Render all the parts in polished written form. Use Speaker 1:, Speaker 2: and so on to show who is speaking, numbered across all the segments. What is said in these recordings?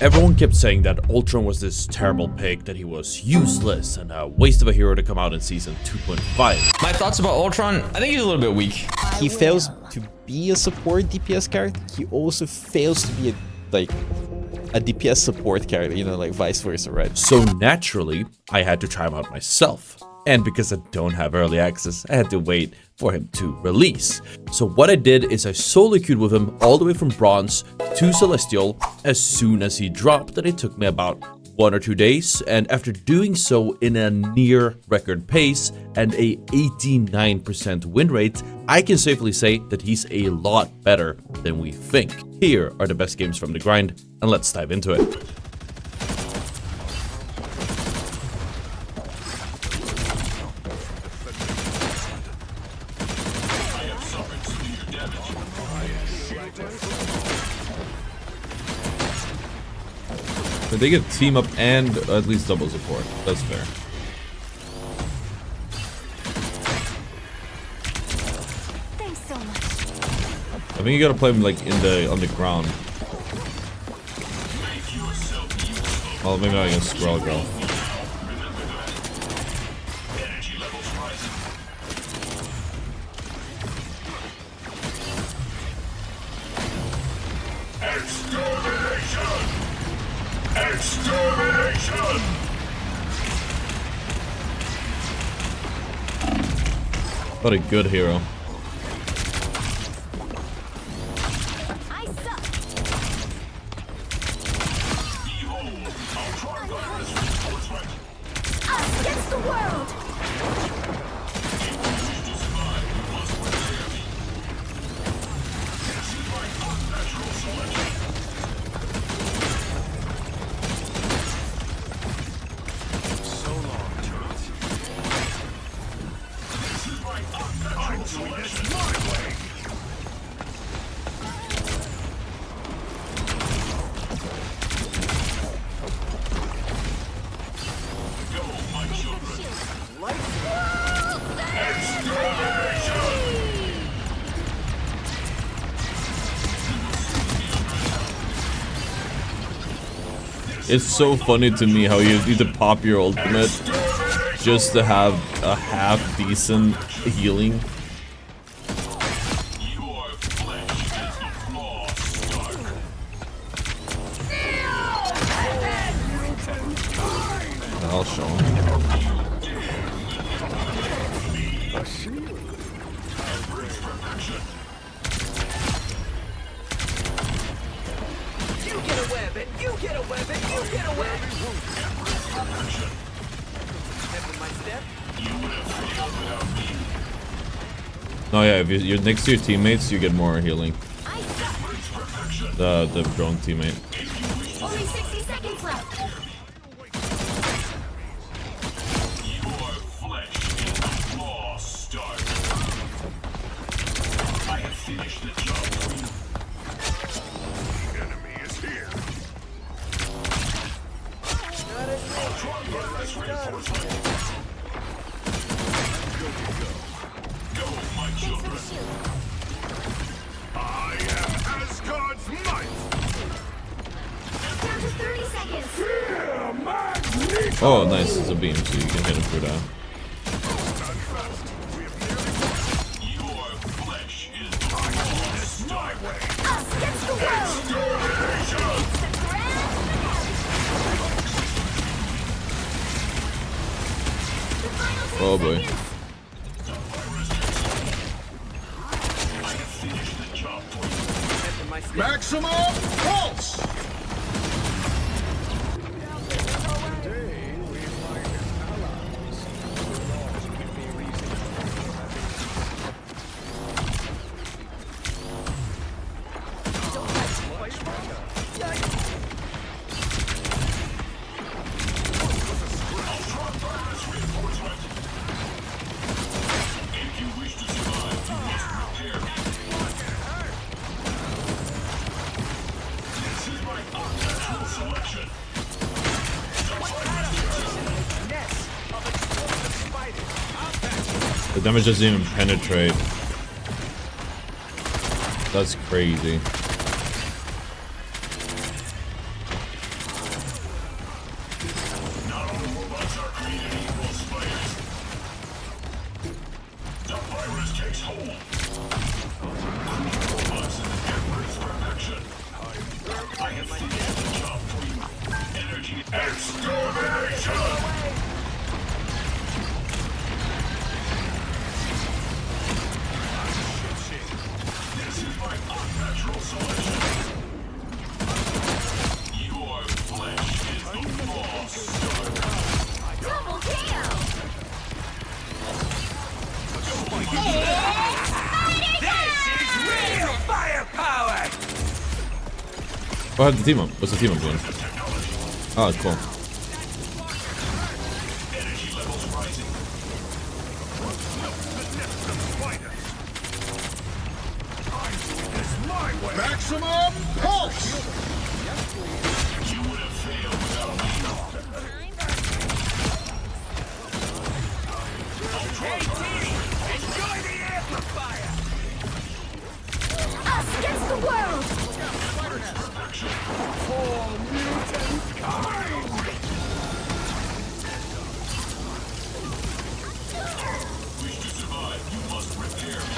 Speaker 1: Everyone kept saying that Ultron was this terrible pick, that he was useless and a waste of a hero to come out in season 2.5.
Speaker 2: My thoughts about Ultron, I think he's a little bit weak.
Speaker 3: He fails to be a support DPS character. He also fails to be a DPS support character, you know, like vice versa, right?
Speaker 1: So naturally, I had to try him out myself. And because I don't have early access, I had to wait for him to release. So what I did is I solo queued with him all the way from Bronze to Celestial as soon as he dropped, and it took me about 1 or 2 days. And after doing so in a near record pace and a 89% win rate, I can safely say that he's a lot better than we think. Here are the best games from the grind, and let's dive into it. But they get team up and at least double support. That's fair.
Speaker 4: Thanks so much.
Speaker 1: I think you gotta play him like on the ground. Well, maybe not against Squirrel Girl.
Speaker 5: Extermination!
Speaker 1: What a good hero.
Speaker 4: I suck. Us against the world.
Speaker 1: It's so funny to me how you need to pop your ultimate just to have a half decent healing. I'll show him.
Speaker 5: You get a web and you get a web and you get a web! My step?
Speaker 1: Oh yeah, if you're next to your teammates, you get more healing. The drone teammate.
Speaker 4: Only 60 seconds left.
Speaker 5: Your flesh is the raw start. I have finished the job for you. The enemy is here. Go, my children. I am Asgard's might.
Speaker 4: Down to 30 seconds.
Speaker 5: Fear magnificent.
Speaker 1: Oh, nice. It's a beam, so you can hit him through that.
Speaker 5: Your flesh is the raw start.
Speaker 4: Us against the world.
Speaker 1: Oh boy.
Speaker 5: Maximum pulse!
Speaker 1: The damage doesn't even penetrate. That's crazy.
Speaker 5: The virus takes hold. Robots in the Emperor's perfection. I have finished the job for you. Energy extermination! This is my unnatural selection. Your flesh is the boss.
Speaker 4: Double KO.
Speaker 1: Oh, I have the team up. What's the team up doing? Oh, cool.
Speaker 5: Energy levels rising.
Speaker 6: Maximum pulse!
Speaker 5: You would have failed without me.
Speaker 4: Us against the world.
Speaker 5: Wish to survive, you must repair me.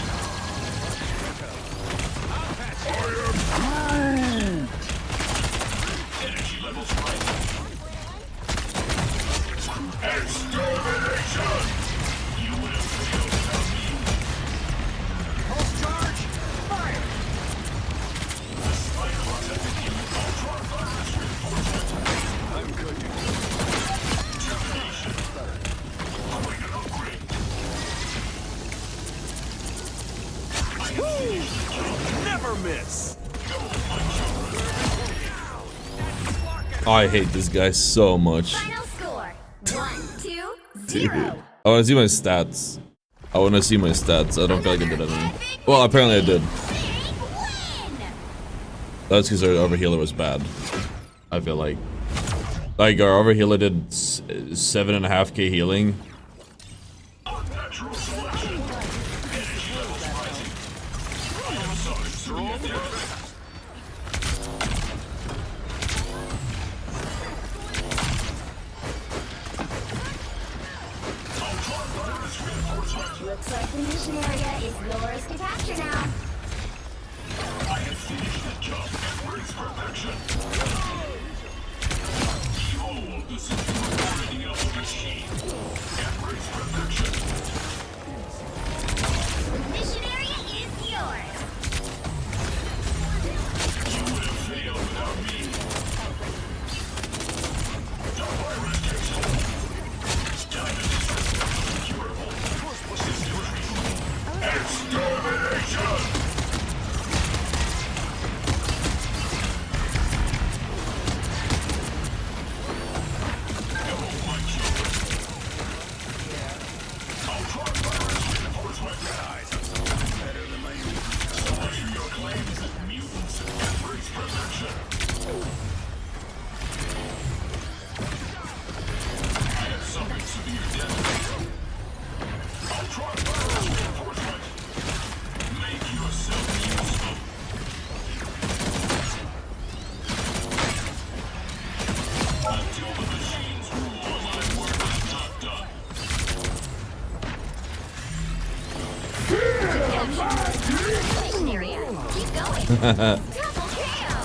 Speaker 5: Energy levels rising. Extermination! You would have failed without me.
Speaker 6: Pulse charge! Fire!
Speaker 5: Spider protected you. Ultron virus reinforcement.
Speaker 6: I'm good to go.
Speaker 5: Termination. Quick upgrade.
Speaker 6: Never miss!
Speaker 1: I hate this guy so much.
Speaker 4: Final score. 1-2-0.
Speaker 1: Dude. I want to see my stats. I want to see my stats. I don't feel like I did anything. Well, apparently I did.
Speaker 4: Big win.
Speaker 1: That's because our overhealer was bad. I feel like. Like, our overhealer did 7.5k healing.
Speaker 5: Unnatural selection. Energy levels rising. I am summoned to the attack. Ultron virus reinforcement.
Speaker 4: Looks like the mission area is yours to capture now.
Speaker 5: I have finished the job. Embrace perfection. Behold the superiority of the machine. Embrace perfection.
Speaker 4: The mission area is yours.
Speaker 5: You would have failed without me. The virus takes hold. Diamond is incurable. Extermination! Ultron virus reinforcement. Suppressing your claims as mutants. Embrace perfection. I have suffered severe damage. Ultron virus reinforcement. Make yourself useful. Until the machines rule, my work is not done.
Speaker 4: Mission area. Keep going. Double KO.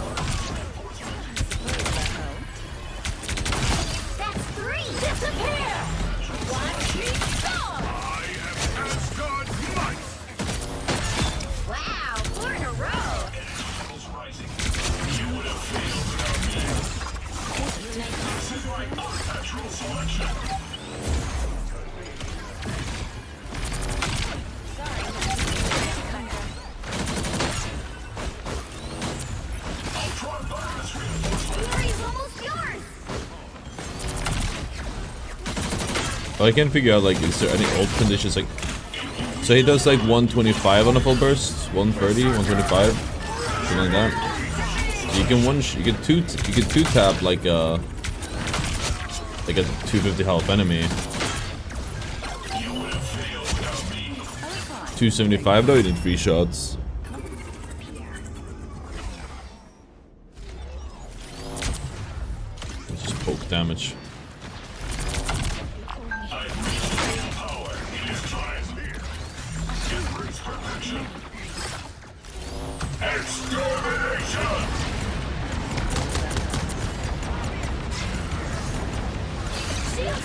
Speaker 4: That's 3. Disappear. 1, 2, go.
Speaker 5: I am Asgard Might!
Speaker 4: Wow, 4 in a row.
Speaker 5: Levels rising. You would have failed without me. This is my unnatural selection. Ultron virus reinforcement.
Speaker 4: Glory's almost yours.
Speaker 1: I can't figure out, like, is there any ult conditions, like... So he does, like, 125 on a full burst? 130? 125? Something like that. You can you can two tap, like a 250 health enemy.
Speaker 5: You would have failed without me.
Speaker 1: 275 though, you need 3 shots. It's just poke damage.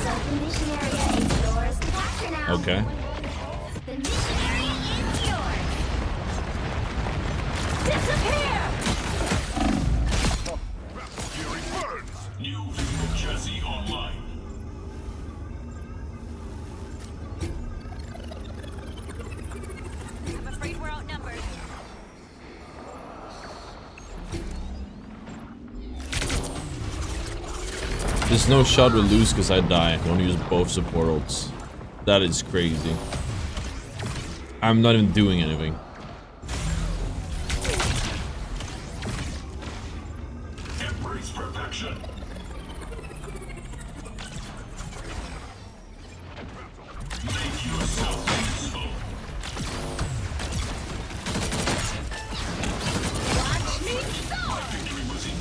Speaker 4: So the mission area is yours to capture now.
Speaker 1: Okay.
Speaker 4: The mission area is yours. Disappear!
Speaker 5: Fury burns. New vehicle chassis online.
Speaker 4: I'm afraid we're outnumbered.
Speaker 1: There's no shot we lose because I die. I want to use both support ults. That is crazy. I'm not even doing anything.
Speaker 5: Embrace perfection. Make yourself useful.
Speaker 4: Watch me soar!
Speaker 5: Victory was in.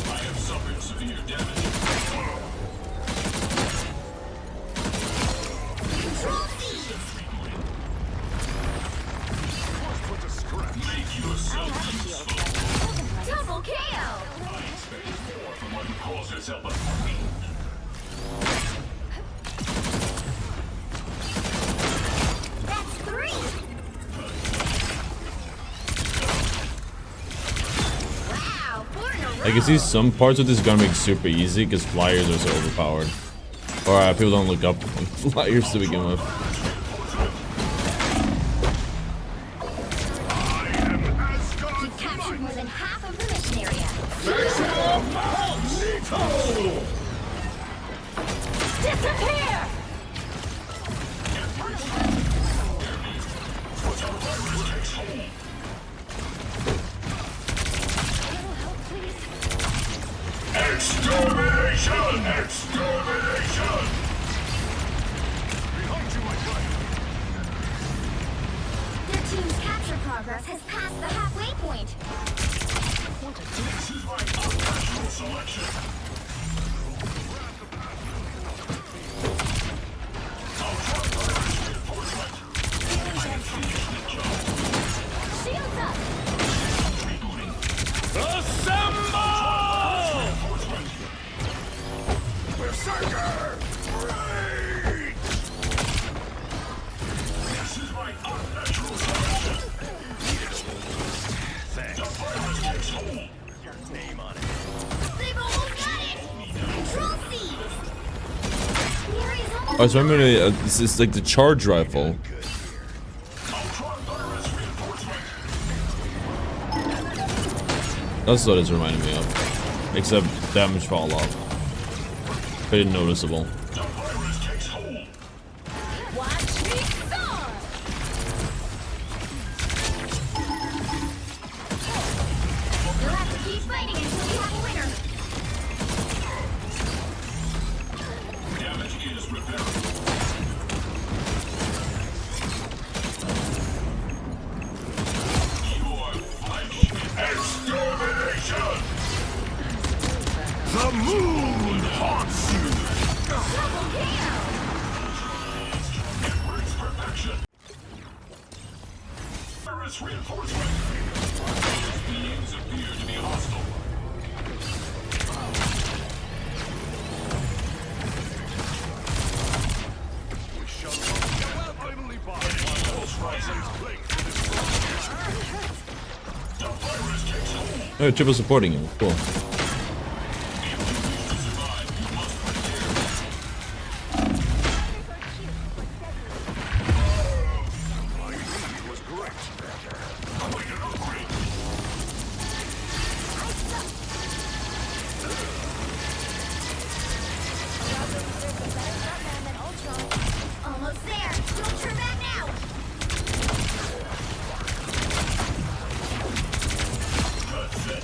Speaker 5: I have suffered severe damage.
Speaker 4: Control thieves!
Speaker 5: Make yourself useful.
Speaker 4: Double KO!
Speaker 5: I expect more from one who calls herself a queen.
Speaker 4: That's 3! Wow, 4 in a row!
Speaker 1: I can see some parts of this gun make super easy because flyers are so overpowered. Or people don't look up on flyers to begin with.
Speaker 4: You've captured more than half of the mission area. Disappear! Little help, please.
Speaker 5: Extermination! Extermination!
Speaker 4: Their team's capture progress has passed the halfway point.
Speaker 5: This is my unnatural selection.
Speaker 4: Shields up!
Speaker 5: Berserker! Rage! This is my unnatural selection. The virus takes hold.
Speaker 4: They've almost got it! Control thieves! The area's almost
Speaker 1: Oh, so I'm gonna. This is like the charge rifle.
Speaker 5: Ultron virus reinforcement.
Speaker 1: That's what it's reminding me of. Except damage fall off. Pretty noticeable.
Speaker 5: The virus takes hold.
Speaker 4: Watch me soar! You'll have to keep fighting until we have a winner.
Speaker 5: Damage is repaired. Your flesh. Extermination! The moon haunts you!
Speaker 4: Double KO!
Speaker 5: Embrace perfection. Virus reinforcement. These beings appear to be hostile.
Speaker 6: We shall not finally by
Speaker 5: Pulse rising. The virus takes hold.
Speaker 1: Oh, triple supporting him. Cool.
Speaker 5: If you wish to survive, you must prepare.
Speaker 6: my lead was correct.
Speaker 5: Going to upgrade.
Speaker 4: Almost there! Don't turn back now!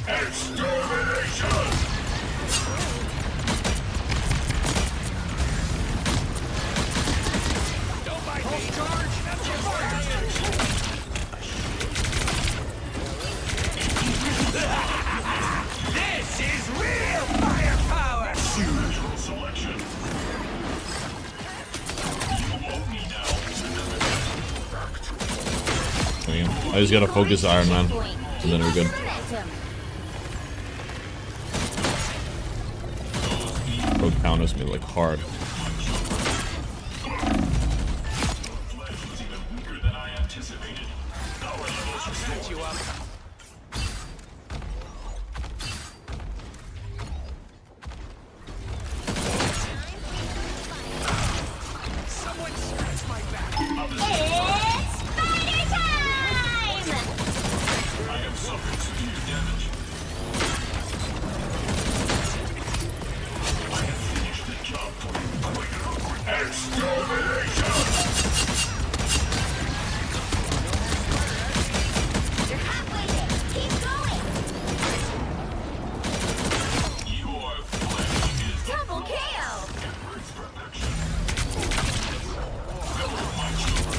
Speaker 5: Extermination!
Speaker 1: stream. I just gotta focus Iron Man, and then we're good. Bro counters me like hard.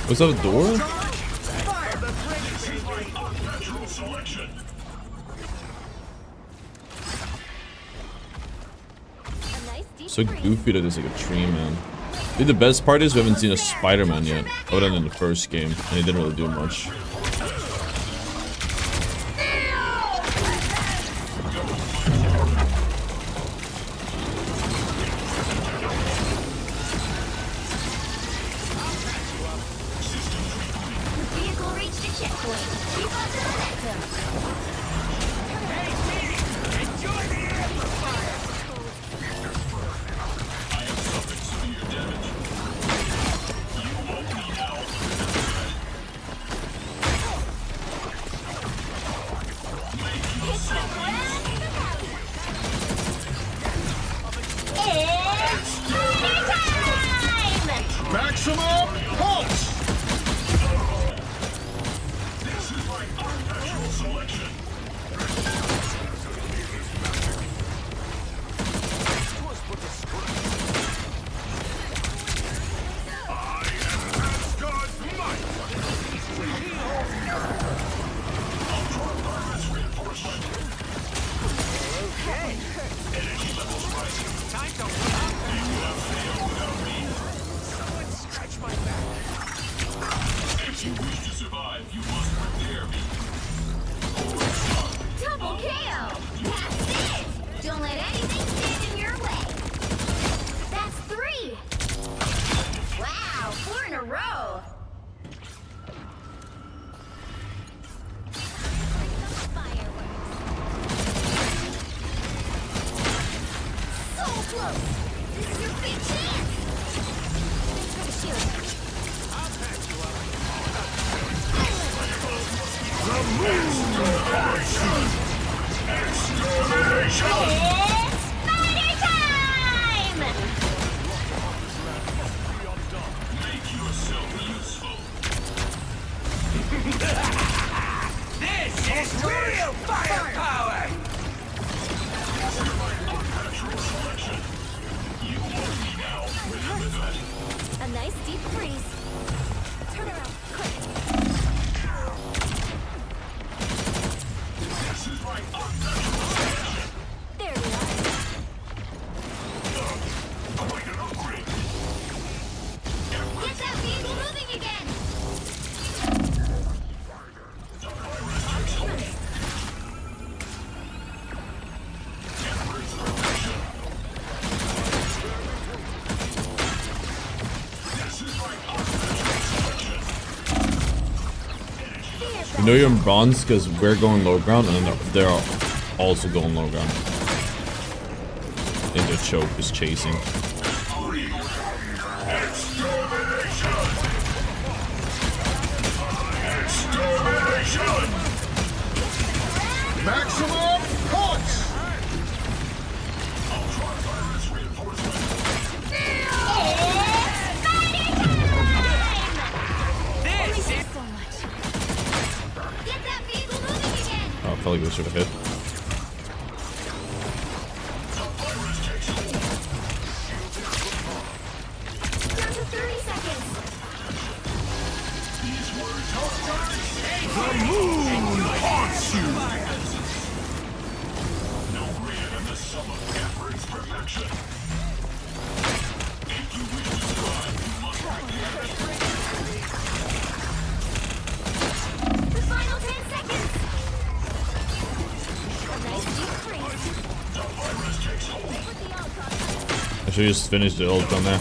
Speaker 1: Was that a door? So goofy that there's like a tree, man. Dude, the best part is we haven't seen a Spider-Man yet, other than in the first game, and he didn't really do much. You know you're in bronze because we're going low ground and then they're also going low ground. And the choke is chasing.
Speaker 5: Maximum punch!
Speaker 1: Oh, I felt like we should have hit.
Speaker 7: should just finish the Ultron there. I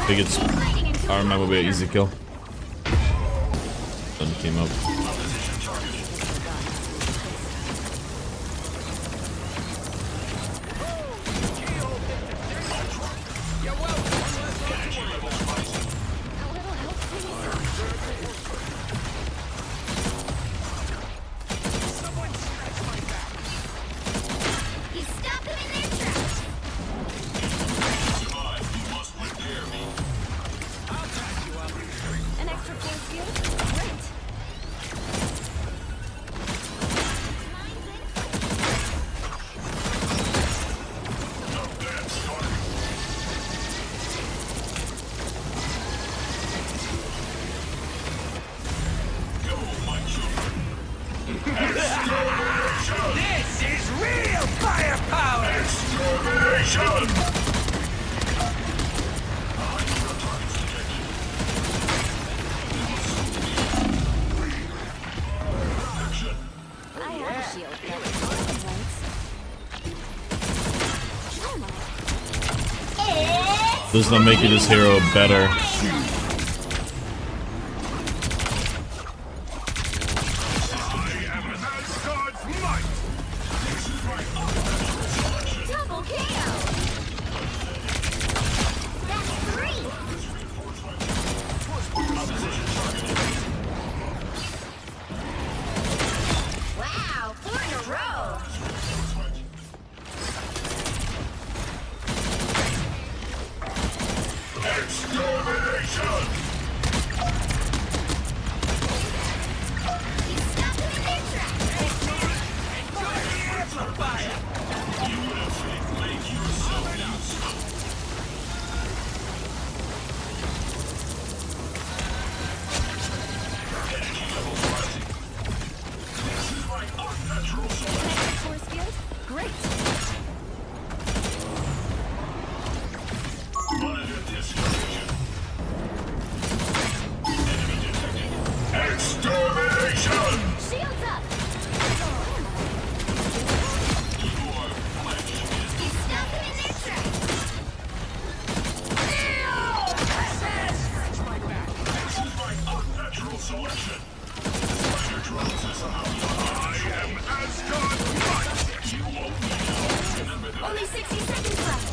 Speaker 7: think it's Iron Man will be an easy kill. Then came up.
Speaker 4: You stop them in their tracks. An extra force field? Great.
Speaker 8: This is real firepower!
Speaker 4: I have a shield. It's
Speaker 7: Does not make you this hero better.
Speaker 4: double KO. That's 3. Wow, 4 in a row. You stop them in their tracks. Force field? Great. Shields up. You stop them in their tracks. Only 60 seconds left.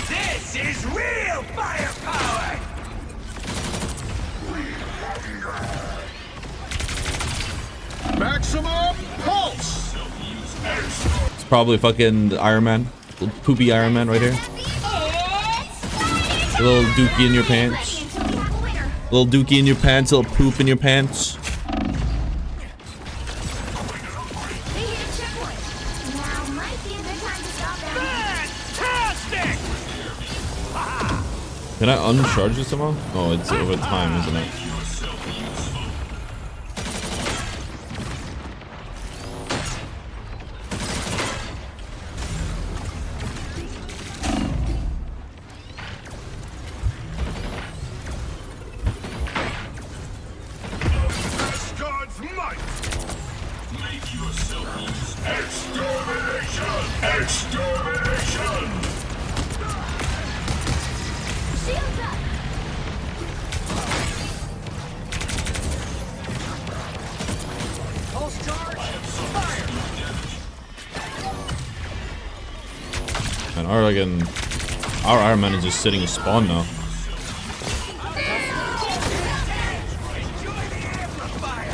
Speaker 8: This is real firepower!
Speaker 6: Maximum pulse.
Speaker 7: It's probably fucking Iron Man. Little poopy Iron Man right here.
Speaker 4: It's
Speaker 7: A little dookie in your pants.
Speaker 4: until we have a winner.
Speaker 7: Little dookie in your pants, little poop in your pants.
Speaker 4: They hit a checkpoint. Now might be a good time to stop them.
Speaker 8: Fantastic!
Speaker 7: Can I uncharge this somehow? Oh, it's over time, isn't it?
Speaker 6: God's might.
Speaker 4: Shields up.
Speaker 8: Pulse charge, fire!
Speaker 7: And our Iron Man is just sitting in spawn now.
Speaker 8: Enjoy the amplifier!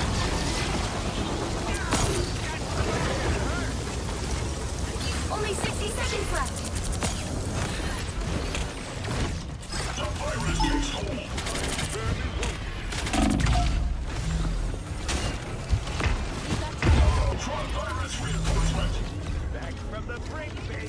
Speaker 4: Only 60 seconds left.
Speaker 8: Back from the brink, baby!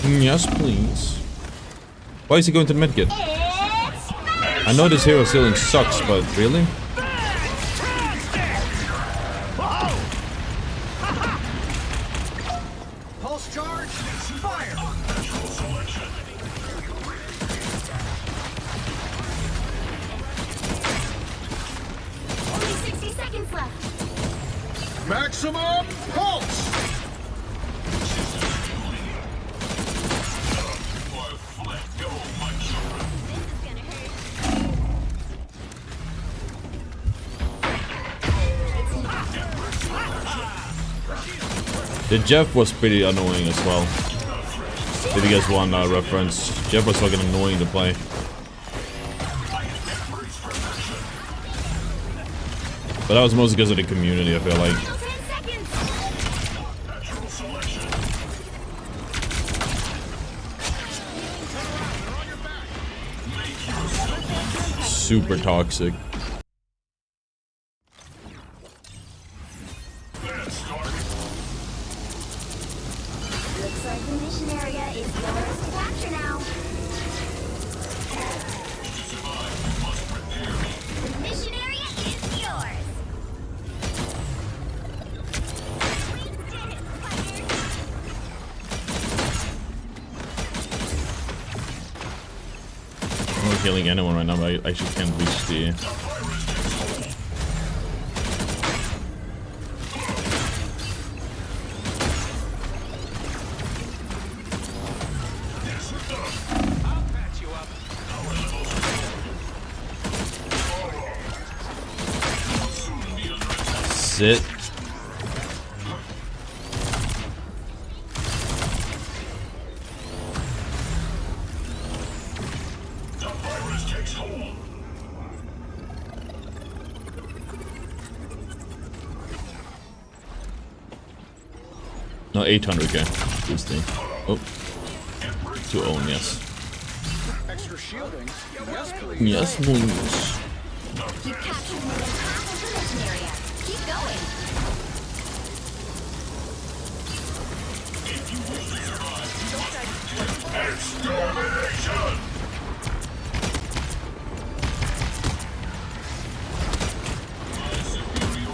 Speaker 7: Yes, please. Why is he going to the mid kit? I know this hero ceiling sucks, but really?
Speaker 8: Pulse charge. Fire.
Speaker 4: Only 60 seconds left.
Speaker 6: Maximum pulse.
Speaker 7: The Jeff was pretty annoying as well. If you guys want a reference, Jeff was fucking annoying to play. But that was mostly because of the community, I feel like. Super toxic.
Speaker 4: Looks like the mission area is yours to capture now. The mission area is yours. We did it, fighters.
Speaker 7: I'm not killing anyone right now, but I actually can't reach the...
Speaker 8: I'll patch you up.
Speaker 7: Sit. No, 800k. This thing. Oh. To own, yes.
Speaker 8: Extra shielding. Yes, please.
Speaker 7: Yes, please.
Speaker 4: You captured more than half of the mission area. Keep going.
Speaker 6: Extermination.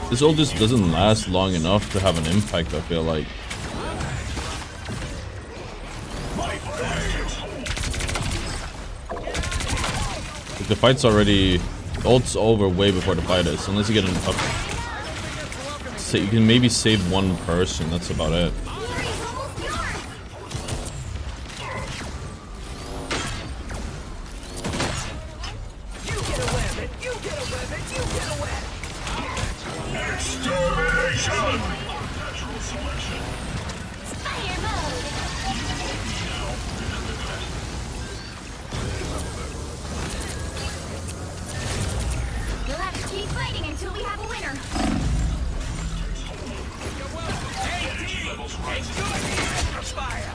Speaker 7: This all just doesn't last long enough to have an impact, I feel like. Like, the fight's already... Ult's over way before the fight is. Unless you get an up... So you can maybe save one person, that's about it.
Speaker 8: You get away with it. You get away with it. You get away.
Speaker 6: Extermination.
Speaker 4: Fire mode. We'll have to keep fighting until we have a winner.
Speaker 8: Enjoy the amplifier.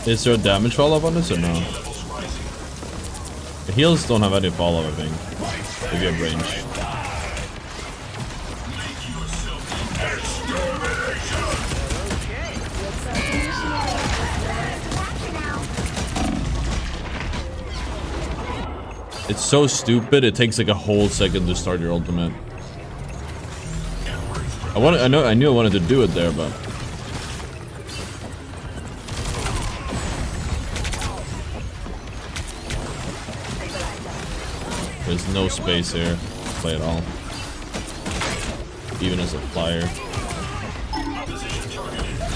Speaker 7: Is there a damage follow-up on this or no? The heals don't have any follow-up, I think. If you have range.
Speaker 4: Looks like the mission area is yours to capture now.
Speaker 7: It's so stupid, it takes like a whole second to start your ultimate. I knew I wanted to do it there, but... There's no space here to play at all. Even as a flyer.
Speaker 4: Mission area.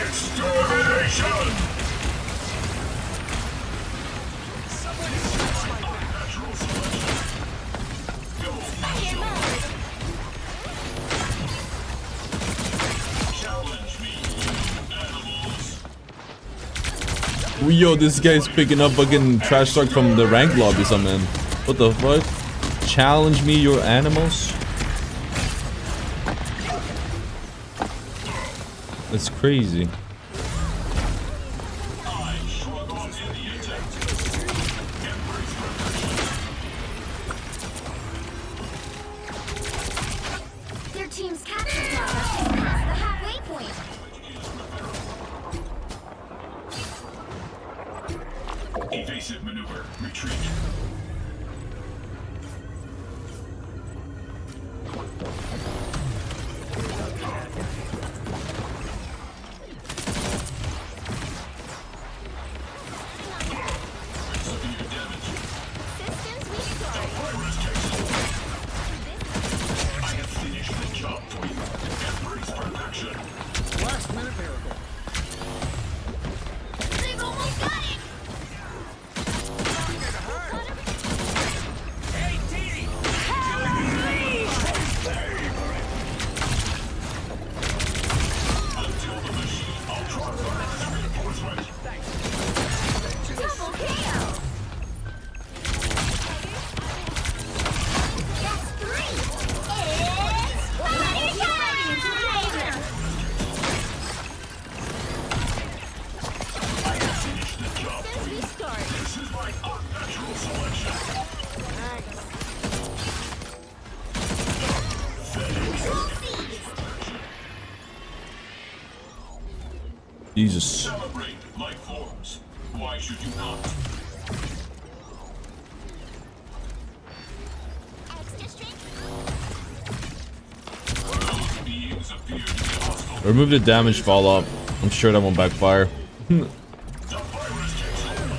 Speaker 6: Extermination.
Speaker 4: Fire mode.
Speaker 7: Yo, this guy's picking up fucking trash talk from the rank lobbies I'm in. What the fuck? Challenge me, your animals? That's crazy.
Speaker 4: Their team's capture product is past the halfway point.
Speaker 5: Evasive maneuver. Retreat.
Speaker 4: Systems restart.
Speaker 5: I have finished the job for you. Embrace perfection.
Speaker 6: Last minute miracle.
Speaker 4: They've almost got it!
Speaker 8: Hey, Dee!
Speaker 5: Until the machine Ultron fires reinforcement.
Speaker 4: Double KO! That's 3! It's party time!
Speaker 5: I have finished the job for
Speaker 4: Systems
Speaker 5: you.
Speaker 4: restart.
Speaker 5: This is my unnatural selection.
Speaker 7: Jesus.
Speaker 5: Celebrate life forms. Why should you not?
Speaker 4: Extra strength.
Speaker 5: Those beings appear to be hostile.
Speaker 7: Remove the damage fall up. I'm sure that won't backfire.
Speaker 5: The virus takes over.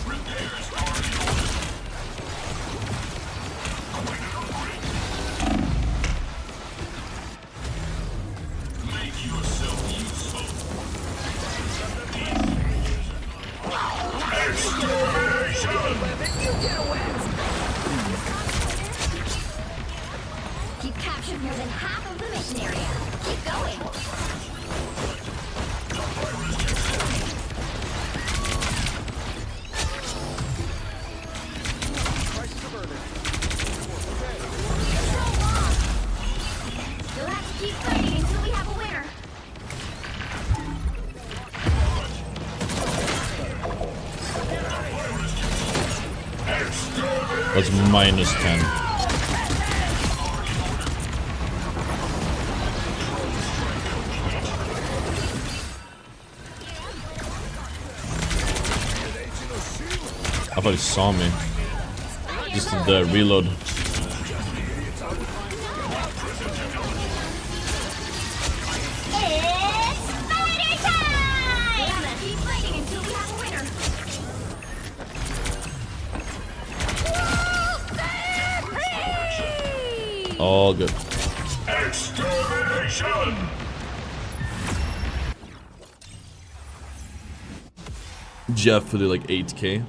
Speaker 5: Repairs already ordered. Make yourself useful.
Speaker 4: You've captured more than half of the mission area. Keep going. You'll have to keep fighting until we have a winner.
Speaker 7: That's minus 10. I thought he saw me. Just did the reload.
Speaker 4: It's fighter time! Let's keep fighting until we have a winner.
Speaker 7: All good.
Speaker 5: Extermination!
Speaker 7: Jeff for the like 8k.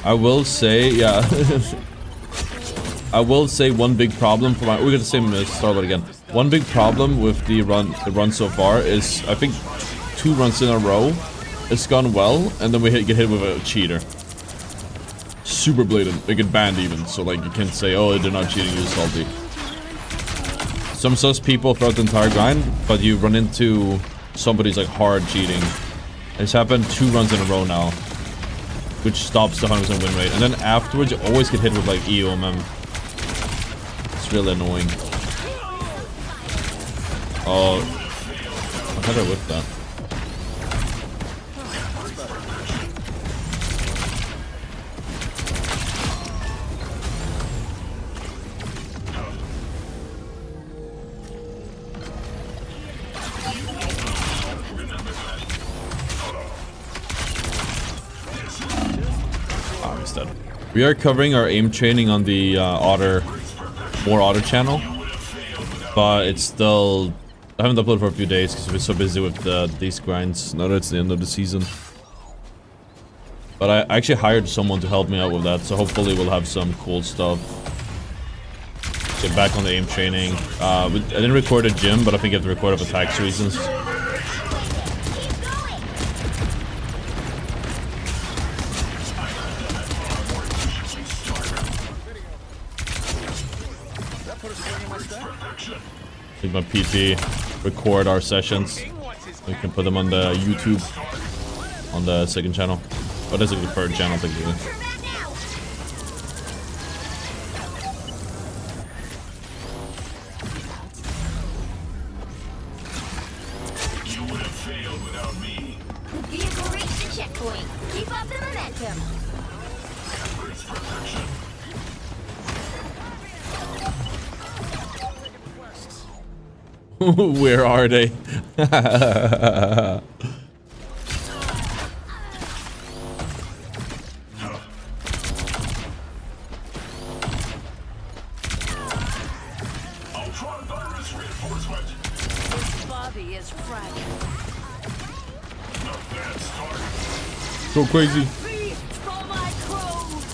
Speaker 7: I will say, yeah. I will say one big problem for my. We're gonna say start that again. One big problem with the run so far is I think 2 runs in a row, it's gone well, and then we get hit with a cheater. Super blatant. They get banned even, so like you can't say, oh, they're not cheating, you're salty. Some sus people throughout the entire grind, but you run into somebody's like hard cheating. It's happened 2 runs in a row now, which stops the 100% win rate. And then afterwards, you always get hit with like EOMM. It's really annoying. Oh, how did I whip that? Dead. We are covering our aim training on the ottr channel, but it's still I haven't uploaded for a few days because we're so busy with these grinds. Now that it's the end of the season. But I actually hired someone to help me out with that, so hopefully we'll have some cool stuff. Get back on the aim training. I didn't record a gym, but I think I have to record it for tax reasons. I think my PT record our sessions. We can put them on the YouTube, on the second channel. But that's like the third channel, technically.
Speaker 5: You would have failed without me.
Speaker 4: The vehicle reached the checkpoint. Keep up the momentum.
Speaker 5: Embrace perfection.
Speaker 7: Where are they?
Speaker 5: Ultron virus reinforcement.
Speaker 8: His body is fragile.
Speaker 5: A bad start.
Speaker 7: So crazy.
Speaker 8: Feast for my crows!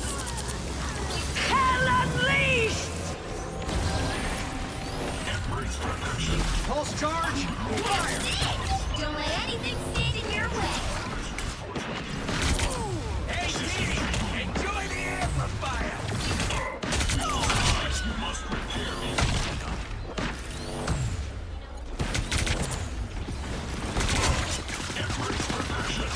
Speaker 8: Hell unleashed!
Speaker 5: Embrace perfection.
Speaker 6: Pulse charge. Fire.
Speaker 4: Don't let anything stand in your way.
Speaker 8: Hey, Stevie, enjoy the amplifier!
Speaker 5: You must prepare me. Embrace perfection.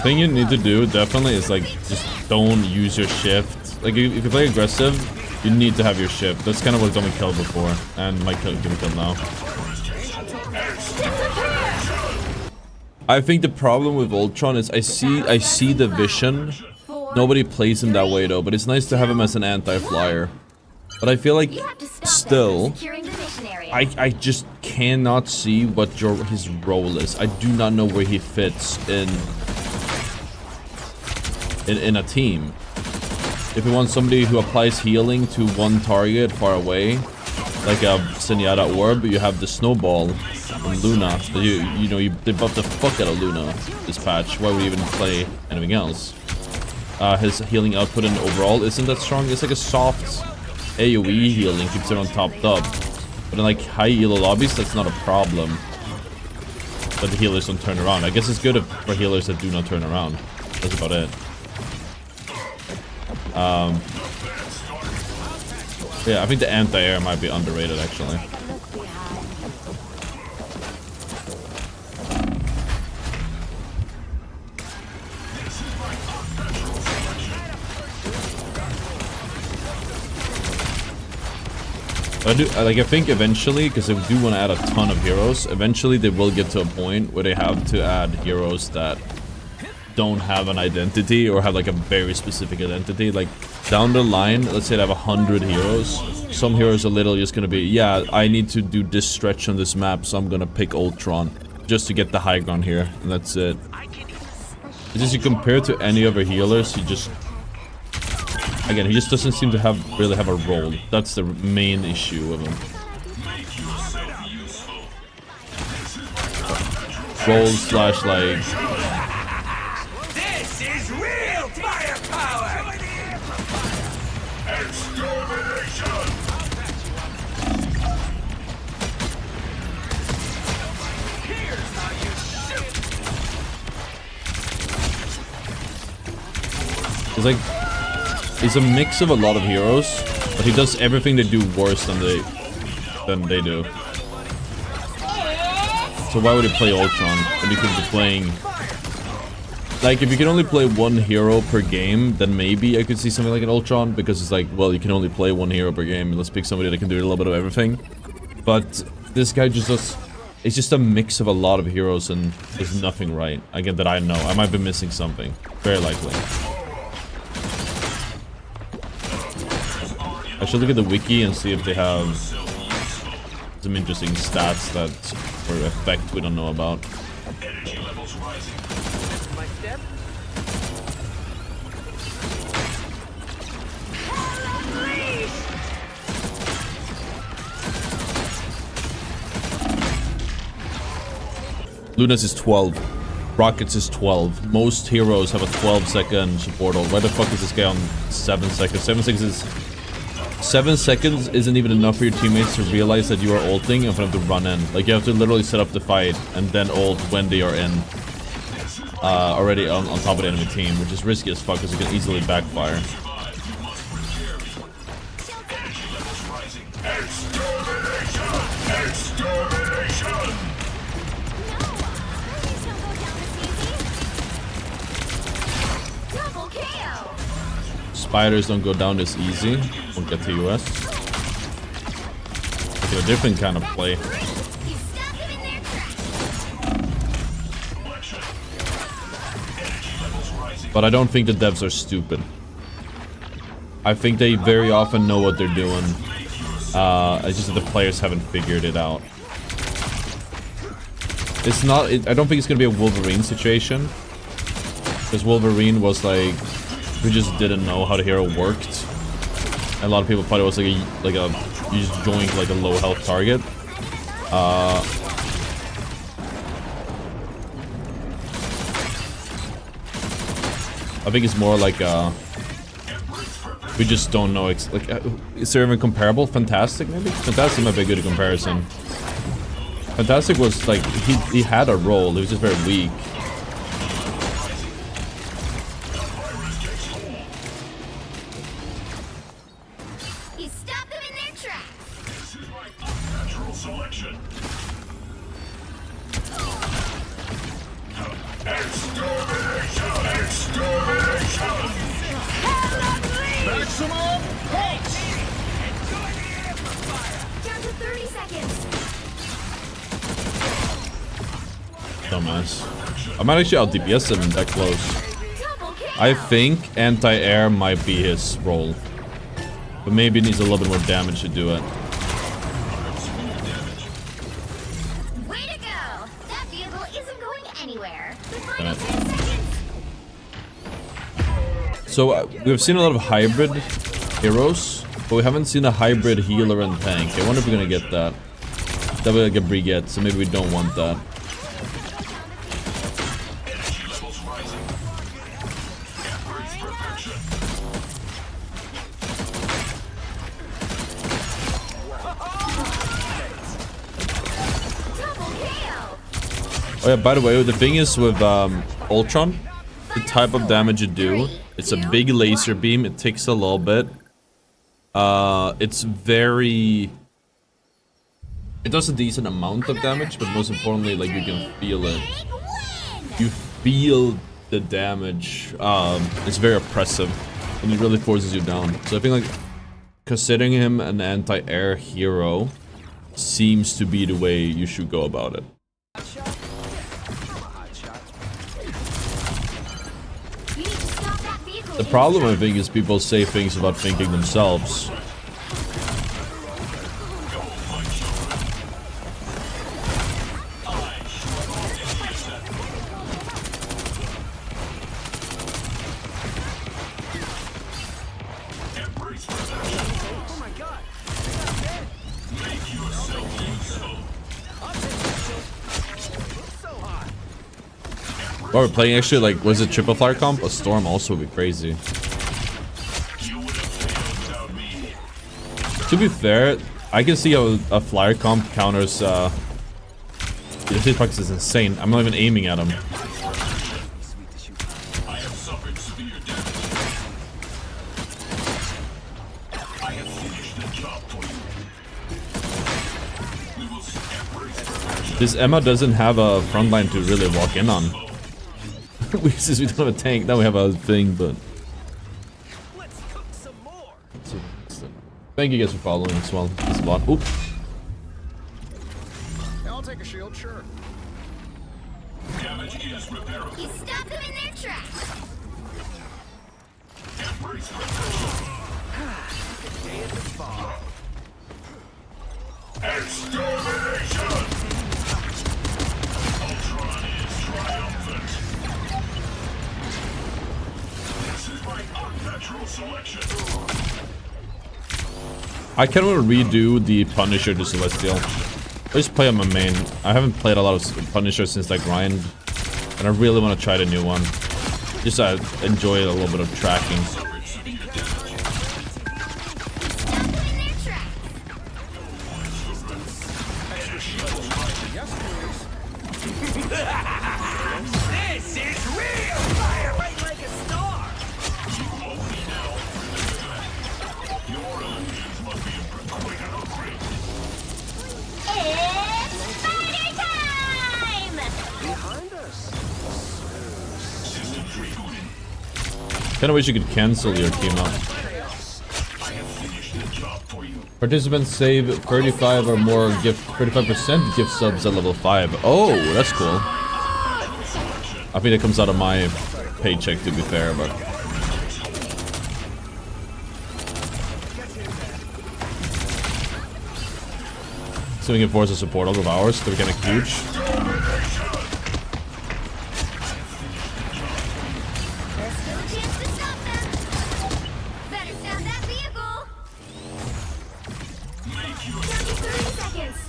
Speaker 7: Thing you need to do definitely is like just don't use your shift. Like if you play aggressive, you need to have your shift. That's kind of what got me killed before, and might get me killed now. I think the problem with Ultron is I see the vision. Nobody plays him that way though, but it's nice to have him as an anti-flyer. But I feel like
Speaker 4: You have to stop them
Speaker 7: still,
Speaker 4: from securing the mission area.
Speaker 7: I just cannot see what his role is. I do not know where he fits in a team. If you want somebody who applies healing to one target far away, like a Zenyatta orb, you have the snowball from Luna. They buffed the fuck out of Luna this patch. Why would you even play anything else? His healing output and overall isn't that strong. It's like a soft AoE healing, keeps everyone topped up. But in like high elo lobbies, that's not a problem. But the healers don't turn around. I guess it's good for healers that do not turn around. That's about it. Yeah, I think the anti-air might be underrated actually. I think eventually, because they do want to add a ton of heroes, eventually they will get to a point where they have to add heroes that don't have an identity or have like a very specific identity. Like down the line, let's say they have 100 heroes. Some heroes are literally just gonna be, yeah, I need to do this stretch on this map, so I'm gonna pick Ultron just to get the high ground here, and that's it. It's just you compare to any other healers, he just, again, he just doesn't seem to really have a role. That's the main issue with him. Role slash like.
Speaker 8: This is real firepower!
Speaker 5: Extermination!
Speaker 8: Here's how you shoot!
Speaker 7: It's like, he's a mix of a lot of heroes, but he does everything they do worse than they do. So why would he play Ultron when he could be playing? Like, if you can only play one hero per game, then maybe I could see something like an Ultron, because it's like, well, you can only play one hero per game. Let's pick somebody that can do a little bit of everything. But this guy just does. It's just a mix of a lot of heroes, and there's nothing right. Again, that I know. I might be missing something. Very likely. I should look at the wiki and see if they have some interesting stats that, or effect we don't know about.
Speaker 5: Energy levels rising.
Speaker 8: My step?
Speaker 7: Luna's is 12. Rockets is 12. Most heroes have a 12-second support ult. Why the fuck is this guy on 7 seconds? 7 seconds isn't even enough for your teammates to realize that you are ulting and for them to run in. Like, you have to literally set up the fight and then ult when they are in. Already on top of the enemy team, which is risky as fuck because it can easily backfire. Spiders don't go down this easy. Won't get to US. Like a different kind of play. But I don't think the devs are stupid. I think they very often know what they're doing. It's just that the players haven't figured it out. It's not... I don't think it's gonna be a Wolverine situation. Because Wolverine was like... We just didn't know how the hero worked. And a lot of people thought it was you just joined like a low health target. I think it's more like we just don't know. Is there even comparable? Fantastic maybe? Fantastic might be a good comparison. Fantastic was like he had a role. He was just very weak. Dumbass. I might actually out DPS him that close. I think anti-air might be his role. But maybe it needs a little bit more damage to do it.
Speaker 4: Way to go! That vehicle isn't going anywhere.
Speaker 7: So we've seen a lot of hybrid heroes, but we haven't seen a hybrid healer and tank. I wonder if we're gonna get that. That way like a brigade, so maybe we don't want that. Oh yeah, by the way, the thing is with Ultron, the type of damage you do, it's a big laser beam, it takes a little bit. It's very... It does a decent amount of damage, but most importantly, like, you can feel it. You feel the damage. It's very oppressive, and it really forces you down. So I think, like, considering him an anti-air hero seems to be the way you should go about it. The problem, I think, is people say things without thinking themselves. Or we're playing actually, like, was it triple flyer comp? A storm also would be crazy. To be fair, I can see how a flyer comp counters, this hitbox is insane. I'm not even aiming at him. This Emma doesn't have a front line to really walk in on. Since we don't have a tank, now we have a thing, but...
Speaker 8: Let's cook some more.
Speaker 7: Thank you guys for following as well. It's a lot. Oop.
Speaker 6: I'll take a shield, sure.
Speaker 5: Damage is repairable.
Speaker 4: You stopped them in their tracks.
Speaker 5: Embrace protection.
Speaker 8: Day at the spa.
Speaker 5: Extermination! Ultron is triumphant. This is my unnatural selection.
Speaker 7: I kind of want to redo the Punisher to Celestial. I just play on my main. I haven't played a lot of Punisher since like grind, and I really want to try the new one. Just enjoy a little bit of tracking.
Speaker 8: This is real fire! Right like a star!
Speaker 4: It's spider time!
Speaker 6: Behind us.
Speaker 7: Kinda wish you could cancel your team up. Participants save 35 or more gift 35% gift subs at level 5. Oh, that's cool. I think it comes out of my paycheck to be fair, but so we can force a support all of ours, so we're getting huge.
Speaker 4: There's still a chance to stop them. Better stop that vehicle. Down to 30 seconds.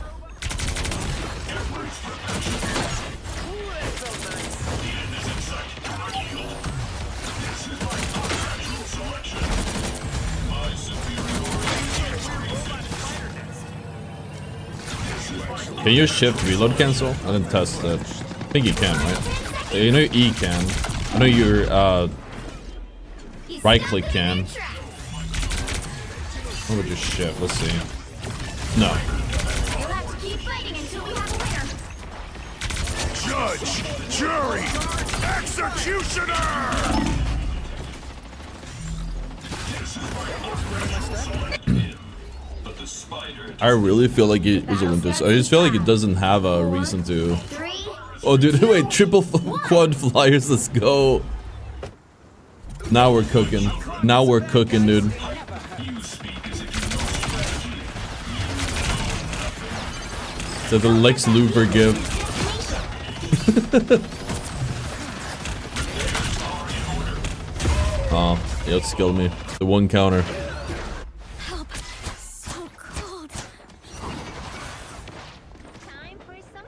Speaker 7: Can you shift reload cancel? I didn't test that. I think you can, right? You know E can. I know your right click can. What would you shift? Let's see. No.
Speaker 4: You'll have to keep fighting until we have a winner.
Speaker 5: Judge, jury, executioner!
Speaker 1: I really feel like it was a Windows. I just feel like it doesn't have a reason to.
Speaker 4: 3,
Speaker 1: Oh, dude, wait, quad flyers, let's go. Now we're cooking. Now we're cooking, dude. So the Lex Luthor gift. Oh, yeah, it killed me. The one counter.
Speaker 4: help. So cold. Time for some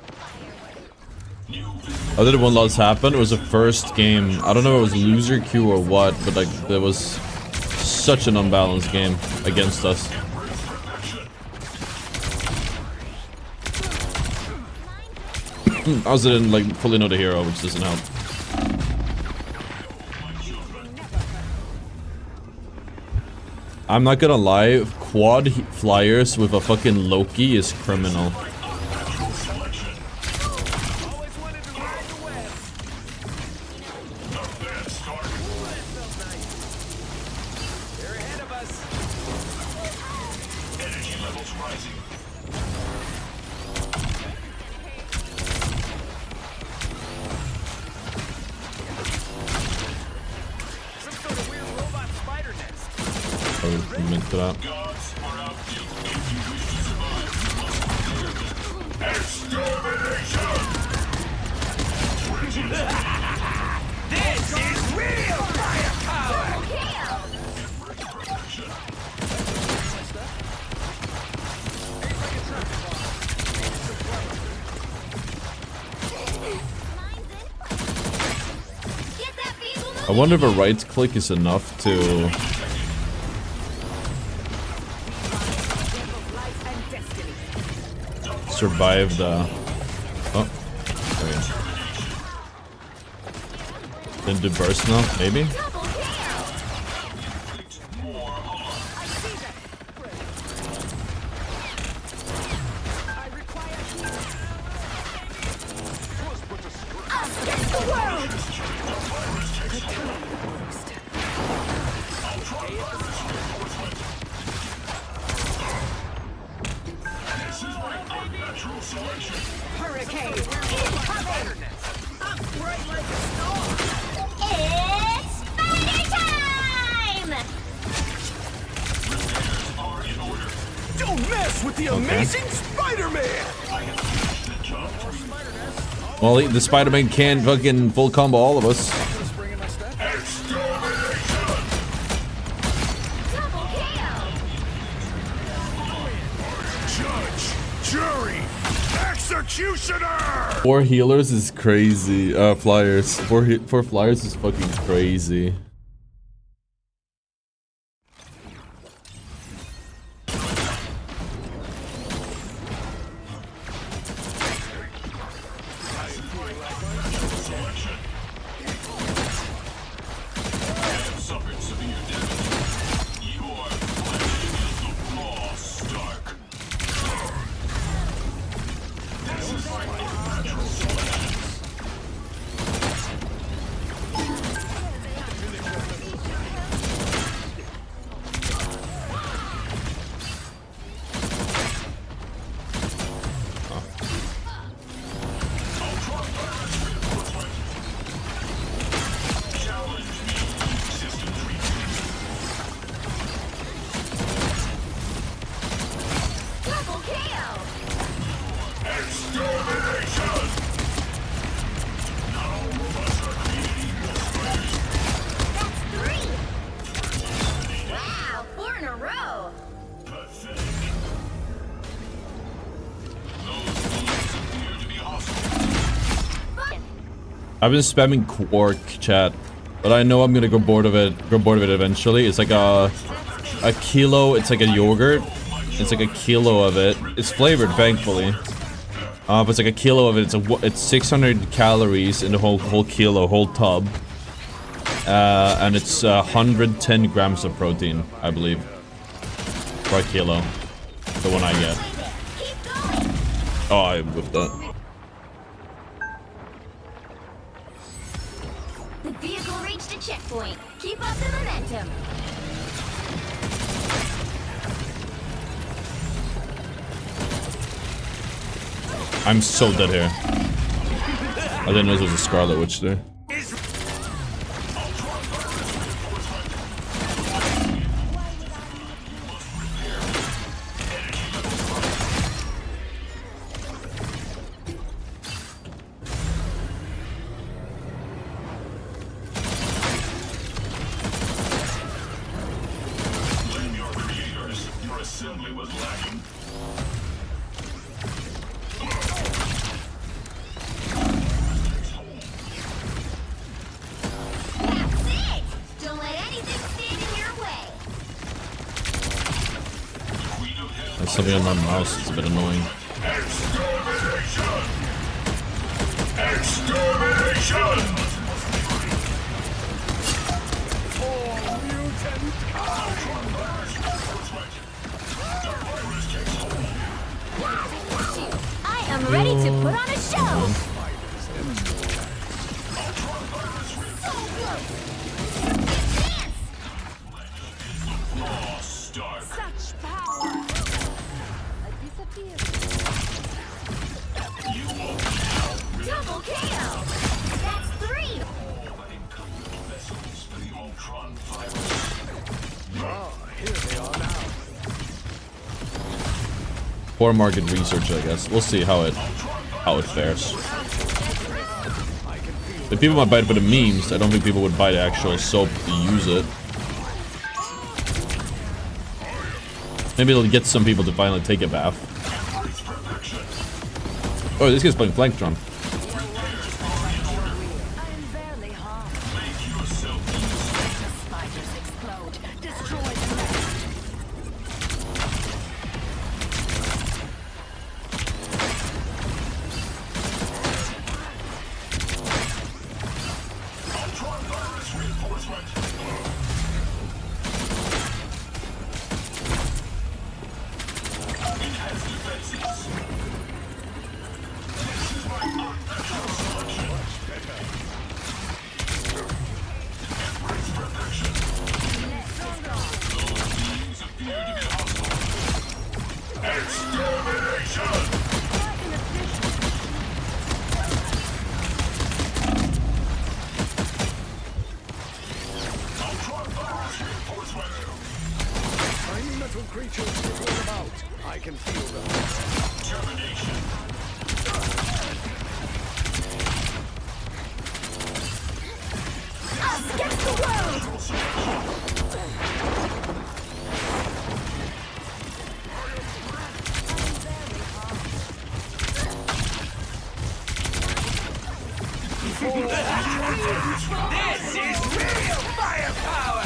Speaker 4: fireworks.
Speaker 7: Other than one loss happened, it was the first game. I don't know if it was loser queue or what, but like there was such an unbalanced game against us. I also didn't like fully know the hero, which doesn't help. I'm not gonna lie, quad flyers with a fucking Loki is criminal.
Speaker 8: Always wanted to ride the web. They're ahead of us.
Speaker 5: Energy levels rising.
Speaker 8: Some sort of weird robot spider nest.
Speaker 7: I was meant to that.
Speaker 5: Gods are out if you wish to survive. Extermination!
Speaker 8: This is real firepower!
Speaker 4: Get that vehicle moving.
Speaker 7: I wonder if a right click is enough to survive the. Oh, wait. Then do burst now, maybe.
Speaker 4: Double kill. Against the world.
Speaker 8: Hurricane! Incoming! I'm bright like a star!
Speaker 4: It's spider time.
Speaker 8: Don't mess with the amazing Spider-Man!
Speaker 7: Well, the Spider-Man can fucking full combo all of us.
Speaker 4: Double kill.
Speaker 5: Judge, jury, Executioner!
Speaker 7: 4 healers is crazy. Flyers. 4 flyers is fucking crazy.
Speaker 5: Suffered severe damage. Your flesh is the raw stark. This is my unnatural selection. Challenge me, system treatment.
Speaker 4: Double KO!
Speaker 5: Extermination! Not all robots are created equal.
Speaker 4: That's 3! Wow, 4 in a row!
Speaker 5: Pathetic. Those beings appear to be hostile.
Speaker 4: Fun!
Speaker 7: I've been spamming Quark chat, but I know I'm gonna go bored of it eventually. It's like a kilo, it's like a yogurt. It's like a kilo of it. It's flavored, thankfully. But it's like a kilo of it. It's 600 calories in the whole kilo, whole tub. And it's 110 grams of protein, I believe, per kilo. The one I get.
Speaker 4: Keep going!
Speaker 7: Oh, I whipped that.
Speaker 4: The vehicle reached a checkpoint. Keep up the momentum.
Speaker 7: I'm so dead here. I didn't know there was a Scarlet Witch there.
Speaker 5: Blame your creators. Your assembly was lacking.
Speaker 4: That's it! Don't let anything stand in your way.
Speaker 5: Queen of Hell.
Speaker 7: There's something on my mouse. It's a bit annoying.
Speaker 5: Extermination! Extermination!
Speaker 4: I am ready to put on a show!
Speaker 5: Raw stark.
Speaker 4: Such power! Double KO! That's 3!
Speaker 5: All encumbered vessels for the Ultron virus.
Speaker 6: Ah, here they are now.
Speaker 7: Poor market research, I guess. We'll see how it fares. The people might buy it for the memes. I don't think people would buy the actual soap to use it. Maybe it'll get some people to finally take a bath. Oh, this guy's playing Flanktron.
Speaker 8: I'm barely harmed.
Speaker 5: Make yourself useful.
Speaker 8: The spiders explode. Destroy the nest.
Speaker 5: Ultron virus reinforcement. Enhanced defenses. This is my unnatural selection. Embrace perfection. Those beings appear to be hostile. Extermination! Ultron virus reinforcement.
Speaker 6: Tiny metal creatures skittering about. I can feel them.
Speaker 5: Termination.
Speaker 4: Us against the world!
Speaker 5: Natural selection.
Speaker 8: This is real firepower!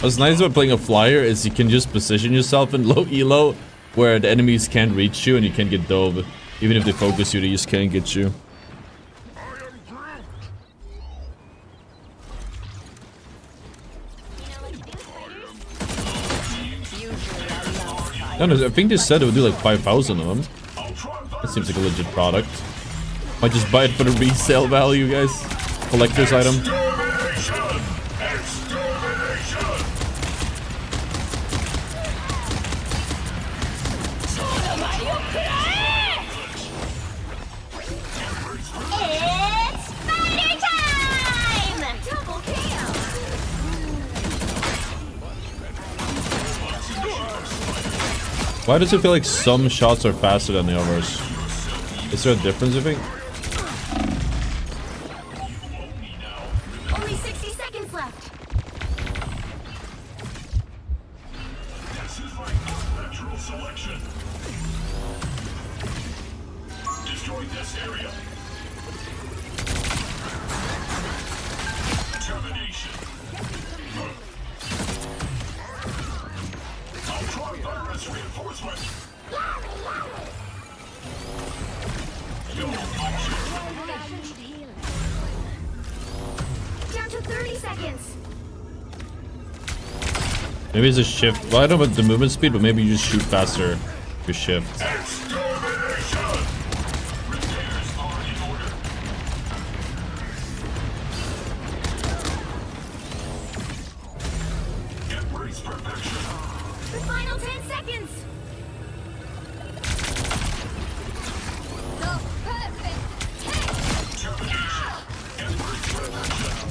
Speaker 7: What's nice about playing a flyer is you can just position yourself in low elo where the enemies can't reach you and you can't get dove. Even if they focus you, they just can't get you. I think they said it would do like 5,000 of them. That seems like a legit product. Might just buy it for the resale value, guys. Collector's item.
Speaker 4: It's spider time! Double kill!
Speaker 7: Why does it feel like some shots are faster than the others? Is there a difference, you think?
Speaker 4: Only 60 seconds left.
Speaker 5: This is my natural selection. Destroy this area. Termination. Ultron virus reinforcement.
Speaker 4: Down to 30 seconds.
Speaker 7: Maybe it's a shift. Well, I don't know about the movement speed, but maybe you just shoot faster if you shift.
Speaker 5: Repairs are in order. Embrace perfection.
Speaker 4: The final 10 seconds. The perfect hit.
Speaker 5: Termination. Embrace perfection.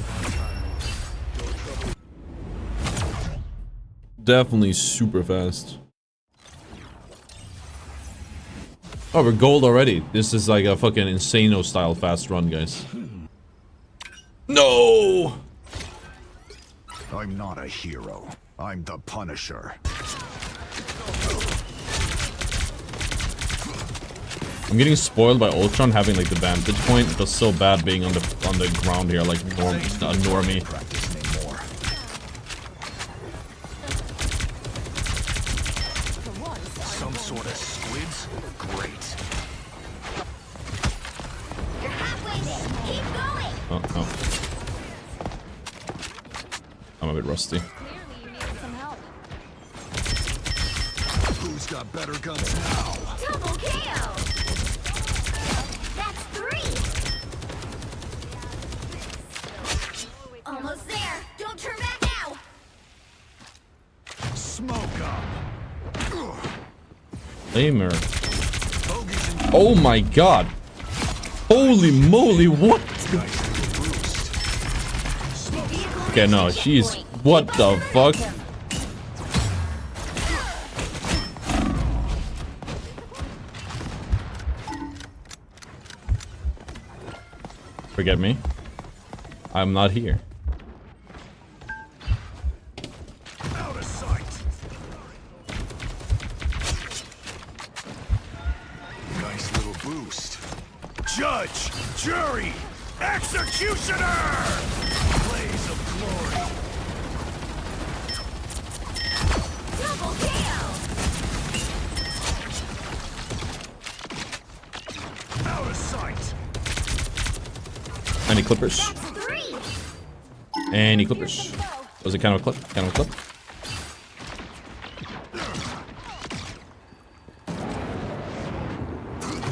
Speaker 7: Definitely super fast. Oh, we're gold already. This is like a fucking Insano style fast run, guys. No!
Speaker 6: I'm not a hero. I'm the Punisher.
Speaker 7: I'm getting spoiled by Ultron having like the vantage point. It feels so bad being on the ground here, like normie.
Speaker 6: Practice anymore. Some sort of squids? Great.
Speaker 4: You're halfway there. Keep going.
Speaker 7: Oh, oh. I'm a bit rusty.
Speaker 4: Clearly you needed some help.
Speaker 6: Who's got better guns now?
Speaker 4: Double kill. That's 3. Almost there. Don't turn back now.
Speaker 6: Smoke up.
Speaker 7: Lamer. Oh my god. Holy moly, what? Okay, no, she's... What the fuck? Forget me. I'm not here.
Speaker 6: Out of sight. Nice little boost. Judge, jury, executioner! Blaze of glory.
Speaker 4: Double kill.
Speaker 6: Out of sight.
Speaker 7: Any clippers?
Speaker 4: That's 3.
Speaker 7: Any clippers? Was it kind of a clip? Kind of a clip?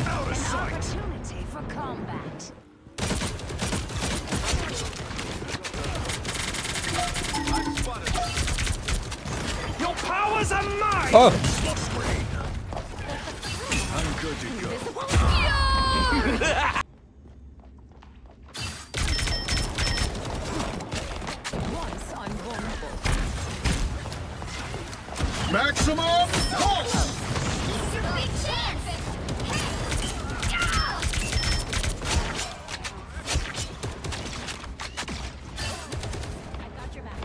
Speaker 6: Out of sight.
Speaker 4: Opportunity for combat.
Speaker 8: Your powers are mine!
Speaker 7: Oh!
Speaker 6: I'm good to go. Maximum push!
Speaker 4: Your big chance. I got your back.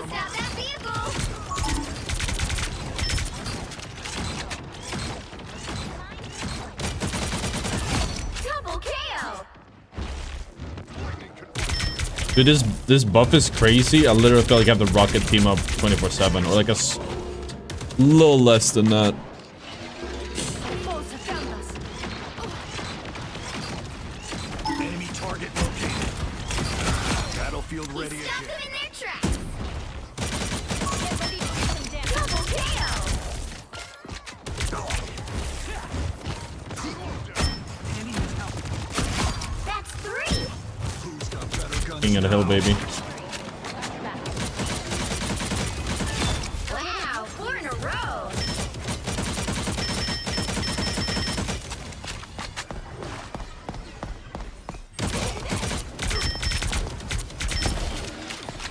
Speaker 4: stop that vehicle! Double KO!
Speaker 7: Dude, this buff is crazy. I literally feel like I have the rocket team up 24/7, or like a little less than that.
Speaker 4: Foes have found us.
Speaker 6: Enemy target located. Battlefield ready
Speaker 4: Stop
Speaker 6: again.
Speaker 4: them in their tracks! Get ready to do some damage. Double KO! That's 3!
Speaker 6: Who's got better guns?
Speaker 7: King of the hill, baby.
Speaker 4: Wow, 4 in a row!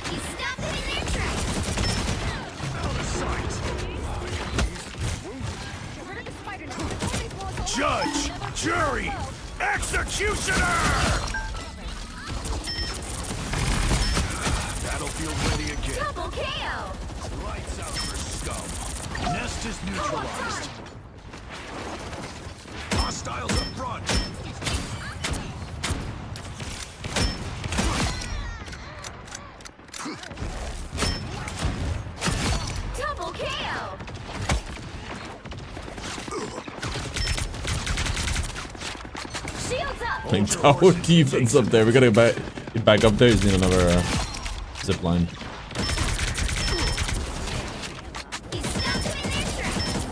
Speaker 4: You stopped them in their tracks!
Speaker 6: Judge, jury, executioner! Battlefield ready again.
Speaker 4: Double KO!
Speaker 6: Lights out for scum. Nest is neutralized. Hostiles up front.
Speaker 4: Double KO! Shields up!
Speaker 7: Like tower defense up there. We gotta get back up there. Just need another zip line.
Speaker 4: He stopped him in their tracks!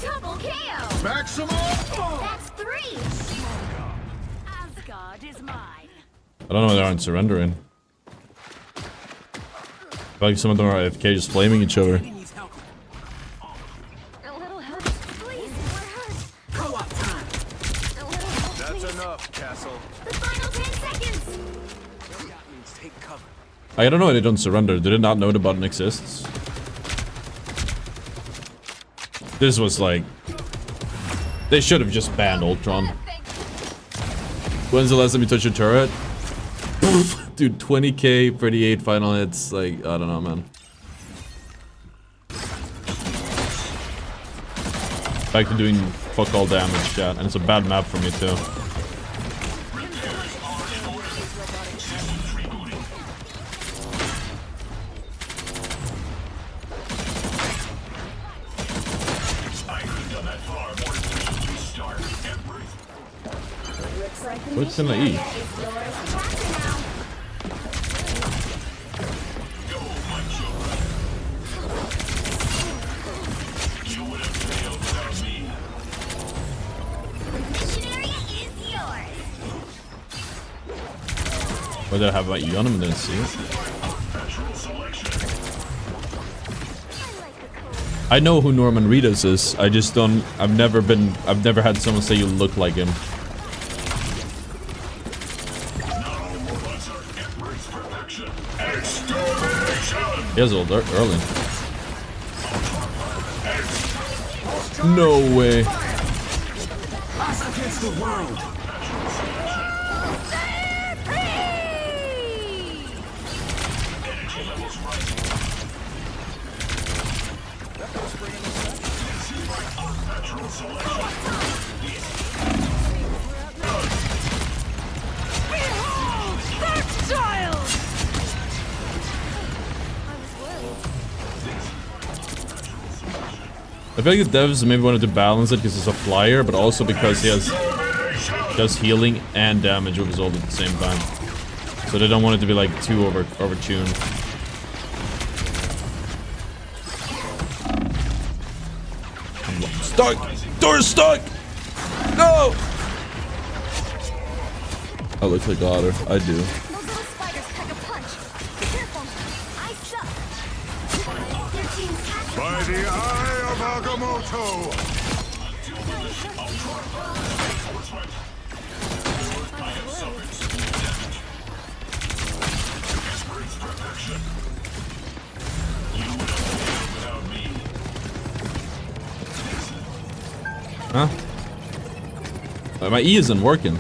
Speaker 4: Double KO!
Speaker 6: Maximum!
Speaker 4: That's 3! Asgard is mine!
Speaker 7: I don't know why they aren't surrendering. I feel like some of them are AFK just flaming each other.
Speaker 4: A little help, please! We're hurt! Co-op time! A little help,
Speaker 6: That's
Speaker 4: please!
Speaker 6: enough, Castle.
Speaker 4: The final 10 seconds!
Speaker 6: Means take cover.
Speaker 7: I don't know why they don't surrender. Did they not know the button exists? This was like... They should have just banned Ultron. When's the last time you touched your turret? Dude, 20k, 38 final hits. Like, I don't know, man. Back to doing fuck all damage, chat. And it's a bad map for me, too. What's in the E? Or did I have my E on him and didn't see it? I know who Norman Reedus is. I just don't. I've never had someone say you look like him. He has ult early. No way.
Speaker 6: Us against the world.
Speaker 7: I feel like the devs maybe wanted to balance it because it's a flyer, but also because he does healing and damage with his ult at the same time. So they don't want it to be like too overtuned. Stuck! Door's stuck! No! I look like ottr. I do.
Speaker 4: Those little spiders pack a punch. Be careful. I suck. Their team's captured.
Speaker 6: By the eye of Agamotto.
Speaker 7: Huh? My E isn't working.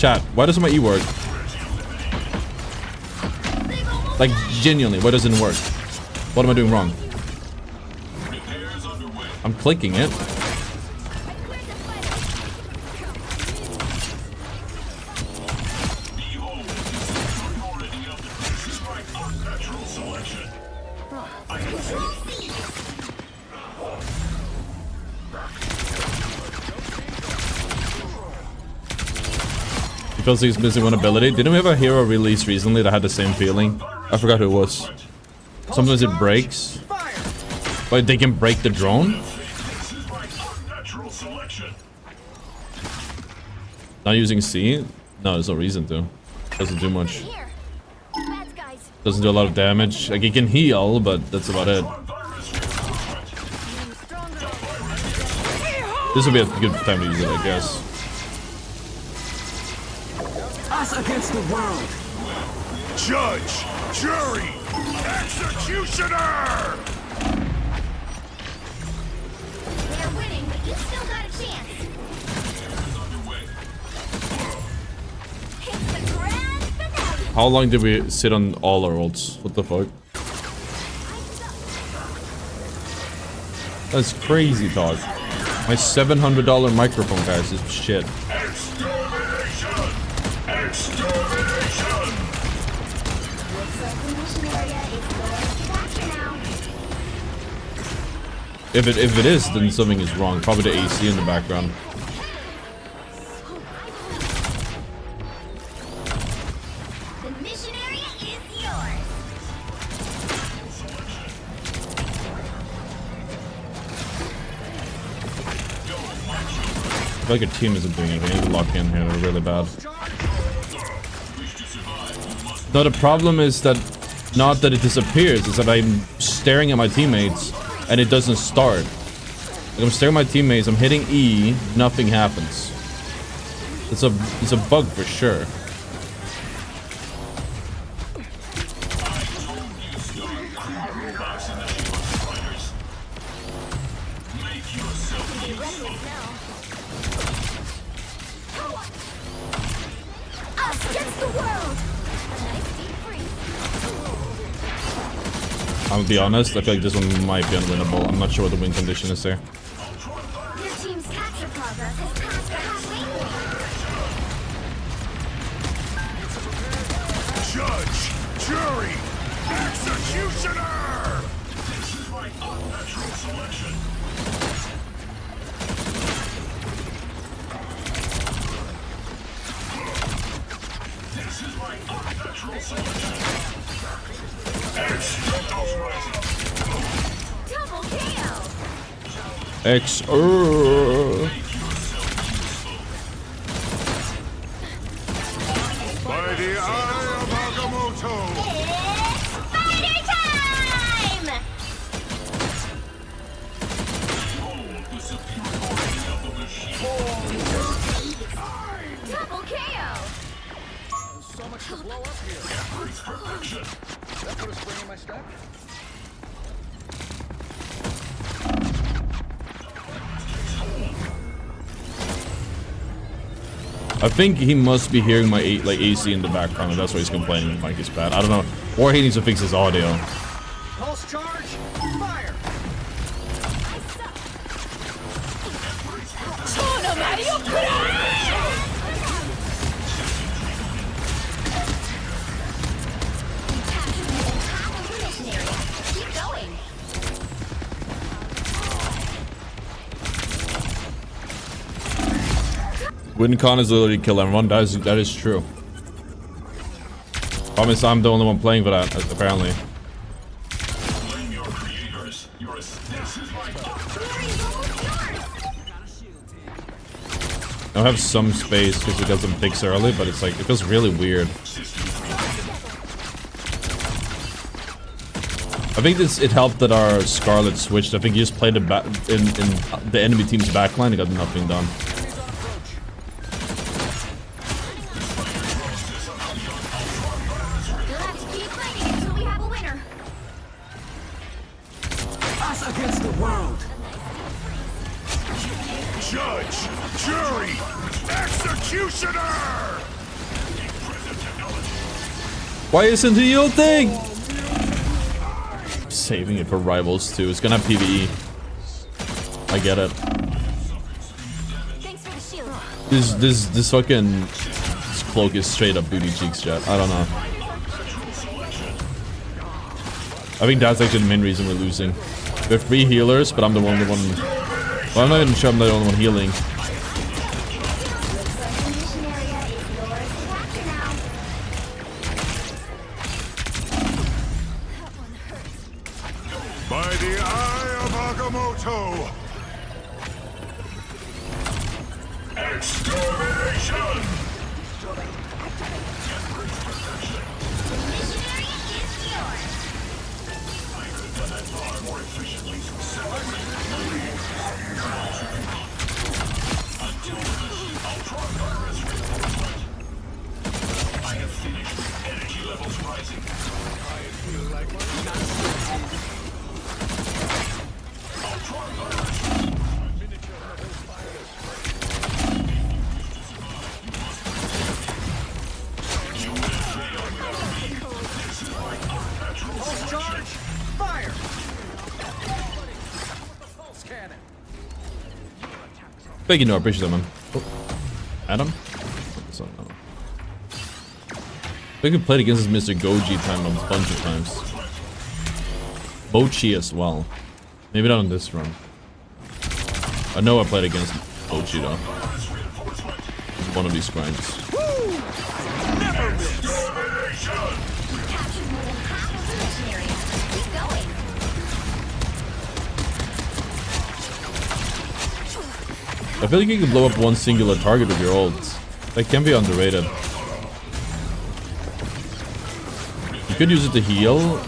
Speaker 7: Chat, why doesn't my E work? Like, genuinely, why doesn't it work? What am I doing wrong? I'm clicking it. Feels like he's missing one ability. Didn't we have a hero release recently that had the same feeling? I forgot who it was. Sometimes it breaks. But they can break the drone? Not using C? No, there's no reason to. Doesn't do much.
Speaker 4: Here. Bad guys.
Speaker 7: Doesn't do a lot of damage. Like, it can heal, but that's about it. This would be a good time to use it, I guess.
Speaker 8: Us against the world.
Speaker 5: Judge, jury, executioner!
Speaker 4: They're winning, but you still got a chance. It's the grand finale.
Speaker 7: How long did we sit on all our ults? What the fuck? That's crazy talk. My $700 microphone, guys, is shit. If it is, then something is wrong. Probably the AC in the background.
Speaker 4: The mission area is yours.
Speaker 7: I feel like a team isn't doing anything. I need to lock in here. They're really bad. No, the problem is that not that it disappears. It's that I'm staring at my teammates and it doesn't start. Like, I'm staring at my teammates. I'm hitting E. Nothing happens. It's a bug for sure.
Speaker 4: Us against the world. A nice deep freeze.
Speaker 7: I'm gonna be honest. I feel like this one might be unwinnable. I'm not sure what the win condition is there.
Speaker 4: Your team's capture progress has passed the halfway point.
Speaker 5: Judge, jury, executioner! This is my unnatural selection. This is my unnatural selection.
Speaker 4: Double KO.
Speaker 7: X.
Speaker 5: By the eye of Agamotto!
Speaker 4: It's fighter time! Double KO.
Speaker 6: So much to blow up here. That put a spring in my step.
Speaker 7: I think he must be hearing my AC in the background, and that's why he's complaining the mic is bad. I don't know. Or he needs to fix his audio.
Speaker 6: Pulse charge. Fire.
Speaker 4: Keep going.
Speaker 7: Win con is literally kill everyone. That is true. Promise I'm the only one playing for that, apparently.
Speaker 5: Blame your creators. This is my
Speaker 7: I'll have some space because we got some picks early, but it's like, it feels really weird. I think it helped that our Scarlet switched. I think he just played in the enemy team's backline and got nothing done.
Speaker 4: You'll have to keep fighting until we have a winner.
Speaker 8: Us against the world.
Speaker 5: judge, jury, executioner!
Speaker 7: Why isn't he ulting? Saving it for rivals too. It's gonna have PvE. I get it.
Speaker 4: Thanks for the shield.
Speaker 7: This fucking this cloak is straight up booty cheeks, chat. I don't know. I think that's actually the main reason we're losing. We have 3 healers, but I'm the one. Well, I'm not even sure I'm the only one healing.
Speaker 5: By the eye of Agamotto! Extermination! I have finished. Energy levels rising.
Speaker 6: Pulse charge! Fire! Pulse cannon!
Speaker 7: Thank you, no, I appreciate that, man. Oh. Adam? So, no. I think we played against this Mr. Goji time a bunch of times. Bochi as well. Maybe not on this run. I know I played against Bochi though. It's one of these grinds.
Speaker 5: Never miss!
Speaker 7: I feel like you can blow up one singular target with your ults. That can be underrated. You could use it to heal,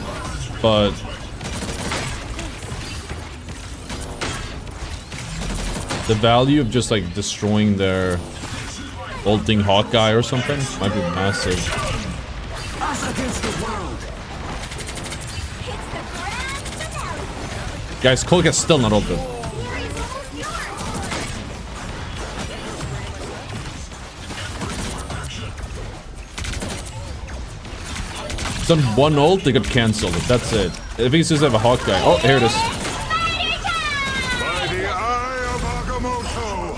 Speaker 7: but the value of just like destroying their ulting Hawkeye or something might be massive.
Speaker 8: Us against the world.
Speaker 7: Guys, Cloak is still not ulted. It's on one ult, they got cancelled. That's it. I think it's just have a Hawkeye. Oh, here it is.
Speaker 5: By the eye of Agamotto!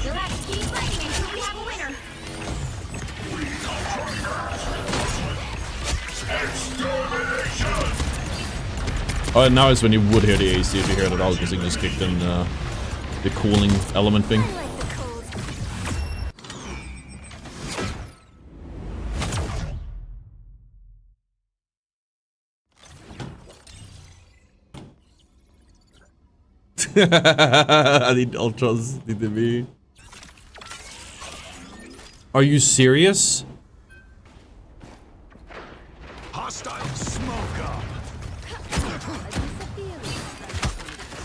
Speaker 4: Let's keep fighting until we have a winner.
Speaker 7: Oh, now is when you would hear the AC if you hear it at all, because it just kicked in the cooling element thing.
Speaker 4: I like the cold.
Speaker 7: I need Ultras, need to be. Are you serious?
Speaker 5: Hostile smoke up!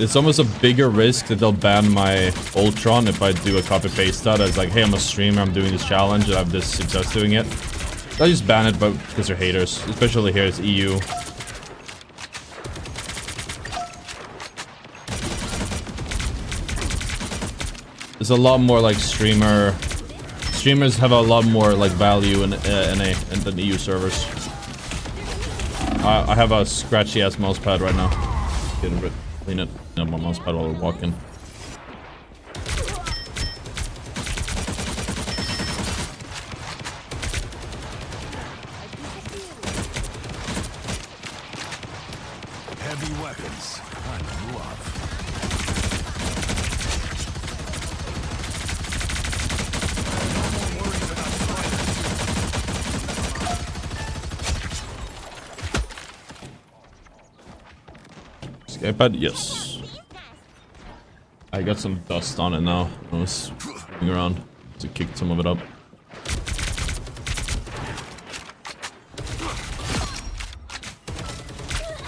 Speaker 7: It's almost a bigger risk that they'll ban my Ultron if I do a copy paste that as like, hey, I'm a streamer, I'm doing this challenge, and I have this success doing it. They'll just ban it, but because they're haters, especially here it's EU. There's a lot more like streamers have a lot more like value in NA and than EU servers. I have a scratchy ass mouse pad right now. Get rid, clean it. My mouse pad while we're walking.
Speaker 5: Heavy weapons. I'm love.
Speaker 7: Skypad, yes. I got some dust on it now. I was moving around to kick some of it up.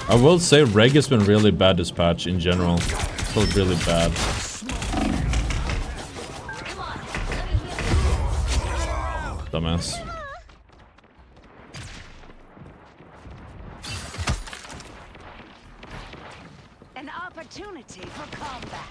Speaker 7: I will say Reg has been really bad this patch in general. Felt really bad. Dumbass.
Speaker 4: An opportunity for combat.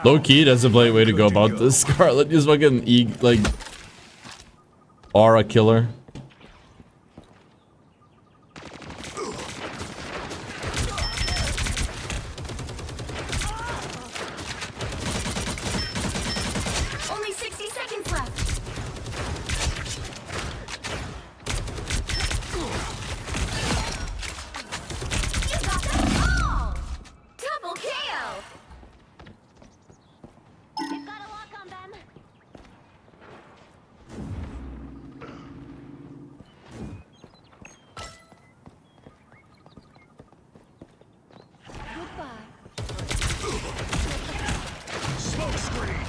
Speaker 7: Low key, that's a blade way to go about this. Scarlet is fucking like aura killer.
Speaker 4: Only 60 seconds left. You got them all. Double KO. You've got a lock on them. Goodbye.
Speaker 5: Smoke screen.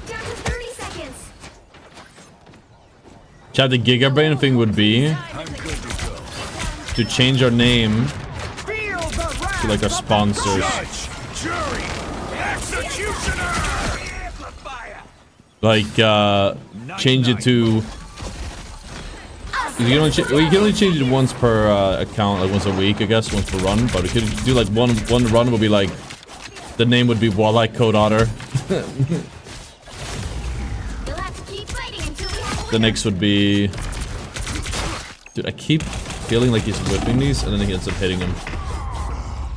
Speaker 4: Down to 30 seconds.
Speaker 7: Chat, the Gigabrain thing would be
Speaker 5: I'm good to go.
Speaker 7: to change our name
Speaker 8: Feel the wrath
Speaker 7: to like our sponsors.
Speaker 5: Judge, jury, executioner.
Speaker 8: amplifier.
Speaker 7: Like change it to. You can only change it once per account, like once a week, I guess, once per run. But we could do like one run would be like the name would be Walleye Code Otter.
Speaker 4: You'll have to keep fighting until we have a
Speaker 7: The next would be. Dude, I keep feeling like he's whipping these, and then he ends up hitting him.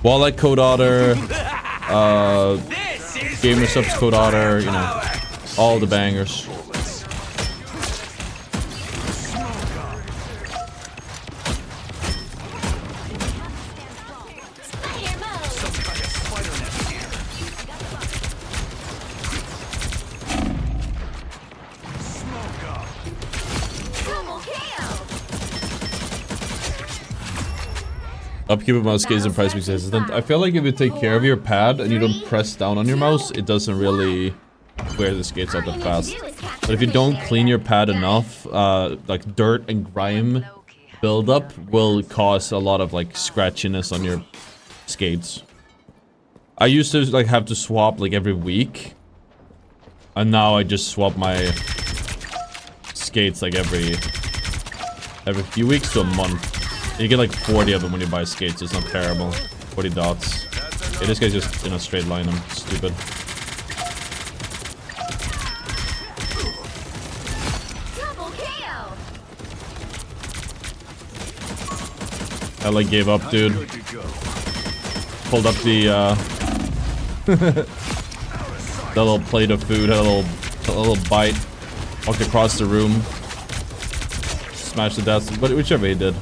Speaker 7: Walleye Code Otter, Gamer Subs Code Otter, you know, all the bangers.
Speaker 4: Spider mode. Double KO.
Speaker 7: Upkeep of mouse gaze and price mix assistant. I feel like if you take care of your pad and you don't press down on your mouse, it doesn't really wear the skates out that fast. But if you don't clean your pad enough, like dirt and grime buildup will cause a lot of like scratchiness on your skates. I used to like have to swap like every week, and now I just swap my skates like every few weeks to a month. You get like 40 of them when you buy skates. It's not terrible. 40 dots. Yeah, this guy's just in a straight line. I'm stupid.
Speaker 4: Double KO.
Speaker 7: I like gave up, dude.
Speaker 5: Good to go.
Speaker 7: Pulled up the that little plate of food, had a little bite, walked across the room, smashed the desk, but whichever he did.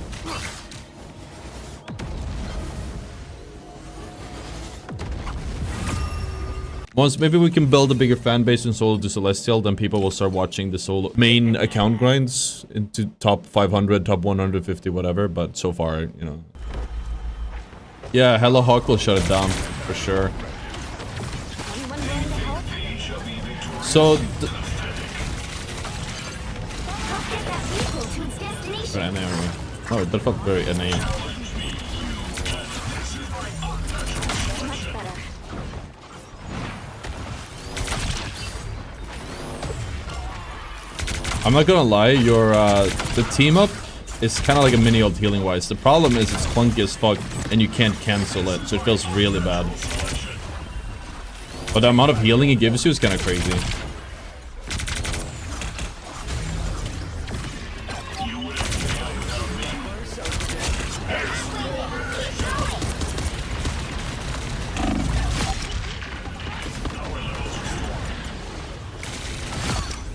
Speaker 7: Once maybe we can build a bigger fan base in Solo to Celestial, then people will start watching the Solo main account grinds into top 500, top 150, whatever. But so far, you know. Yeah, Hello Hawk will shut it down for sure.
Speaker 4: Anyone willing to help?
Speaker 7: So,
Speaker 4: Help get that vehicle to its destination.
Speaker 7: oh, that felt very NA.
Speaker 4: Much better.
Speaker 7: I'm not gonna lie, your the team up is kind of like a mini ult healing wise. The problem is it's clunky as fuck and you can't cancel it, so it feels really bad. But the amount of healing it gives you is kind of crazy.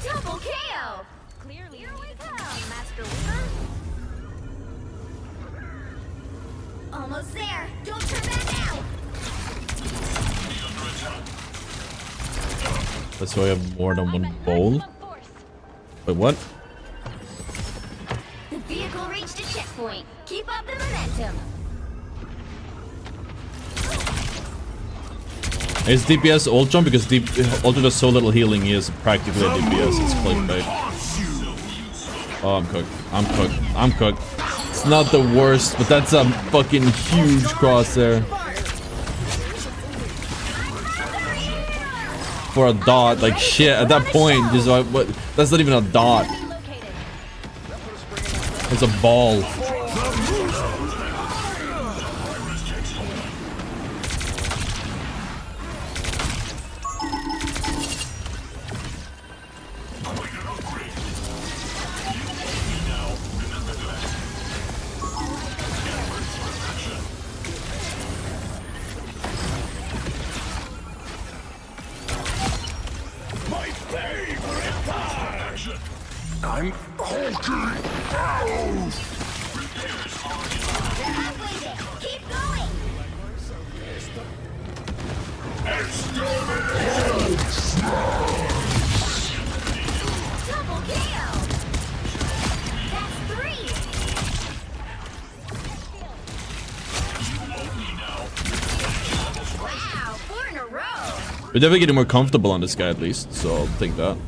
Speaker 4: Double KO. Clearly, here we come, Master Weaver. Almost there. Don't turn back now.
Speaker 7: That's why I have more than one bowl. Wait, what?
Speaker 4: The vehicle reached a checkpoint. Keep up the momentum.
Speaker 7: Is DPS Ultron? Because Ultron does so little healing, he is practically a DPS. It's clickbait. Oh, I'm cooked. I'm cooked. I'm cooked. It's not the worst, but that's a fucking huge crosshair. For a dot, like shit, at that point, just like, what? That's not even a dot. It's a ball.
Speaker 4: Double KO. That's 3. Wow, 4 in a row.
Speaker 7: We're definitely getting more comfortable on this guy at least, so I'll take that.
Speaker 4: There.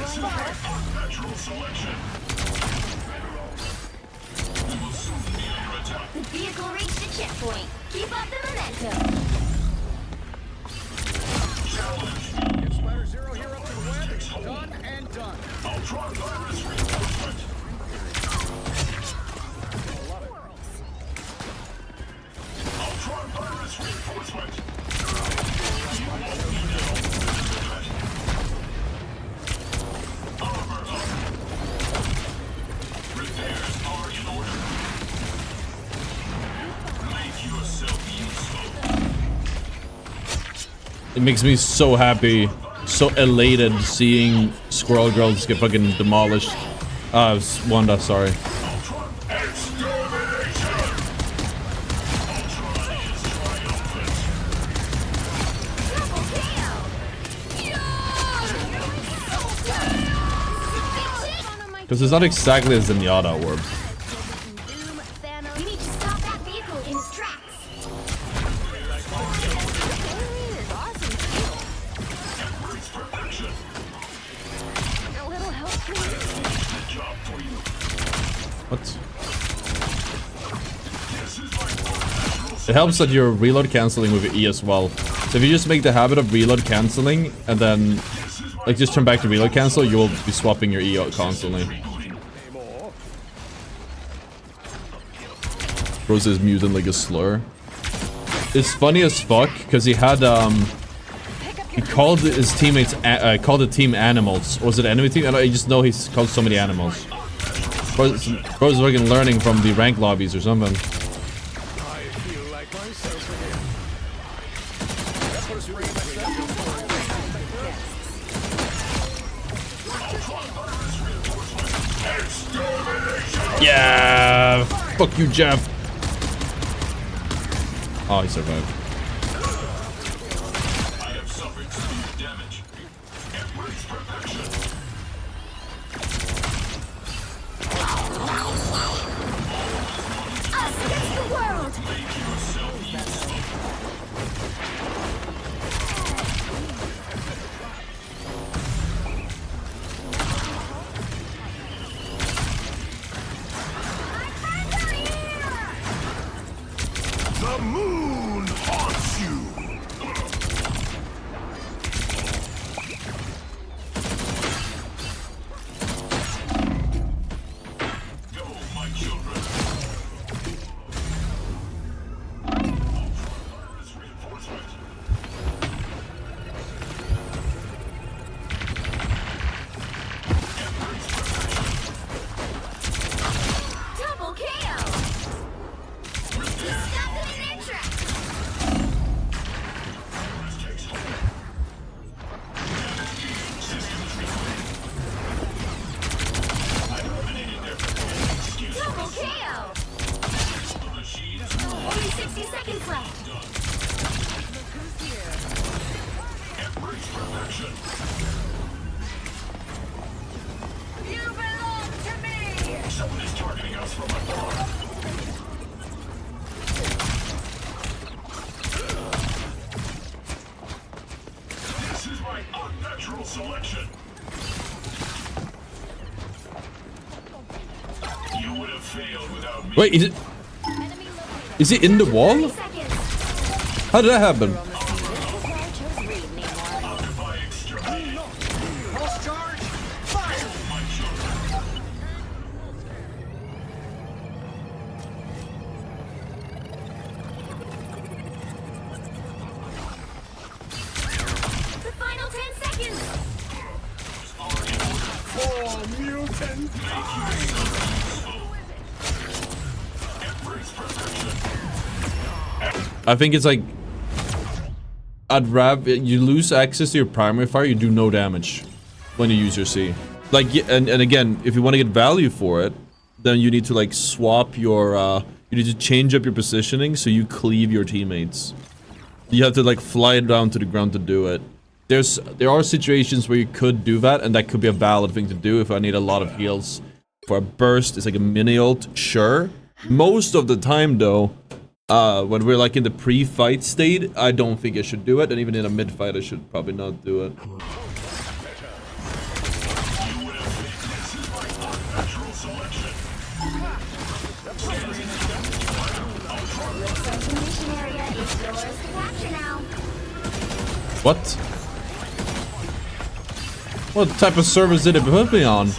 Speaker 4: Ultron out.
Speaker 5: Natural selection.
Speaker 4: The vehicle reached the checkpoint. Keep up the momentum.
Speaker 6: Get Spider Zero here up to the web. Done and done.
Speaker 5: Ultron virus reinforcement. Ultron virus reinforcement. Armor up. Repairs are in order. Make yourself useful.
Speaker 7: It makes me so happy, so elated seeing Squirrel Girl just get fucking demolished. Wanda, sorry.
Speaker 5: Ultron extermination. Ultron is triumphant.
Speaker 4: Double KO.
Speaker 7: Because it's not exactly a Zenyatta orb.
Speaker 4: We need to stop that vehicle in its tracks.
Speaker 5: Embrace perfection.
Speaker 4: A little help, please.
Speaker 5: Good job for you.
Speaker 7: What?
Speaker 5: This is my natural
Speaker 7: It helps that you're reload canceling with your E as well. So if you just make the habit of reload canceling and then like just turn back to reload cancel, you will be swapping your E out constantly. Bro says mutant like a slur. It's funny as fuck because he had he called his teammates called the team animals. Or was it enemy team? I just know he's called so many animals. Bro's fucking learning from the rank lobbies or something.
Speaker 6: I feel like myself again. That put a spring in my step.
Speaker 7: Yeah, fuck you, Jeff. Oh, he survived.
Speaker 5: I have suffered severe damage. Embrace perfection.
Speaker 4: Us against the world.
Speaker 5: Make yourself useful. The moon haunts you. Go, my children. Ultraviolet reinforcement. Embrace perfection.
Speaker 4: Double KO. Stop them in their tracks.
Speaker 5: Takes hold. Systems reloaded. I eliminated their excuse.
Speaker 4: Double KO.
Speaker 5: The machine is
Speaker 4: Only 60 seconds left.
Speaker 5: embrace perfection.
Speaker 4: You belong to me.
Speaker 5: Someone is targeting us from afar. This is my unnatural selection. You would have failed without me.
Speaker 7: Wait, is he in the wall?
Speaker 4: Seconds.
Speaker 7: How did that happen?
Speaker 5: Occupy exterminate.
Speaker 6: Pulse charge. Fire.
Speaker 5: My children.
Speaker 4: The final 10 seconds.
Speaker 6: Oh, mutant.
Speaker 5: Embrace perfection.
Speaker 7: I think it's like I'd rather you lose access to your primary fire, you do no damage. when you use your C. Like, and again, if you want to get value for it, then you need to like swap your, you need to change up your positioning so you cleave your teammates. You have to like fly down to the ground to do it. There are situations where you could do that, and that could be a valid thing to do if I need a lot of heals. For a burst, it's like a mini ult, sure. Most of the time though, when we're like in the pre-fight state, I don't think I should do it, and even in a mid-fight I should probably not do it. What? What type of service did it put me on?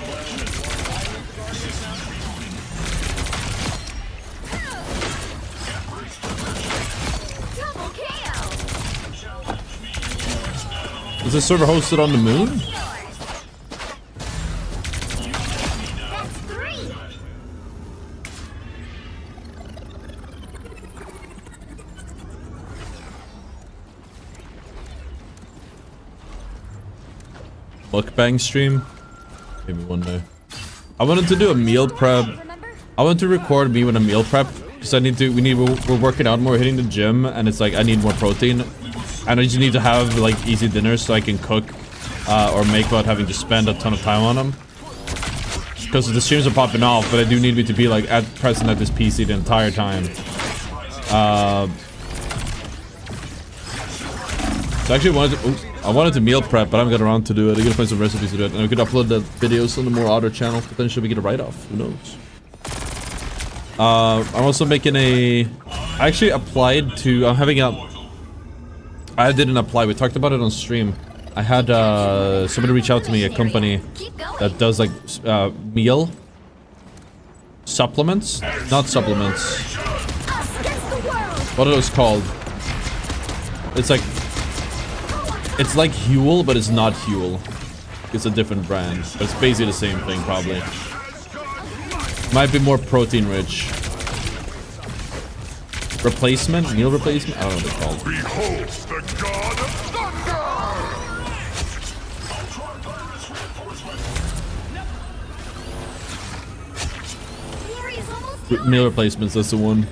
Speaker 7: Is this server hosted on the moon? Mukbang stream? Maybe one day. I wanted to do a meal prep. I want to record me with a meal prep because we're working out more, hitting the gym, and it's like I need more protein. And I just need to have like easy dinners so I can cook or make without having to spend a ton of time on them. Because the streams are popping off, but I do need me to be like present at this PC the entire time. So I actually wanted to meal prep, but I haven't got around to do it. I'm gonna find some recipes to do it, and we could upload the videos on the more ottr channel. Potentially we get a write-off. Who knows? I'm also making a. I actually applied to. I'm having a. I didn't apply. We talked about it on stream. I had somebody reach out to me, a company that does like meal supplements, not supplements. What are those called? It's like Huel, but it's not Huel. It's a different brand, but it's basically the same thing, probably. Might be more protein rich. Replacement? Meal replacement? I don't know what they're called.
Speaker 5: Behold the god of thunder!
Speaker 7: Meal replacements, that's the one.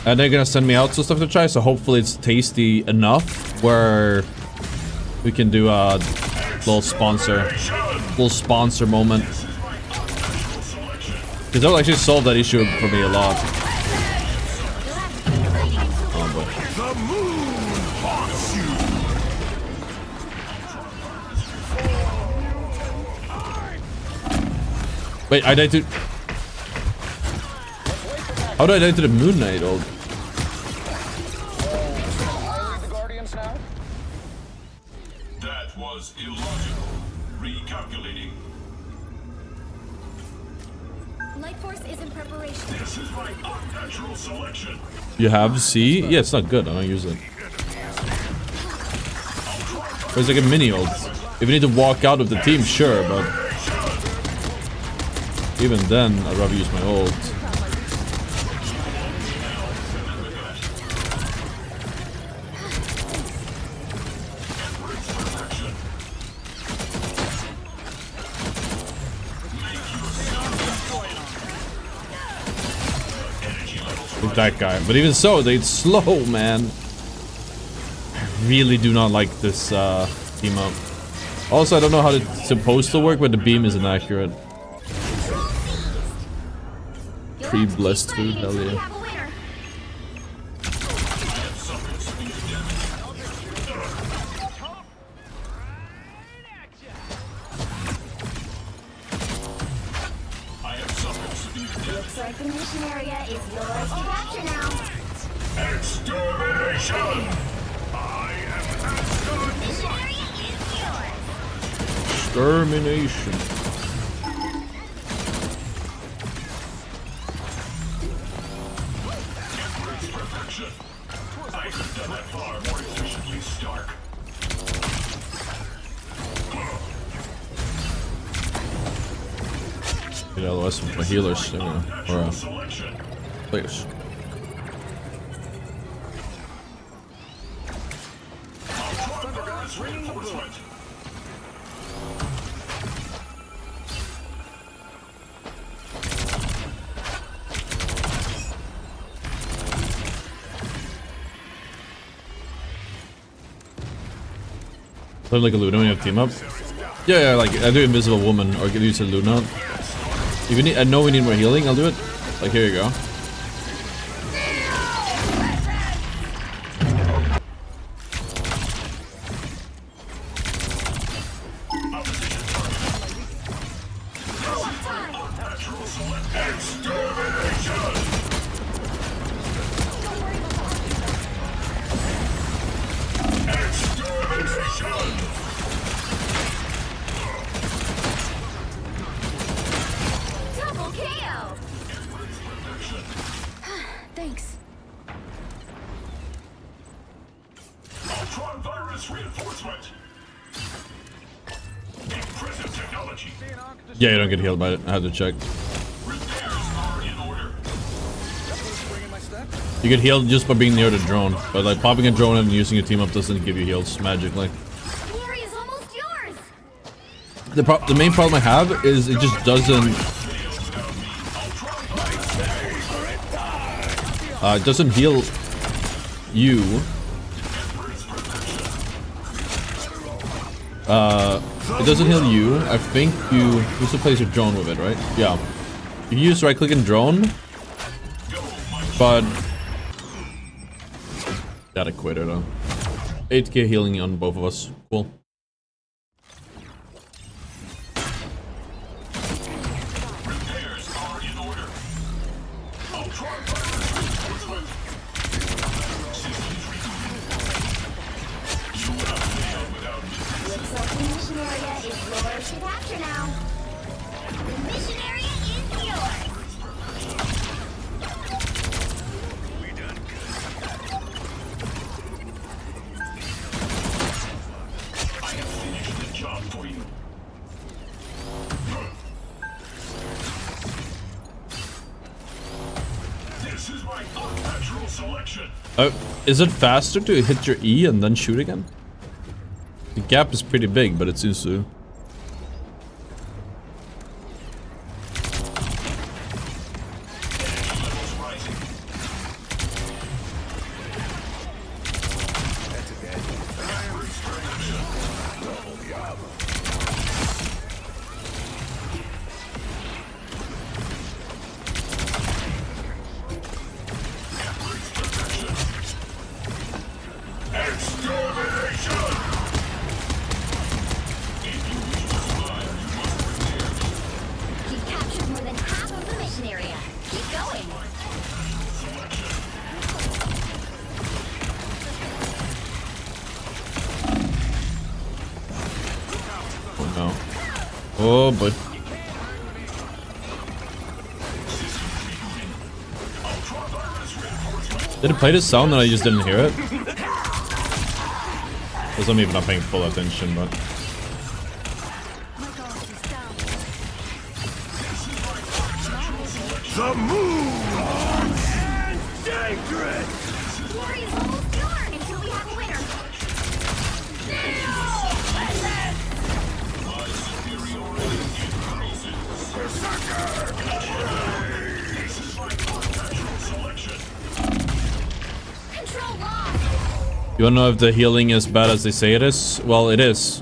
Speaker 7: And they're gonna send me out some stuff to try, so hopefully it's tasty enough where we can do a little sponsor moment. Because that'll actually solve that issue for me a lot.
Speaker 5: The moon haunts you!
Speaker 7: Wait, I died to... How did I die to the Moon Knight ult?
Speaker 5: That was illogical. Recalculating.
Speaker 4: Light Force is in preparation.
Speaker 5: This is my unnatural selection.
Speaker 7: You have C? Yeah, it's not good. I don't use it. It's like a mini ult. If you need to walk out of the team, sure, but even then, I'd rather use my ult. With that guy, but even so, they're slow, man. I really do not like this team up. Also, I don't know how it's supposed to work, but the beam is inaccurate. Pre-blessed food, hell yeah.
Speaker 4: Looks like the mission area is yours to capture now.
Speaker 5: Extermination! I am
Speaker 4: Mission area is yours.
Speaker 7: Extermination.
Speaker 5: perfection. I could have done that far more efficiently, Stark.
Speaker 7: You know, less with my healers, or players. Play like a Luna when you have team up. Yeah, like I do Invisible Woman or use a Luna. If you need, I know we need more healing. I'll do it. Like here you go.
Speaker 4: Double KO. Thanks.
Speaker 5: Ultron virus reinforcement. Impressive technology.
Speaker 7: Yeah, you don't get healed by it. I had to check.
Speaker 5: Repairs are in order.
Speaker 7: You get healed just by being near the drone, but like popping a drone and using a team up doesn't give you heals magically.
Speaker 4: The area's almost yours.
Speaker 7: The main problem I have is it just doesn't. It doesn't heal you. It doesn't heal you. I think you used to place your drone with it, right? Yeah. You use right click and drone, but gotta quit it though. 8k healing on both of us. Cool.
Speaker 5: Repairs are in order. Ultron virus reinforcement. You would have failed without me.
Speaker 4: Looks like the mission area is yours to capture now. The mission area is yours.
Speaker 5: I have finished the job for you. This is my unnatural selection.
Speaker 7: Is it faster to hit your E and then shoot again? The gap is pretty big, but it seems to.
Speaker 5: Levels rising. Extermination!
Speaker 4: You've captured more than half of the mission area. Keep going.
Speaker 7: Oh no. Oh boy. Did it play this sound and I just didn't hear it? Because I'm even not paying full attention, but.
Speaker 5: The moon!
Speaker 8: Sacred!
Speaker 4: The area's almost yours until we have a winner. Control lost.
Speaker 7: You wanna know if the healing is bad as they say it is? Well, it is.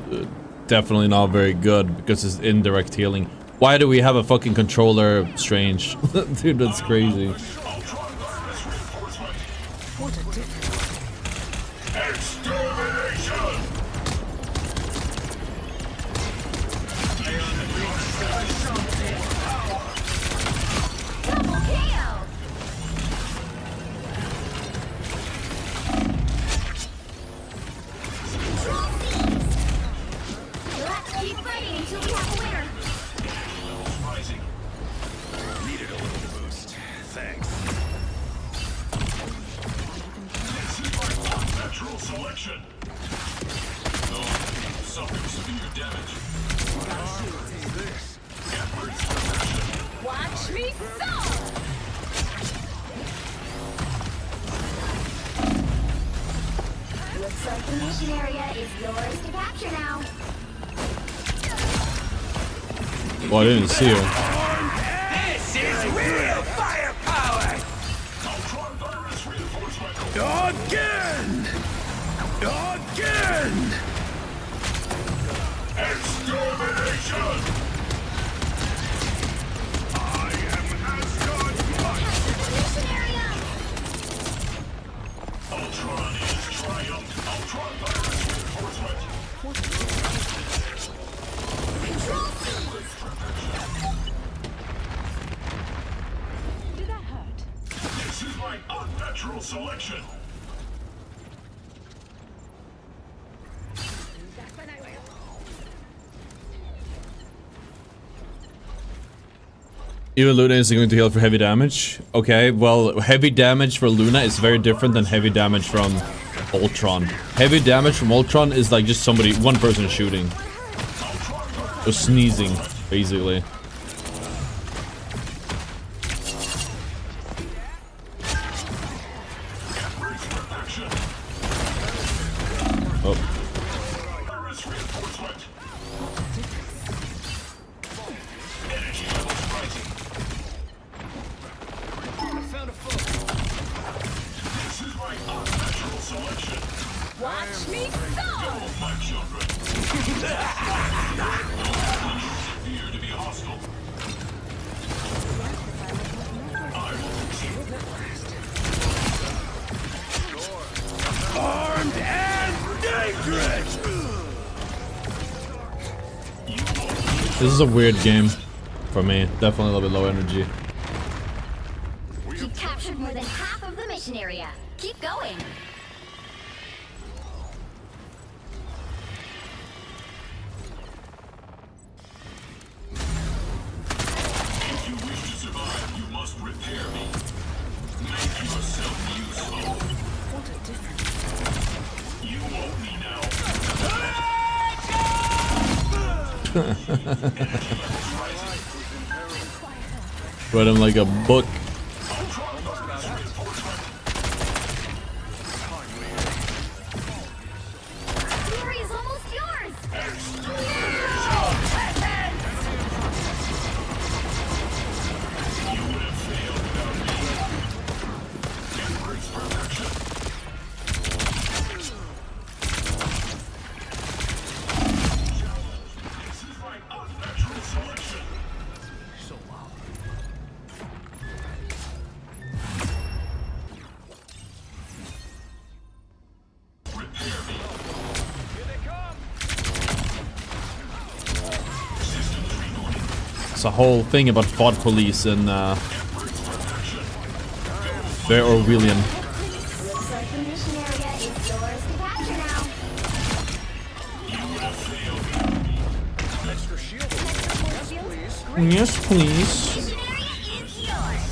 Speaker 7: Definitely not very good because it's indirect healing. Why do we have a fucking controller? Strange. Dude, that's crazy.
Speaker 8: What a difference.
Speaker 5: Extermination!
Speaker 4: Double KO. Control seized. Let's keep fighting until we have a winner.
Speaker 5: Rising.
Speaker 6: Needed a little boost. Thanks.
Speaker 5: This is my unnatural selection. No, suffering severe damage.
Speaker 4: Watch me solve. Looks like the mission area is yours to capture now.
Speaker 7: Well, I didn't see her.
Speaker 8: This is real firepower!
Speaker 5: Ultron virus reinforcement.
Speaker 8: Again! Again!
Speaker 5: Ultron is triumph. Ultron virus reinforcement.
Speaker 4: Did that hurt?
Speaker 5: This is my unnatural selection.
Speaker 7: Even Luna isn't going to heal for heavy damage. Okay, well, heavy damage for Luna is very different than heavy damage from Ultron. Heavy damage from Ultron is like just somebody, one person shooting. Or sneezing, basically. Oh.
Speaker 5: Virus reinforcement. Energy levels rising.
Speaker 6: Found a foot.
Speaker 5: This is my unnatural selection.
Speaker 4: Watch me go!
Speaker 5: My children. Appear to be hostile. I will continue.
Speaker 8: Armed and dangerous!
Speaker 7: This is a weird game for me. Definitely a little bit low energy.
Speaker 4: You captured more than half of the mission area. Keep going.
Speaker 5: If you wish to survive, you must repair me. Make yourself useful.
Speaker 4: What a difference.
Speaker 5: You owe me now.
Speaker 7: Read him like a book.
Speaker 4: Fury is almost yours.
Speaker 5: This is my unnatural selection. Repair me. Systems reloading.
Speaker 7: It's a whole thing about thought police and very Orwellian.
Speaker 4: Looks like the mission area is yours to capture now.
Speaker 6: Extra shield.
Speaker 7: Yes, please.
Speaker 4: Mission area is yours.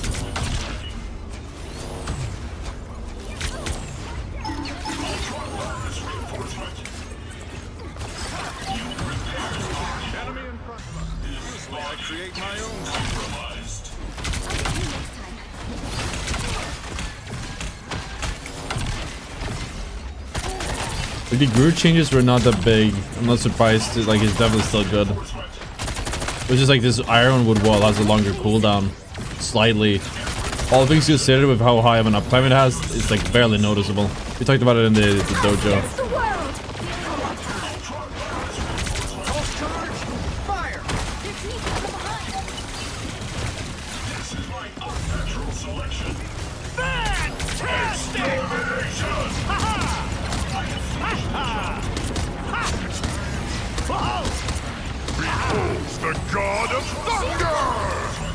Speaker 6: Enemy in front of us. This way I create my own.
Speaker 5: Compromised.
Speaker 4: I'll get you next time.
Speaker 7: The Groot changes were not that big. I'm not surprised. Like, it's definitely still good. It's just like this Ironwood wall has a longer cooldown. Slightly. All things considered with how high of an uptime it has, it's like barely noticeable. We talked about it in the dojo.
Speaker 4: The world.
Speaker 6: Pulse charge. Fire.
Speaker 4: It's me from behind.
Speaker 5: This is my unnatural selection.
Speaker 8: Fantastic!
Speaker 5: Domination!
Speaker 8: Beholds the god of thunder!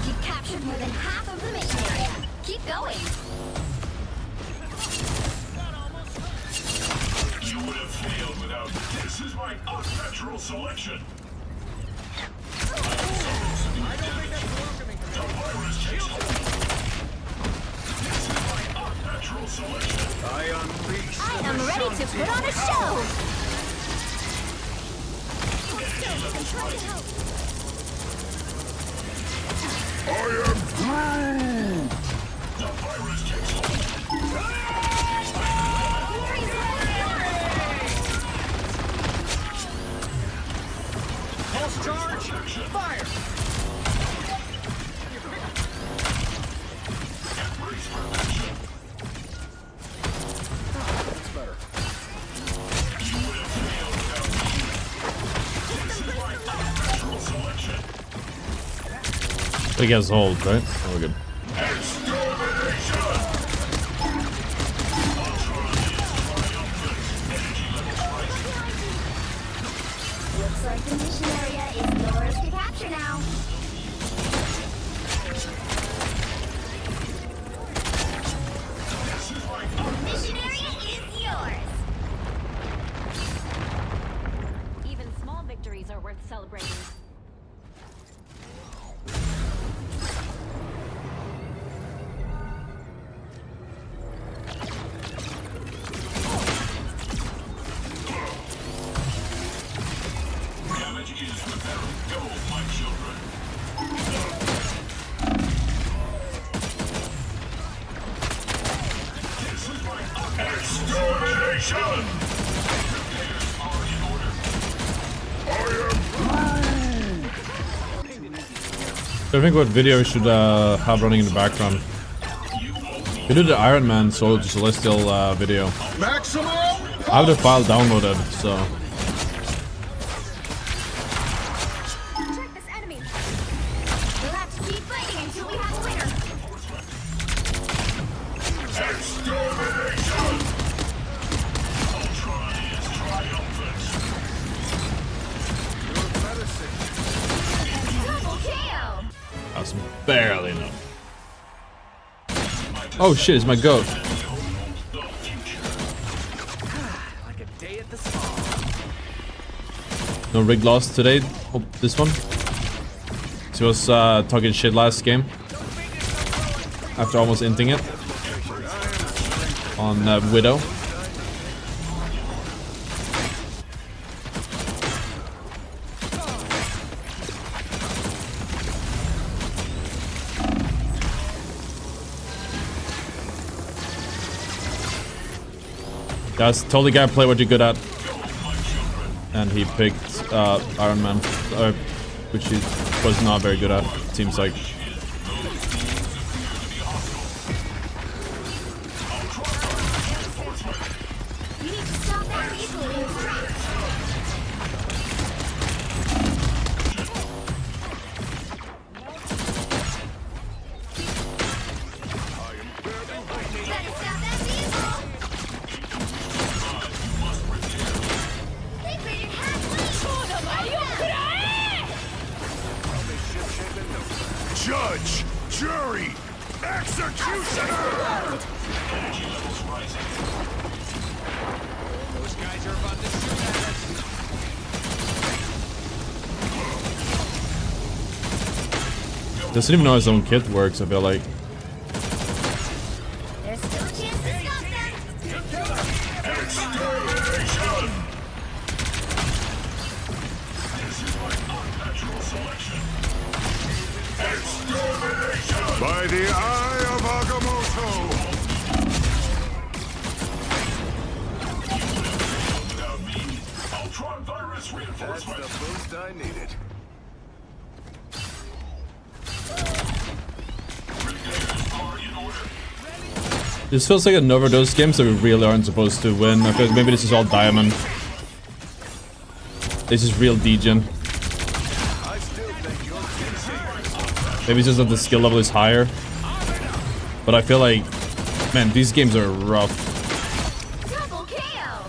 Speaker 4: You captured more than half of the mission area. Keep going.
Speaker 5: You would have failed without. This is my unnatural selection. The virus takes hold. This is my unnatural selection.
Speaker 6: I unleash.
Speaker 4: I am ready to put on a show.
Speaker 5: The virus takes hold.
Speaker 6: Pulse charge. Fire.
Speaker 5: Embrace perfection.
Speaker 6: That's better.
Speaker 5: You would have failed without me. This is my unnatural selection.
Speaker 7: I guess hold, right? Oh, we're good.
Speaker 4: Looks like the mission area is yours to capture now. Mission area is yours. Even small victories are worth celebrating.
Speaker 5: Damage is repairing. Go, my children. This is my extermination! Repairs are in order.
Speaker 7: So I think what video we should have running in the background. We did the Iron Man Solo to Celestial video.
Speaker 6: Maximum!
Speaker 7: I have the file downloaded, so
Speaker 4: Check this enemy. We'll have to keep fighting until we have a winner.
Speaker 5: Extermination! Ultron is triumphant.
Speaker 4: Double KO.
Speaker 7: that's barely enough. Oh shit, it's my goat.
Speaker 8: Like a day at the spa.
Speaker 7: No rig loss today. Hope this one. He was talking shit last game. After almost inting it. On Widow. Guys, totally gotta play what you're good at. And he picked Iron Man, which he was not very good at, seems like.
Speaker 4: You need to stop that vehicle in its tracks. Better stop that vehicle. They rated halfway.
Speaker 5: Judge, jury, executioner!
Speaker 6: Those guys are about to shoot at us.
Speaker 7: Doesn't even know his own kit works, I feel like.
Speaker 4: There's still a chance to stop them.
Speaker 5: Extermination! This is my unnatural selection. Extermination! By the eye of Agamotto! Without me, Ultron virus reinforcement. That's the boost I needed. Repairs are in order.
Speaker 7: This feels like an overdose game, so we really aren't supposed to win. I feel like maybe this is all diamond. This is real degen. Maybe it's just that the skill level is higher. But I feel like, man, these games are rough.
Speaker 4: Double KO.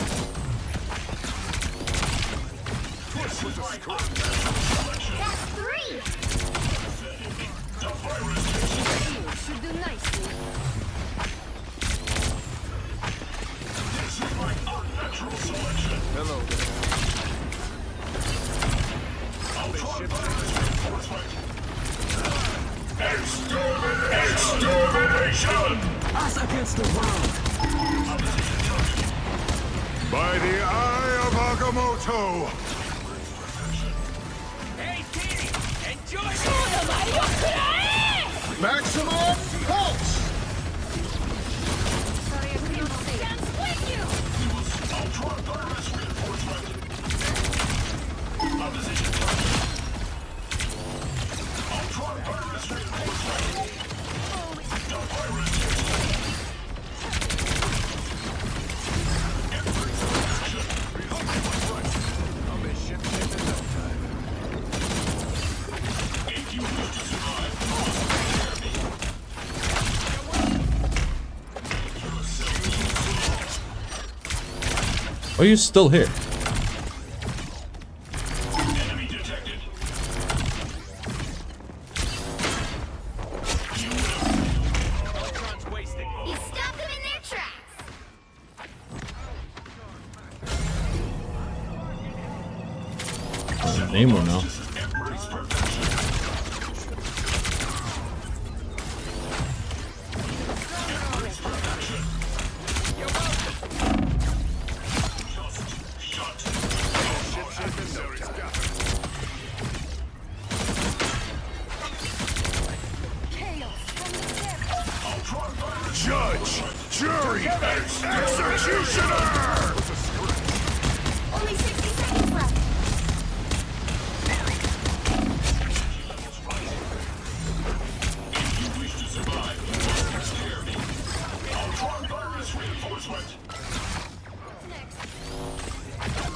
Speaker 4: That's 3. You should do nicely.
Speaker 5: This is my unnatural selection. Hello there. Ultron virus reinforcement. Extermination!
Speaker 8: Us against the world.
Speaker 5: By the eye of Agamotto!
Speaker 8: Hey, Kitty, enjoy
Speaker 6: Maximum pulse!
Speaker 4: Sorry, I couldn't stand with you.
Speaker 5: Ultron virus reinforcement. Opposition target. Ultron virus reinforcement. The virus
Speaker 6: I'll be ship in no time.
Speaker 5: if you wish to survive,
Speaker 7: Are you still here?
Speaker 5: Enemy detected.
Speaker 8: Ultron's wasting.
Speaker 4: You stopped them in their tracks.
Speaker 7: Name or no?
Speaker 5: Embrace perfection. Embrace perfection. Just shut. Ultron virus. Judge, jury, executioner.
Speaker 4: Only 60 seconds left.
Speaker 5: If you wish to survive, spare me. Ultron virus reinforcement.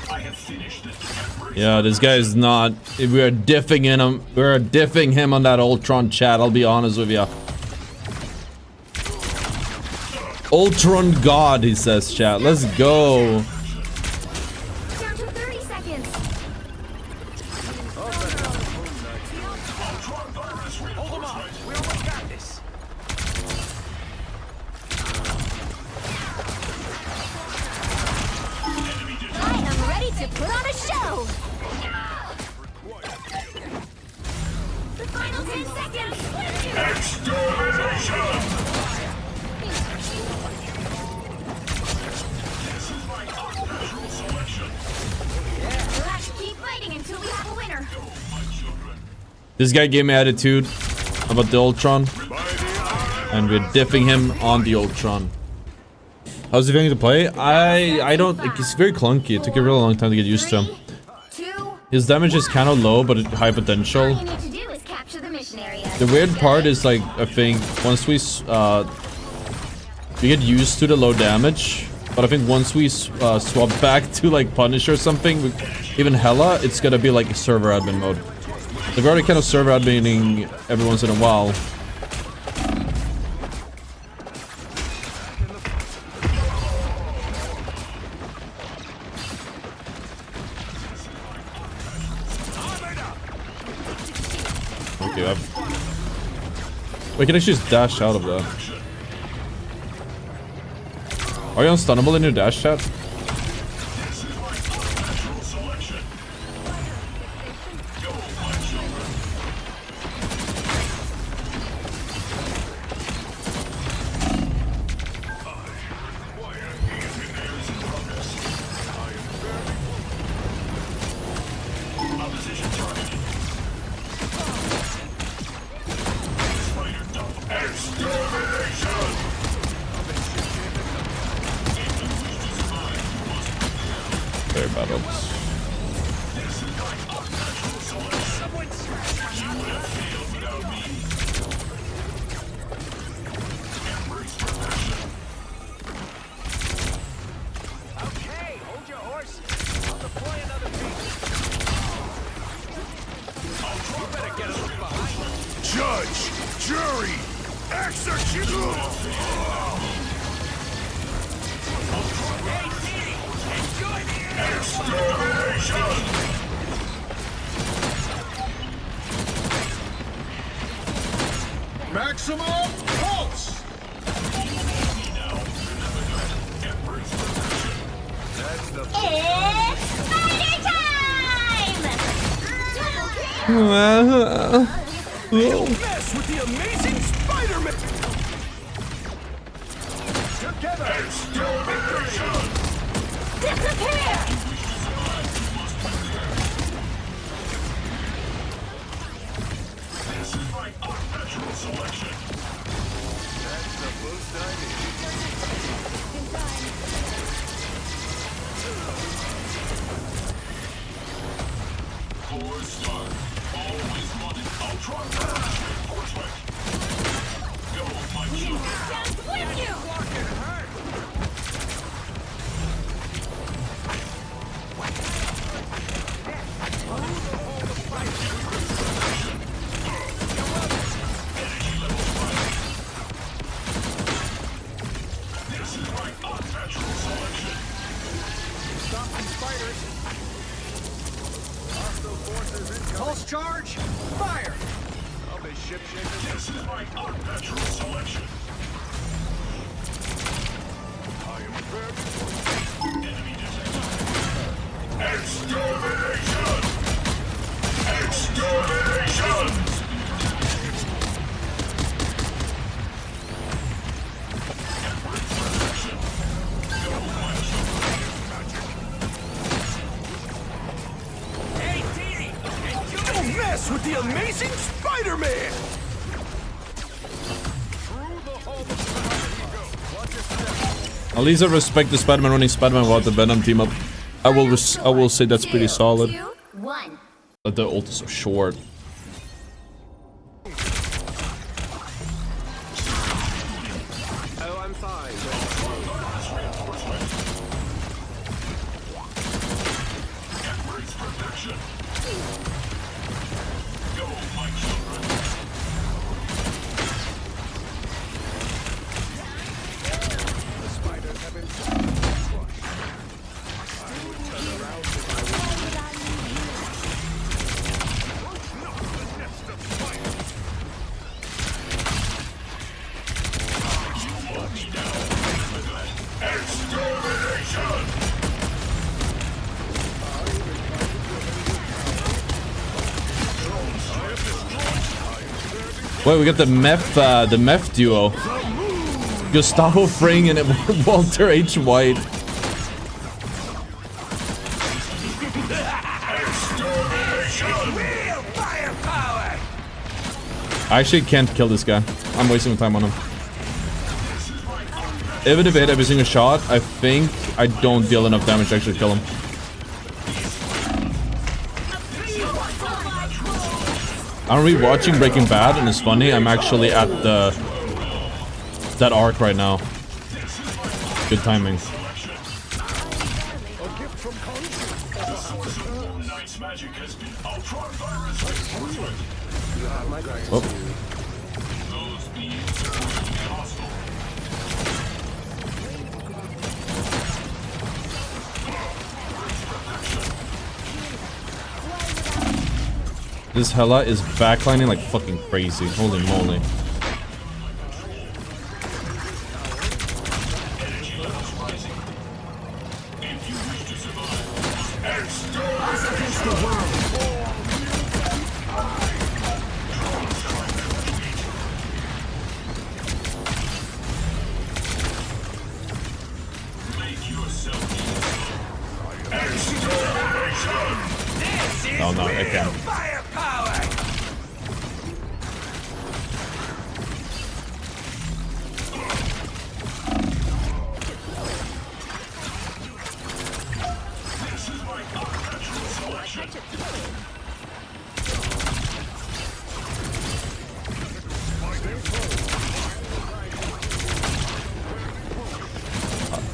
Speaker 5: I have finished it. Embrace
Speaker 7: Yeah, this guy is not. We are diffing in him. We're diffing him on that Ultron chat. I'll be honest with you. Ultron God, he says, chat. Let's go.
Speaker 4: Down to 30 seconds.
Speaker 5: Ultron virus reinforcement.
Speaker 8: We almost got this.
Speaker 4: I am ready to put on a show. The final 10 seconds.
Speaker 5: Extermination. Natural selection.
Speaker 4: Let's keep fighting until we have a winner.
Speaker 7: This guy gave me attitude about the Ultron, and we're diffing him on the Ultron. How's he feeling to play? I don't. It's very clunky. It took a really long time to get used to him.
Speaker 4: 2.
Speaker 7: His damage is kind of low, but high potential.
Speaker 4: All you need to do is capture the mission area.
Speaker 7: The weird part is like I think once we get used to the low damage, but I think once we swap back to like Punish or something, even Hela, it's gonna be like a server admin mode. They've already kind of server adminning every once in a while. Okay, we can actually just dash out of that. Are you unstunnable in your dash chat?
Speaker 5: Natural selection. Go, my children. Opposition targeted. Spider dump. Extermination.
Speaker 7: Very bad ops.
Speaker 8: Okay, hold your horses. I'll deploy another piece. You better get us behind.
Speaker 5: Judge, jury, execute.
Speaker 8: Hey, Dee, enjoy the air.
Speaker 5: Extermination.
Speaker 6: Maximum pulse.
Speaker 4: It's spider time!
Speaker 8: Mess with the amazing Spider-Man. Together.
Speaker 5: Extermination.
Speaker 4: Disappear!
Speaker 5: This is my unnatural selection.
Speaker 8: That's the boost I need.
Speaker 5: Four star. Always wanted Ultron burst reinforcement. Go, my children.
Speaker 8: Walking hurt. Amazing Spider-Man!
Speaker 7: At least I respect the Spider-Man running Spider-Man without the Venom team up. I will say that's pretty solid.
Speaker 4: 2, 1.
Speaker 7: But the ult is so short.
Speaker 8: Oh, I'm fine.
Speaker 7: Wait, we got the meth duo. Gustavo Fring and Walter H. White. I actually can't kill this guy. I'm wasting time on him. Even if I hit every single shot, I think I don't deal enough damage to actually kill him. I'm rewatching Breaking Bad and it's funny. I'm actually at that arc right now. Good timing. Oh. This Hela is backlining like fucking crazy. Holy moly. Oh no, I can't.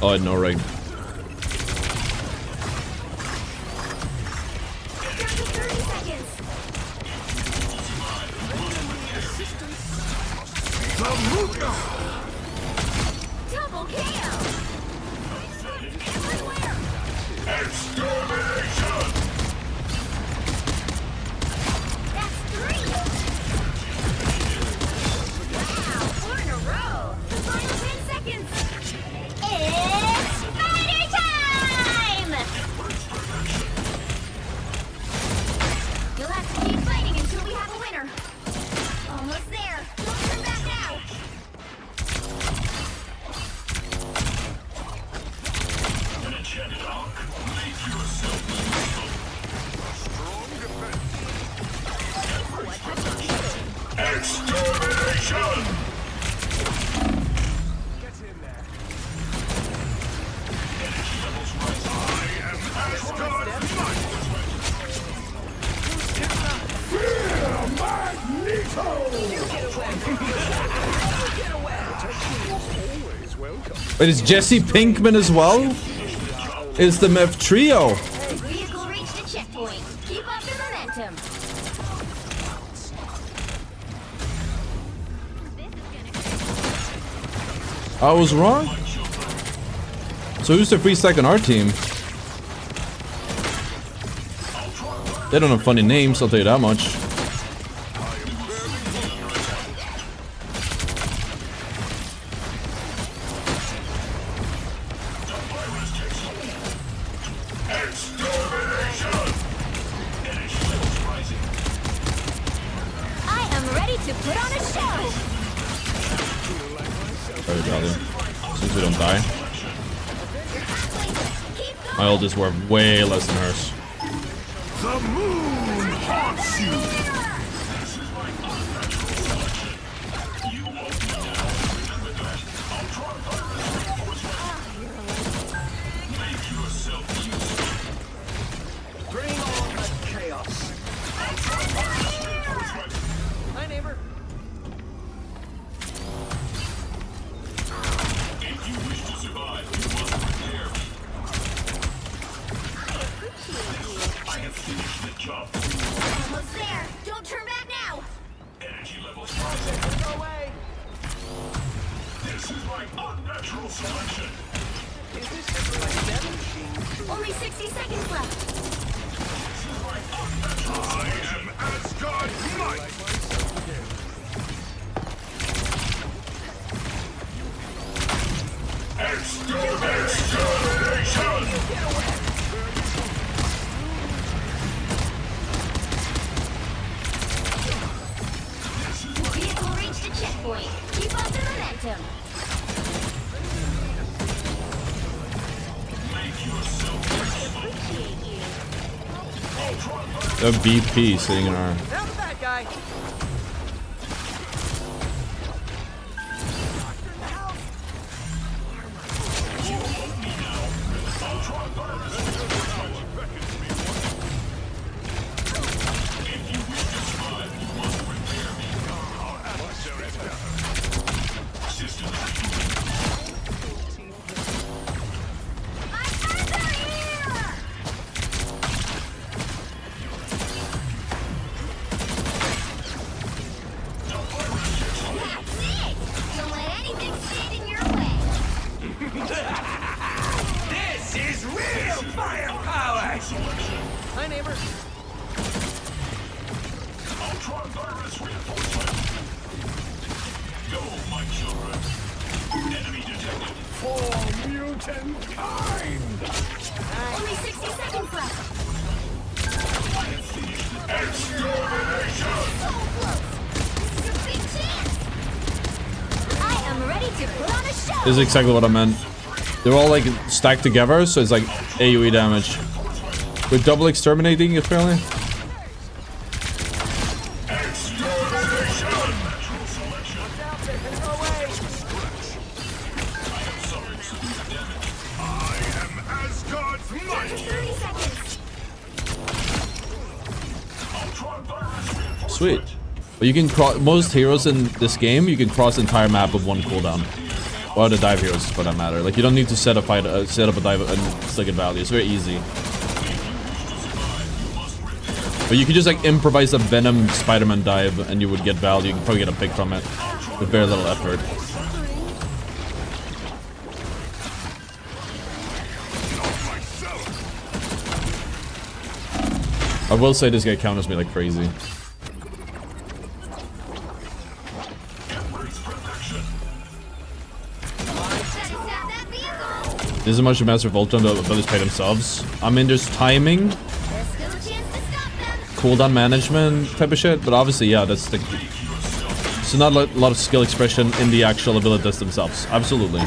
Speaker 7: Oh, I had no right.
Speaker 4: Double KO! Everywhere! That's 3! Wow, 4 in a row! The final 10 seconds! It's spider time! You'll have to keep fighting until we have a winner. Almost there. Don't turn back now.
Speaker 7: Wait, is Jesse Pinkman as well? It's the Meth Trio.
Speaker 4: Vehicle reached the checkpoint. Keep up the momentum.
Speaker 7: I was wrong. So who's the free stack on our team? They don't have funny names, I'll tell you that much.
Speaker 4: I am ready to put on a show.
Speaker 7: Very value. Since we don't die. My ult is worth way less than hers.
Speaker 5: The moon haunts you. This is my unnatural selection.
Speaker 8: Is this like death machine?
Speaker 4: Only 60 seconds left.
Speaker 5: I am Asgard's might.
Speaker 4: Vehicle reached a checkpoint. Keep up the momentum. Appreciate you.
Speaker 7: The BP sitting in our.
Speaker 8: Now the bad guy.
Speaker 4: Don't let anything stand in your way.
Speaker 8: This is real firepower. Hi, neighbor.
Speaker 5: Ultron virus reinforcement. Go, my children. Enemy detected. For mutant kind.
Speaker 4: Only 60 seconds left.
Speaker 5: Extermination.
Speaker 4: So close. This is a big chance. I am ready to put on a show.
Speaker 7: This is exactly what I meant. They're all like stacked together, so it's like AoE damage. With double exterminating, apparently.
Speaker 5: I am Asgard's might.
Speaker 4: 30 seconds.
Speaker 5: Ultron virus reinforcement.
Speaker 7: Sweet. But you can cross most heroes in this game. You can cross the entire map with one cooldown. Or the dive heroes, for that matter. Like you don't need to set up a dive and still get value. It's very easy. But you could just like improvise a Venom Spider-Man dive, and you would get value. You can probably get a pick from it with very little effort. I will say this guy counters me like crazy. This is a much master of Ultron, the abilities pay themselves. I mean, there's timing,
Speaker 4: There's still a chance to stop them.
Speaker 7: cooldown management type of shit, but obviously, yeah, that's the... So not a lot of skill expression in the actual abilities themselves. Absolutely.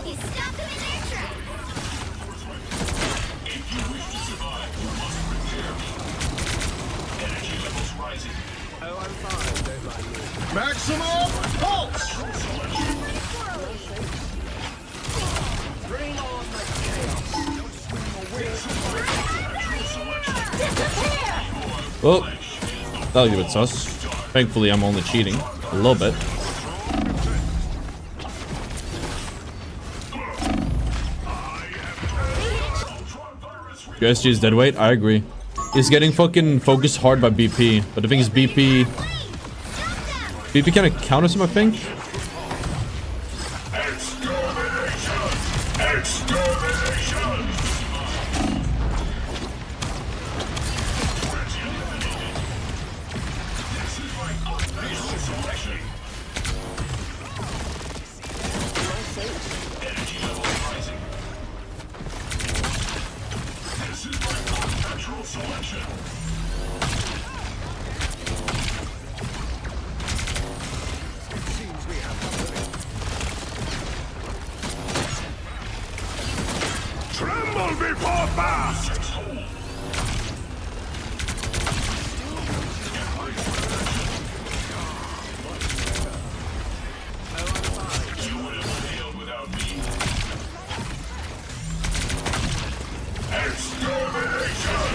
Speaker 4: You stopped them in their tracks.
Speaker 6: Maximum pulse. Bring on the
Speaker 4: Disappear!
Speaker 7: Well, that'll give it sus. Thankfully, I'm only cheating. A little bit. USG is dead weight? I agree. He's getting fucking focused hard by BP. But the thing is, BP kind of counters him, I think.
Speaker 5: Tremble before blast! You would have failed without me. Extermination!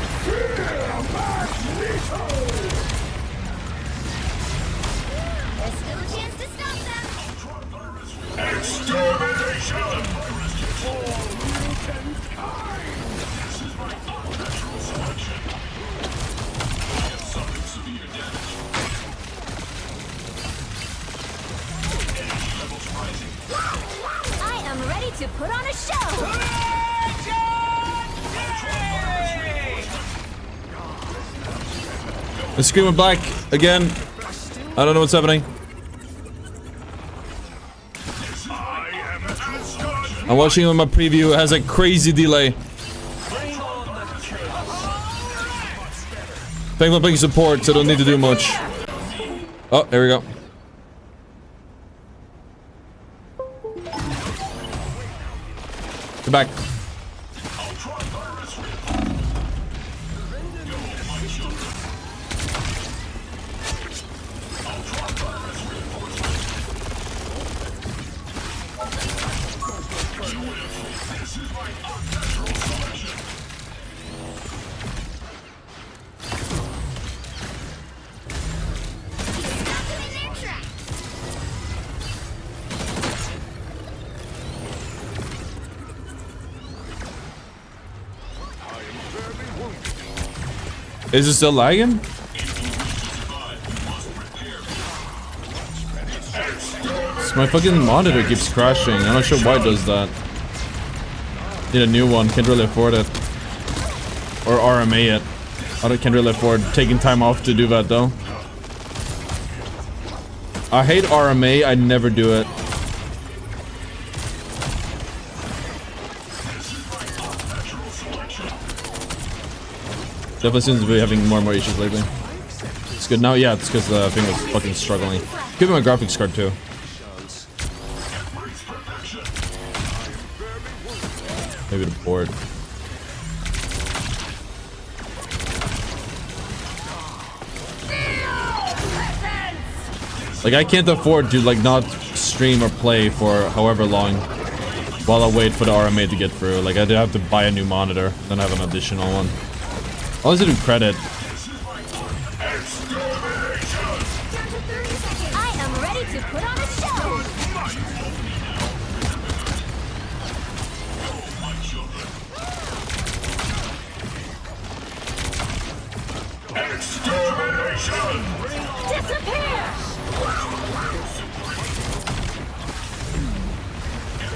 Speaker 4: to put on a show.
Speaker 7: The screen went black again. I don't know what's happening. I'm watching it on my preview. It has a crazy delay. Thanks for playing support, so I don't need to do much. Oh, there we go. Get back. Is it still lagging? My fucking monitor keeps crashing. I'm not sure why it does that. Need a new one. Can't really afford it. Or RMA it. I can't really afford taking time off to do that though. I hate RMA. I never do it. Definitely seems to be having more and more issues lately. It's good now. Yeah, it's because the thing was fucking struggling. Give me my graphics card too. Maybe the board. Like I can't afford to like not stream or play for however long while I wait for the RMA to get through. Like I do have to buy a new monitor, then have an additional one. Unless I do credit.
Speaker 4: I am ready to put on a show. Disappear.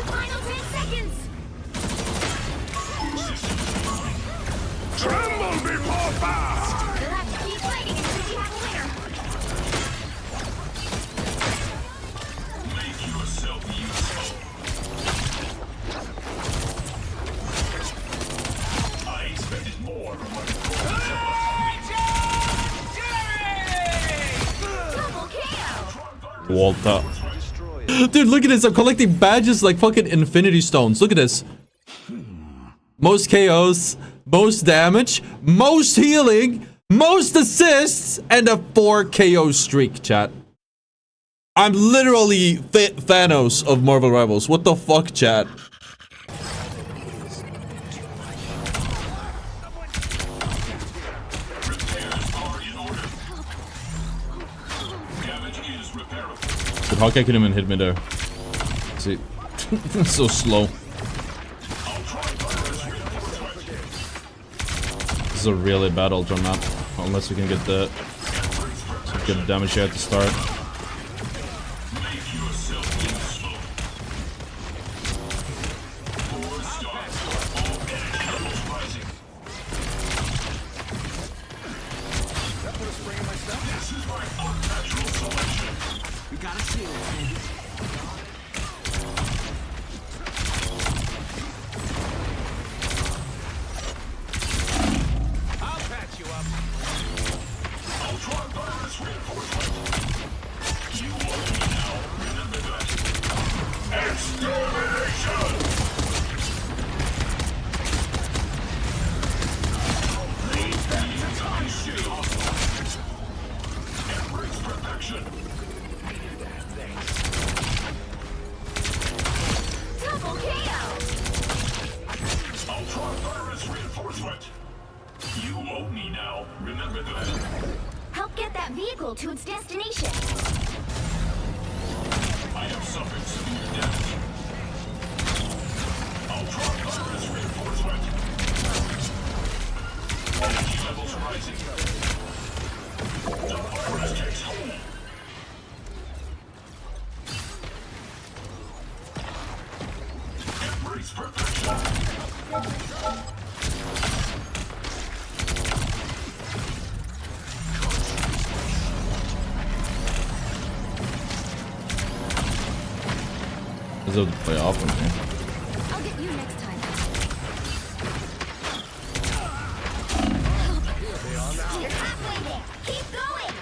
Speaker 4: Final 10 seconds.
Speaker 5: Tremble before fast!
Speaker 4: You'll have to keep fighting until you have a winner.
Speaker 5: Make yourself useful. I expected more from what
Speaker 4: Double KO.
Speaker 7: Walter. Dude, look at this. I'm collecting badges like fucking infinity stones. Look at this. Most KOs, most damage, most healing, most assists, and a 4 KO streak, chat. I'm literally Thanos of Marvel Rivals. What the fuck, chat? But Hawkeye couldn't even hit me there. See, so slow. This is a really bad Ultron map, unless we can get the good damage here at the start.
Speaker 8: We got a shield, baby. I'll patch you up.
Speaker 5: Ultron virus reinforcement. You owe me now. Remember that. Extermination! Leave them to die, shield. Embrace perfection.
Speaker 4: Double KO.
Speaker 5: Ultron virus reinforcement. You owe me now. Remember that.
Speaker 4: Help get that vehicle to its destination.
Speaker 5: I have suffered severe damage. Ultron virus reinforcement. Energy levels rising. The virus takes hold.
Speaker 7: This will play off on me.
Speaker 4: I'll get you next time. You're halfway there. Keep going.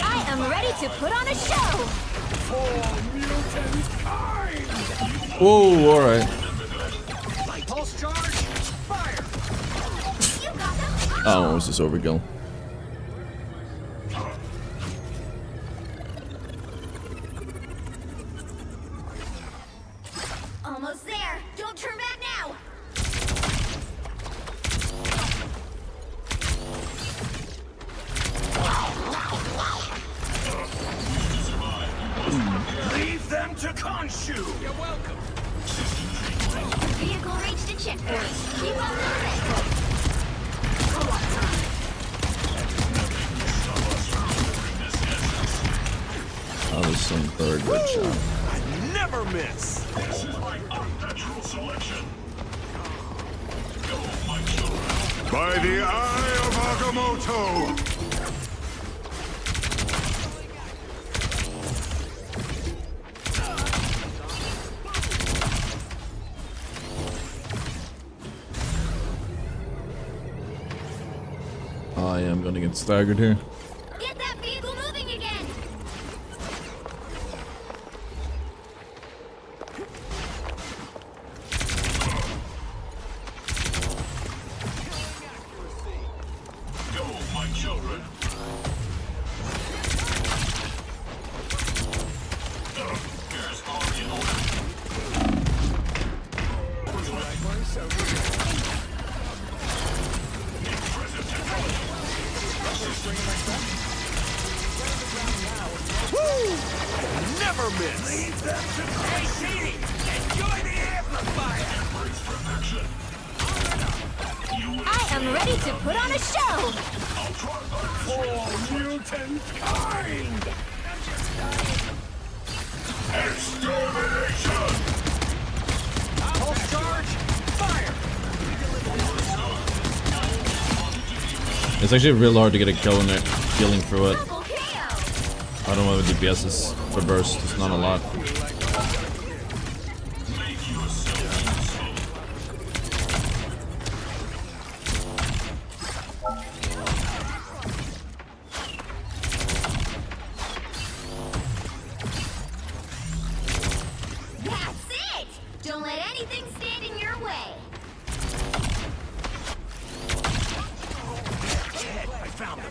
Speaker 4: I am ready to put on a show.
Speaker 7: Whoa, alright.
Speaker 6: Pulse charge. Fire.
Speaker 4: You got them.
Speaker 7: Oh, it was this overkill.
Speaker 4: Almost there. Don't turn back now.
Speaker 5: Leave them to Khonshu.
Speaker 6: You're welcome.
Speaker 4: Vehicle reached a checkpoint. Keep up the momentum.
Speaker 7: Oh, there's some third good shot.
Speaker 6: Never miss.
Speaker 5: This is my unnatural selection. Go, my children. By the eye of Agamotto.
Speaker 7: I am gonna get staggered here.
Speaker 4: Get that vehicle moving again.
Speaker 5: Go, my children. Here's all in order.
Speaker 6: Never miss. Leave them to Hey, Shady. Enjoy the amplifier.
Speaker 4: I am ready to put on a show.
Speaker 5: For mutant kind. Extermination.
Speaker 6: Pulse charge. Fire.
Speaker 7: It's actually real hard to get a kill when they're healing through it.
Speaker 4: Double KO.
Speaker 7: I don't know what the DPS is for burst. It's not a lot.
Speaker 4: That's it. Don't let anything stand in your way.
Speaker 6: I found it.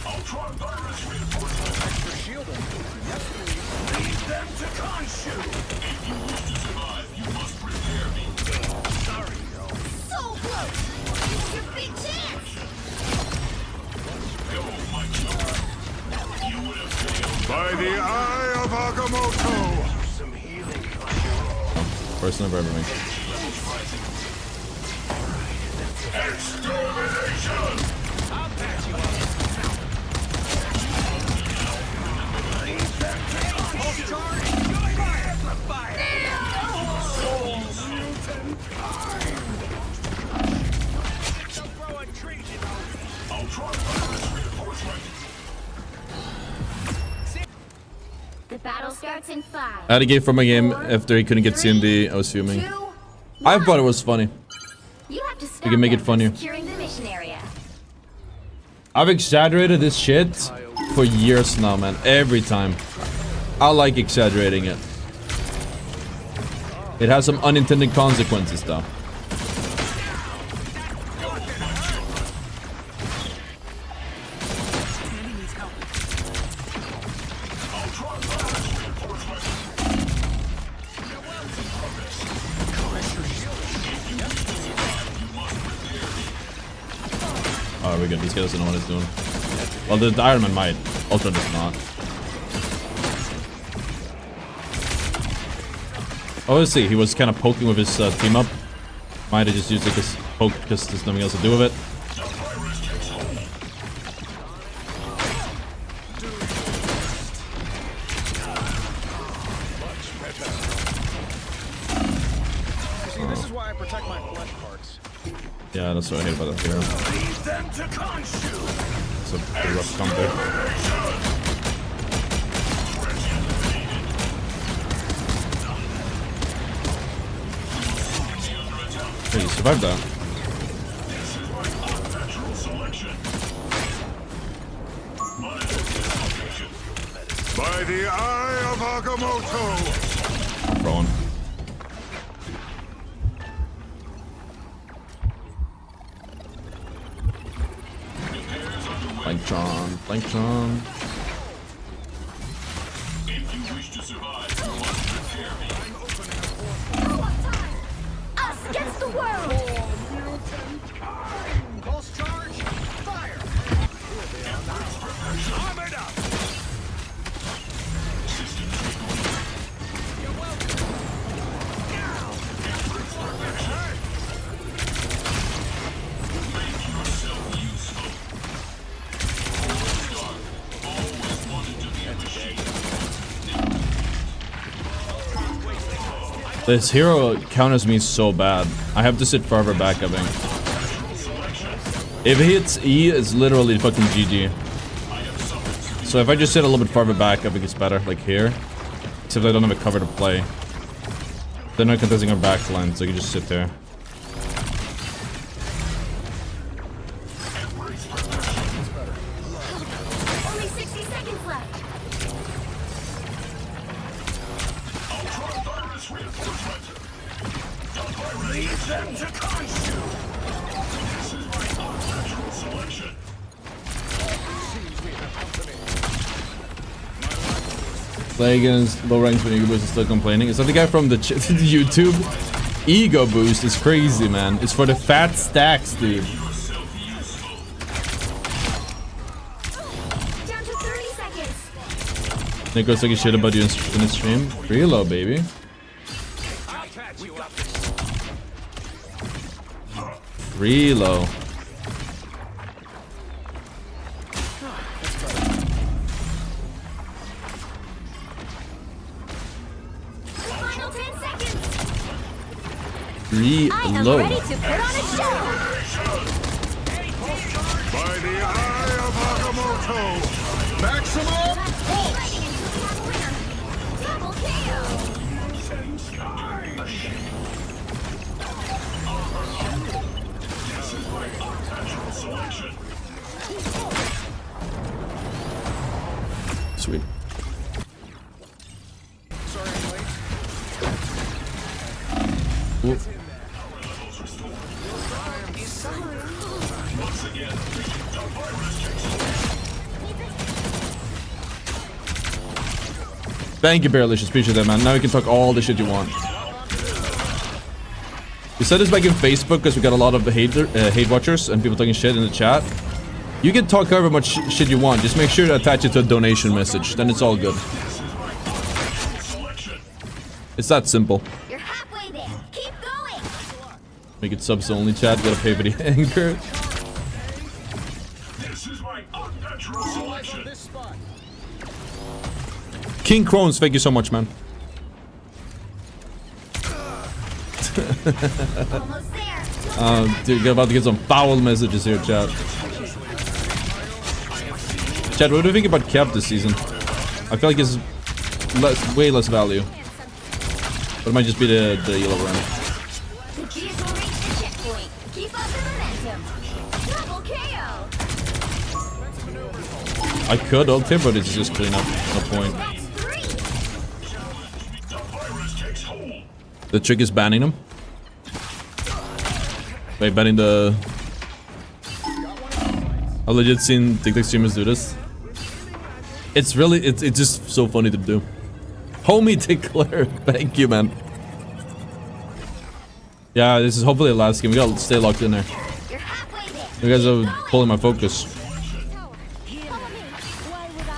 Speaker 5: Ultron virus reinforcement.
Speaker 6: Extra shielding. Yes, please.
Speaker 5: Lead them to Khonshu. If you wish to survive, you must prepare me.
Speaker 6: Sorry, yo.
Speaker 4: So close. This is your big chance.
Speaker 5: Go, my children. You would have failed. By the eye of Agamotto. Some healing.
Speaker 7: First number everything.
Speaker 5: Extermination.
Speaker 6: I'll patch you up. Pulse charge. Fire. Amplifier. Don't throw a treat, you know.
Speaker 5: Ultron virus reinforcement.
Speaker 4: The battle starts in 5.
Speaker 7: I had to give from my game after he couldn't get CMD. I was fuming.
Speaker 4: 2,
Speaker 7: I
Speaker 4: 1.
Speaker 7: thought it was funny.
Speaker 4: You have to stop
Speaker 7: can make it
Speaker 4: them from
Speaker 7: funnier.
Speaker 4: securing the mission area.
Speaker 7: I've exaggerated this shit for years now, man. Every time. I like exaggerating it. It has some unintended consequences, though. Oh, we're good. This guy doesn't know what he's doing. Well, the Iron Man might. Ultron does not. Oh, let's see. He was kind of poking with his team up. Might have just used it as poke because there's nothing else to do with it.
Speaker 6: See, this is why I protect my flesh parts.
Speaker 7: Yeah, that's what I hate about that hero.
Speaker 5: Lead them to Khonshu.
Speaker 7: It's a pretty rough combo. Hey, you survived that.
Speaker 5: By the eye of Agamotto!
Speaker 7: Throwing. Ultron.
Speaker 4: Us against the world!
Speaker 6: Pulse charge, fire! Armored up! You're welcome. Now!
Speaker 7: This hero counters me so bad. I have to sit farther back, I think. If it hits E, it's literally fucking GG. So if I just sit a little bit farther back, I think it's better. Like here. Except I don't have a cover to play. They're not contesting our back line, so I can just sit there.
Speaker 4: Only 60 seconds left.
Speaker 5: Lead them to Khonshu! This is my unnatural selection.
Speaker 7: Play against low ranks when Ego Boost is still complaining. Is that the guy from the YouTube? Ego Boost is crazy, man. It's for the fat stacks, dude.
Speaker 4: Down to 30 seconds.
Speaker 7: Nick goes talking shit about you in the stream. Reload, baby.
Speaker 6: I'll catch you up.
Speaker 7: Reload.
Speaker 4: Final 10 seconds. I am
Speaker 7: Reload.
Speaker 4: ready to put on a show.
Speaker 5: By the eye of Agamotto! Maximum pulse!
Speaker 4: Fighting into the winner. Double KO.
Speaker 7: Sweet.
Speaker 6: Sorry I'm late.
Speaker 7: Ooh. Thank you, Barrelicious. Appreciate that, man. Now you can talk all the shit you want. We said this back in Facebook because we got a lot of hate watchers and people talking shit in the chat. You can talk however much shit you want. Just make sure to attach it to a donation message. Then it's all good. It's that simple.
Speaker 4: You're halfway there. Keep going.
Speaker 7: Make it subs only chat. You gotta pay for the anchor.
Speaker 5: This is my unnatural selection.
Speaker 6: This spot.
Speaker 7: King Crones, thank you so much, man.
Speaker 4: Almost there.
Speaker 7: Dude, you're about to get some foul messages here, chat. Chat, what do you think about Cap this season? I feel like it's way less value. But it might just be the yellow run.
Speaker 4: The vehicle reached the checkpoint. Keep up the momentum. Double KO.
Speaker 7: I could ult him, but it's just clean up. No point.
Speaker 4: That's 3.
Speaker 5: The virus takes hold.
Speaker 7: The trick is banning them. Wait, banning the... I've legit seen TikTok streamers do this. It's really, it's just so funny to do. Homie Declare, thank you, man. Yeah, this is hopefully the last game. We gotta stay locked in there.
Speaker 4: You're halfway there.
Speaker 7: You guys are pulling my focus.
Speaker 4: Follow me. Why would I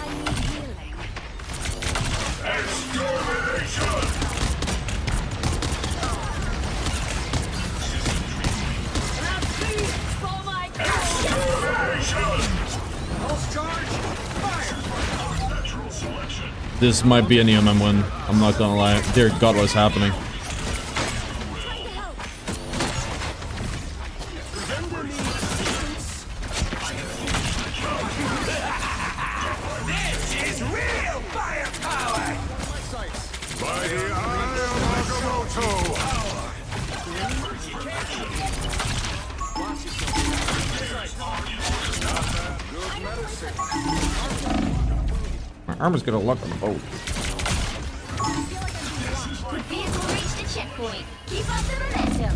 Speaker 4: need healing? Oh my God.
Speaker 6: Pulse charge, fire!
Speaker 7: This might be an EMM win. I'm not gonna lie. Dear God, what's happening?
Speaker 8: This is real firepower!
Speaker 5: By the eye of Agamotto!
Speaker 7: My arm is gonna lock on the boat.
Speaker 4: Vehicle reached the checkpoint. Keep up the momentum.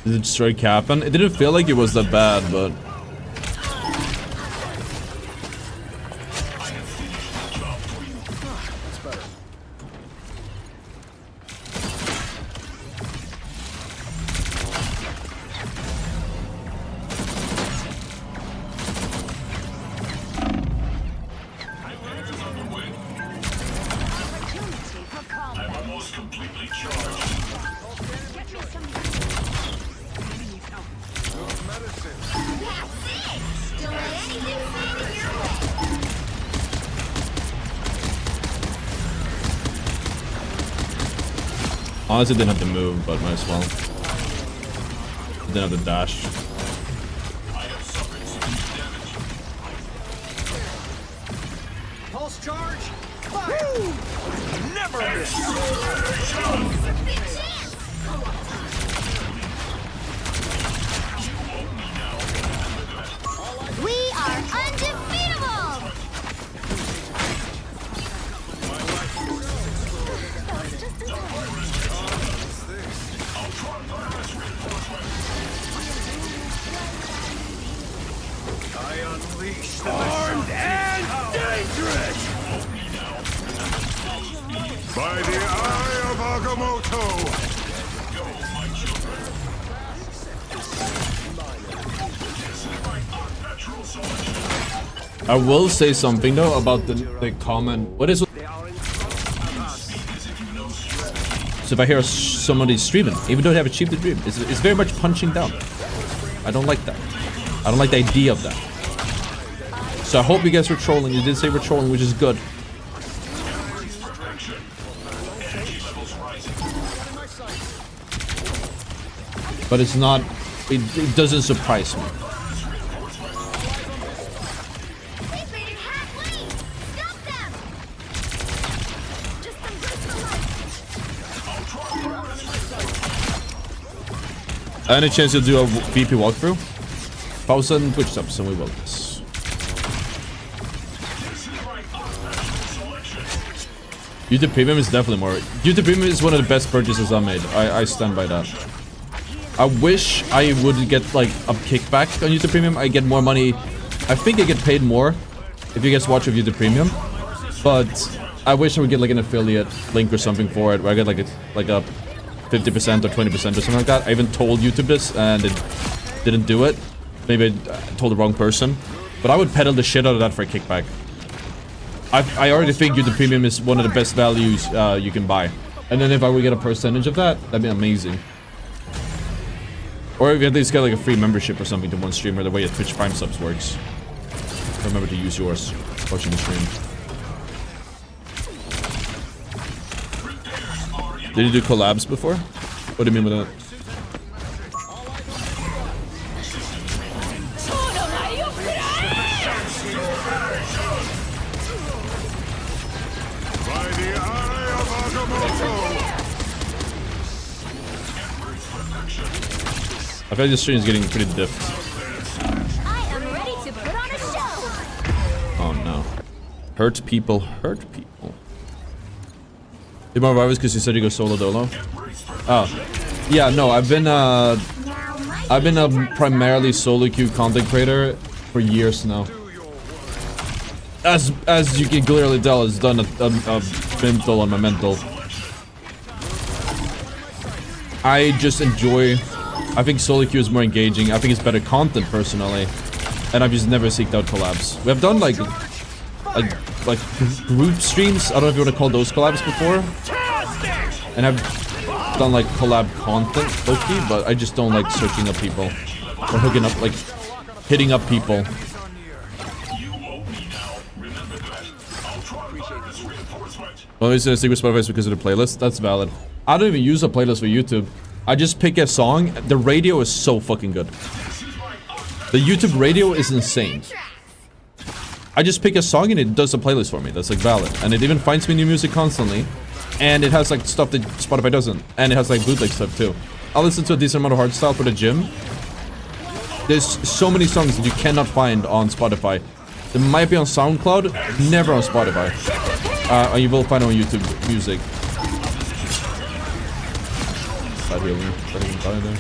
Speaker 7: Did it straight happen? It didn't feel like it was that bad, but... Honestly, didn't have to move, but might as well. Didn't have to dash.
Speaker 6: Pulse charge. Fire. Never miss.
Speaker 4: We are undefeatable.
Speaker 6: I unleash the armed and dangerous.
Speaker 5: By the eye of Agamotto!
Speaker 7: I will say something though about the comment. What is? So if I hear somebody streaming, even though they have achieved the dream, it's very much punching down. I don't like that. I don't like the idea of that. So I hope you guys were trolling. You did say we're trolling, which is good. But it's not. It doesn't surprise me. Any chance you'll do a VP walkthrough? 1,000 Twitch subs and we will. Yes. YouTube Premium is definitely more. YouTube Premium is one of the best purchases I made. I stand by that. I wish I would get like a kickback on YouTube Premium. I get more money. I think I get paid more if you guys watch with YouTube Premium. But I wish I would get like an affiliate link or something for it where I get like a 50% or 20% or something like that. I even told YouTube this and it didn't do it. Maybe I told the wrong person. But I would peddle the shit out of that for a kickback. I already think YouTube Premium is one of the best values you can buy. And then if I would get a percentage of that, that'd be amazing. Or if you at least get like a free membership or something to one streamer, the way a Twitch Prime subs works. Remember to use yours watching the stream. Did you do collabs before? What do you mean with that?
Speaker 5: By the eye of Agamotto!
Speaker 7: I feel like this stream is getting pretty diffed.
Speaker 4: I am ready to put on a show.
Speaker 7: Oh no. Hurt people, hurt people. Did more rivals because you said you go solo dolo? Oh. Yeah, no, I've been a primarily solo queue content creator for years now. As you can clearly tell, it's done a mental on my mental. I just enjoy. I think solo queue is more engaging. I think it's better content personally, and I've just never seeked out collabs. We have done like group streams. I don't know if you want to call those collabs before, and I've done like collab content, low-key, but I just don't like searching up people or hooking up, like hitting up people. Well, it's a secret Spotify because of the playlist. That's valid. I don't even use a playlist for YouTube. I just pick a song. The radio is so fucking good. The YouTube radio is insane. I just pick a song and it does a playlist for me. That's like valid. And it even finds me new music constantly. And it has like stuff that Spotify doesn't. And it has like bootleg stuff too. I'll listen to a decent amount of hardstyle for the gym. There's so many songs that you cannot find on Spotify It might be on SoundCloud, never on Spotify. You will find it on YouTube Music. Side healing. Don't even die there.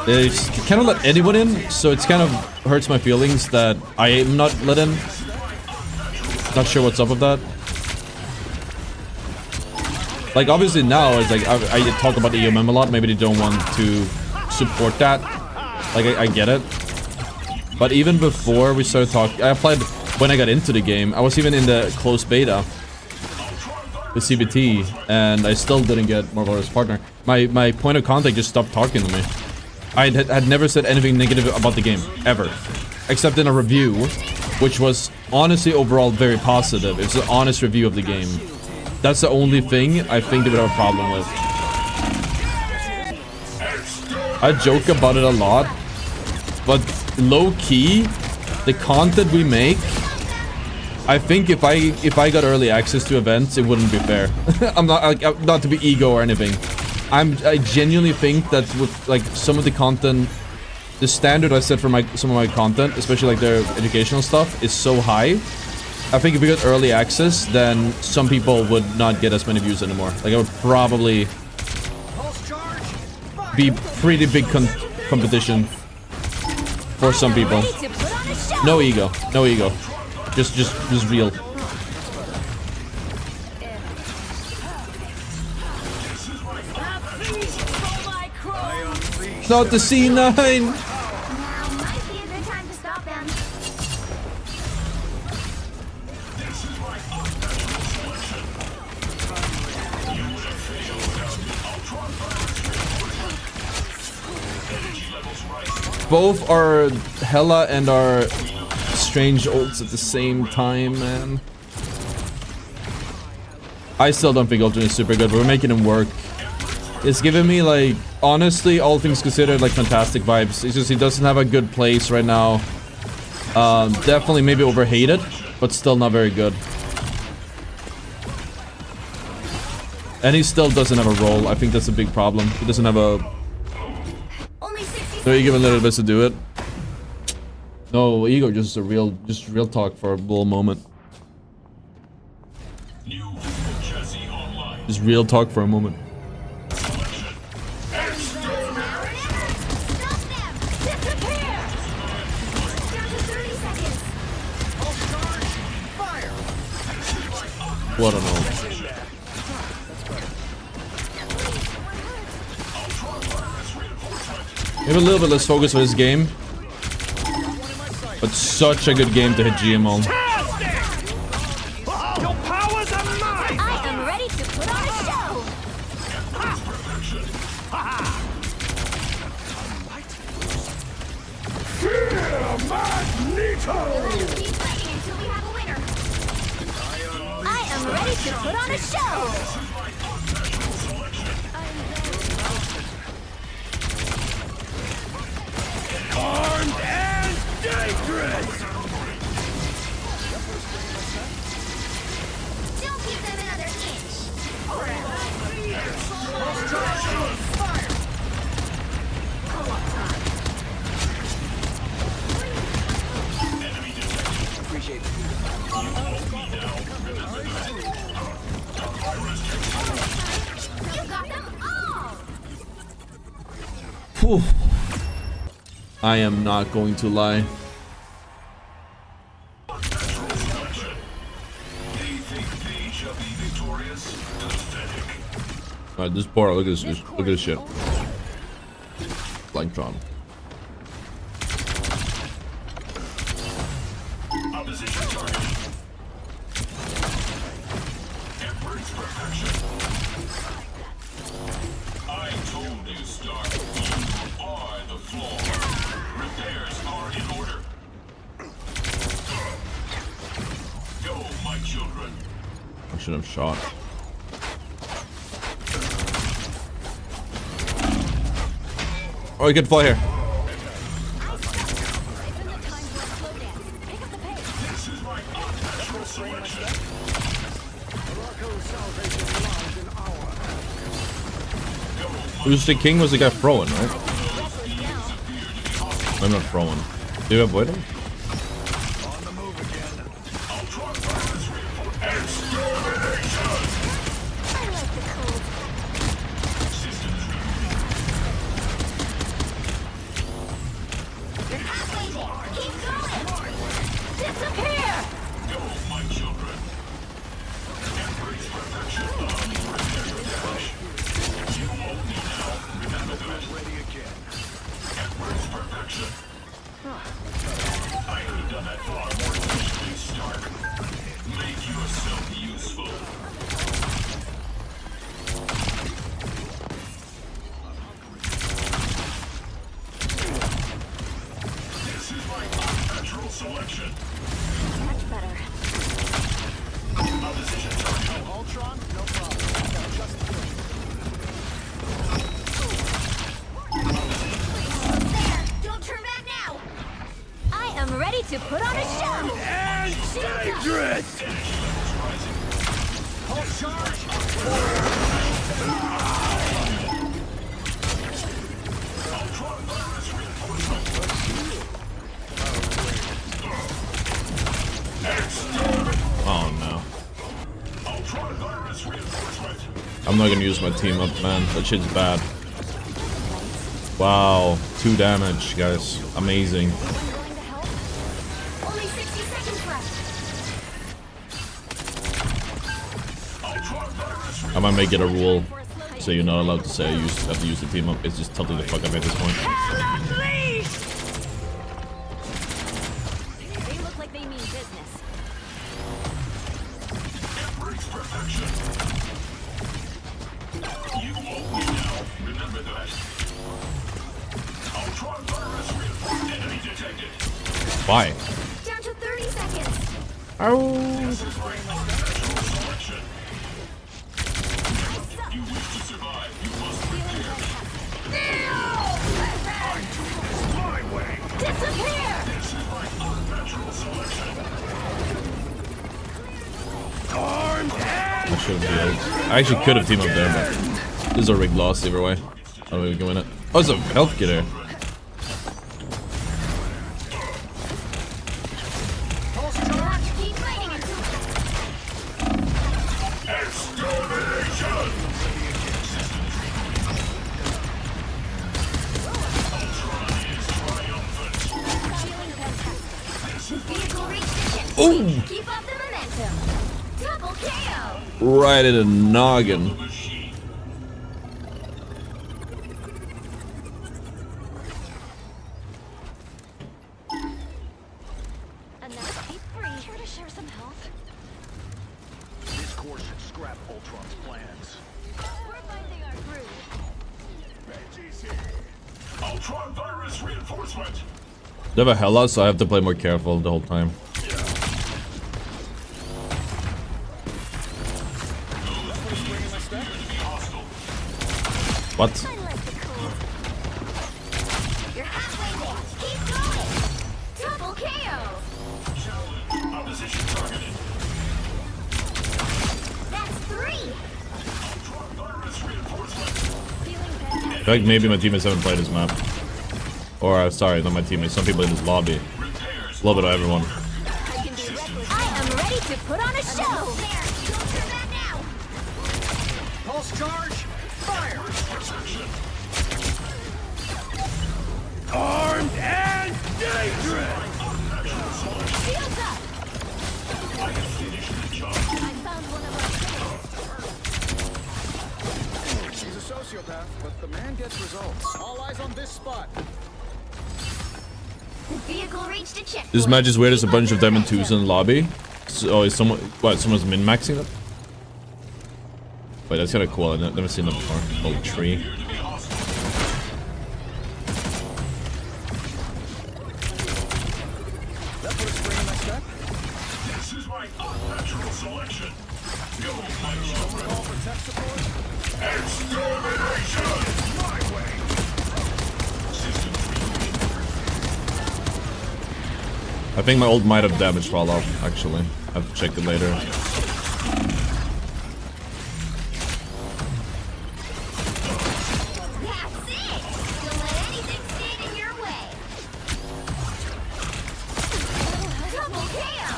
Speaker 7: They cannot let anyone in, so it's kind of hurts my feelings that I am not let in. Not sure what's up with that. Like, obviously now, it's like, I talk about EMM a lot. Maybe they don't want to support that. Like, I get it. But even before we started talking, I applied when I got into the game. I was even in the closed beta. The CBT. And I still didn't get Marvel vs. Partner. My point of contact just stopped talking to me. I had never said anything negative about the game. Ever. Except in a review. Which was honestly overall very positive. It was an honest review of the game. That's the only thing I think they would have a problem with. I joke about it a lot, but low-key, the content we make, I think if I got early access to events, it wouldn't be fair. I'm not to be ego or anything. I genuinely think that with like some of the content, the standard I set for some of my content, especially like their educational stuff, is so high. I think if we got early access, then some people would not get as many views anymore. Like, I would probably be pretty big competition for some people. No ego, no ego. Just real. Not the C9.
Speaker 4: Now might be a good time to stop them.
Speaker 7: Both our Hela and our Strange ults at the same time, man. I still don't think Ultron is super good, but we're making him work. It's giving me, like, honestly, all things considered, like, fantastic vibes. It's just he doesn't have a good place right now. Definitely maybe overhated, but still not very good. And he still doesn't have a role. I think that's a big problem. He doesn't have a... So you give him a little bit to do it. No, ego, just real talk for a little moment. Just real talk for a moment. What an ult. Maybe a little bit less focus on this game. But such a good game to hit GM on.
Speaker 8: Your powers are mine!
Speaker 4: I am ready to put on a show! Let us keep fighting until we have a winner. I am ready to put on a show!
Speaker 8: Armed and dangerous!
Speaker 4: Don't give them another inch!
Speaker 8: Appreciate it.
Speaker 4: You got them all!
Speaker 7: Whew. I am not going to lie. Alright, this bar, look at this shit. Ultron.
Speaker 5: I told you, Stark, you are the flaw. Repairs are in order. Go, my children.
Speaker 7: I should have shot. Oh, you can fly here. Who's the king? Was the guy throwing, right? I'm not throwing. Do you avoid him?
Speaker 4: Much better.
Speaker 6: Ultron, no problem. Just
Speaker 4: There! Don't turn back now! I am ready to put on a show!
Speaker 8: And dangerous!
Speaker 6: pulse charge.
Speaker 7: Oh no. I'm not gonna use my team up, man. That shit's bad. Wow, 2 damage, guys. Amazing.
Speaker 4: Going to help? Only 60 seconds left.
Speaker 7: I might make it a rule so you're not allowed to say I have to use the team up. It's just totally the fuck up at this point.
Speaker 4: They look like they mean business.
Speaker 7: Why?
Speaker 4: Down to 30 seconds. Disappear!
Speaker 7: I should have healed. I actually could have teamed up there, but this is a rigged loss either way. I don't think we can win it. Oh, it's a health getter.
Speaker 6: Pulse charge.
Speaker 4: Keep fighting it. Vehicle reached the ship.
Speaker 7: Ooh!
Speaker 4: Keep up the momentum. Double KO.
Speaker 7: Right in the noggin.
Speaker 4: Another keep free. Care to share some help?
Speaker 6: This course should scrap Ultron's plans.
Speaker 4: We're finding our groove.
Speaker 5: Ultron virus reinforcement.
Speaker 7: They have a Hella, so I have to play more careful the whole time. What?
Speaker 4: I like the cool. You're halfway there. Keep going. Double KO.
Speaker 5: Opposition targeted.
Speaker 4: That's 3.
Speaker 5: Ultron virus reinforcement.
Speaker 4: Feeling
Speaker 7: I
Speaker 4: fantastic.
Speaker 7: feel like maybe my teammates haven't played this map. Or, sorry, not my teammates. Some people in this lobby. A little bit of everyone.
Speaker 4: I can be reckless. I am ready to put on a show. There. Don't turn back now.
Speaker 6: Pulse charge. Fire.
Speaker 8: Armed and dangerous!
Speaker 4: Shields up. I found one of our
Speaker 6: He's a sociopath, but the man gets results. All eyes on this spot.
Speaker 4: vehicle reached a checkpoint.
Speaker 7: This match is weird. There's a bunch of Diamond 2s in the lobby. So, is someone... What? Someone's min-maxing it? Wait, that's kind of cool. I've never seen that before. Oh, tree.
Speaker 6: That put a spring in my step.
Speaker 5: This is my unnatural selection. Go, my children.
Speaker 6: All for tech support.
Speaker 5: Extermination! My way. System
Speaker 7: I think my ult might have damage fall off, actually. I have to check it later.
Speaker 4: That's it! Don't let anything stand in your way. Double KO!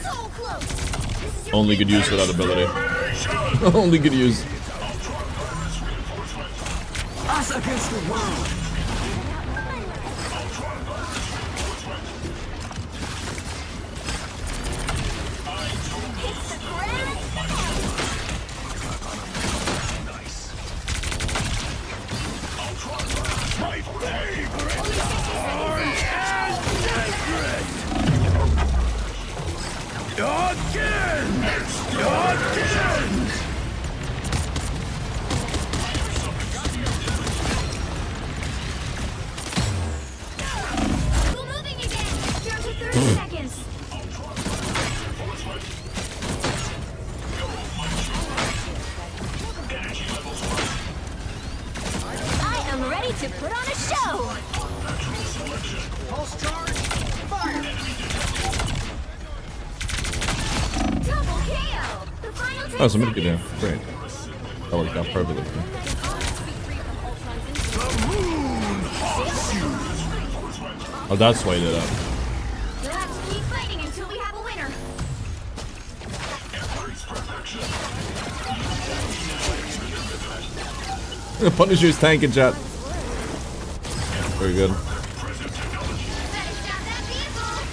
Speaker 4: So close! This is your
Speaker 7: Only good use for that ability. Only good use.
Speaker 8: Us against the world.
Speaker 4: It's the grand finale!
Speaker 5: My favorite. Again! Again!
Speaker 4: Go moving again! Down to 30 seconds! I am ready to put on a show!
Speaker 6: Pulse charge. Fire.
Speaker 4: Double KO! The final 10
Speaker 7: Oh, somebody could
Speaker 4: seconds.
Speaker 7: do. Great. That worked out perfectly. Oh, that's why he did that.
Speaker 4: You'll have to keep fighting until we have a winner.
Speaker 7: Punisher's tanking, chat. Very good.
Speaker 4: Better stop that vehicle!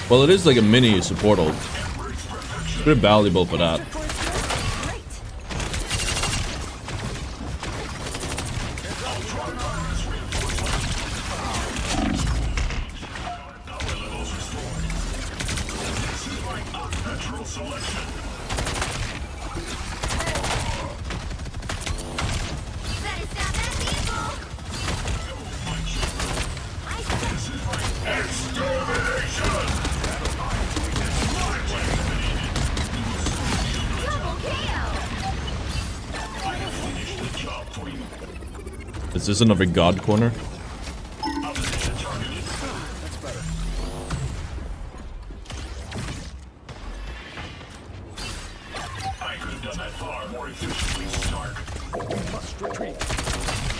Speaker 7: Well, it is like a mini support ult. It's pretty valuable for that.
Speaker 4: Better stop that vehicle! Double KO!
Speaker 7: Is this another god corner?
Speaker 5: I could have done that far more efficiently, Stark.
Speaker 6: Must retreat.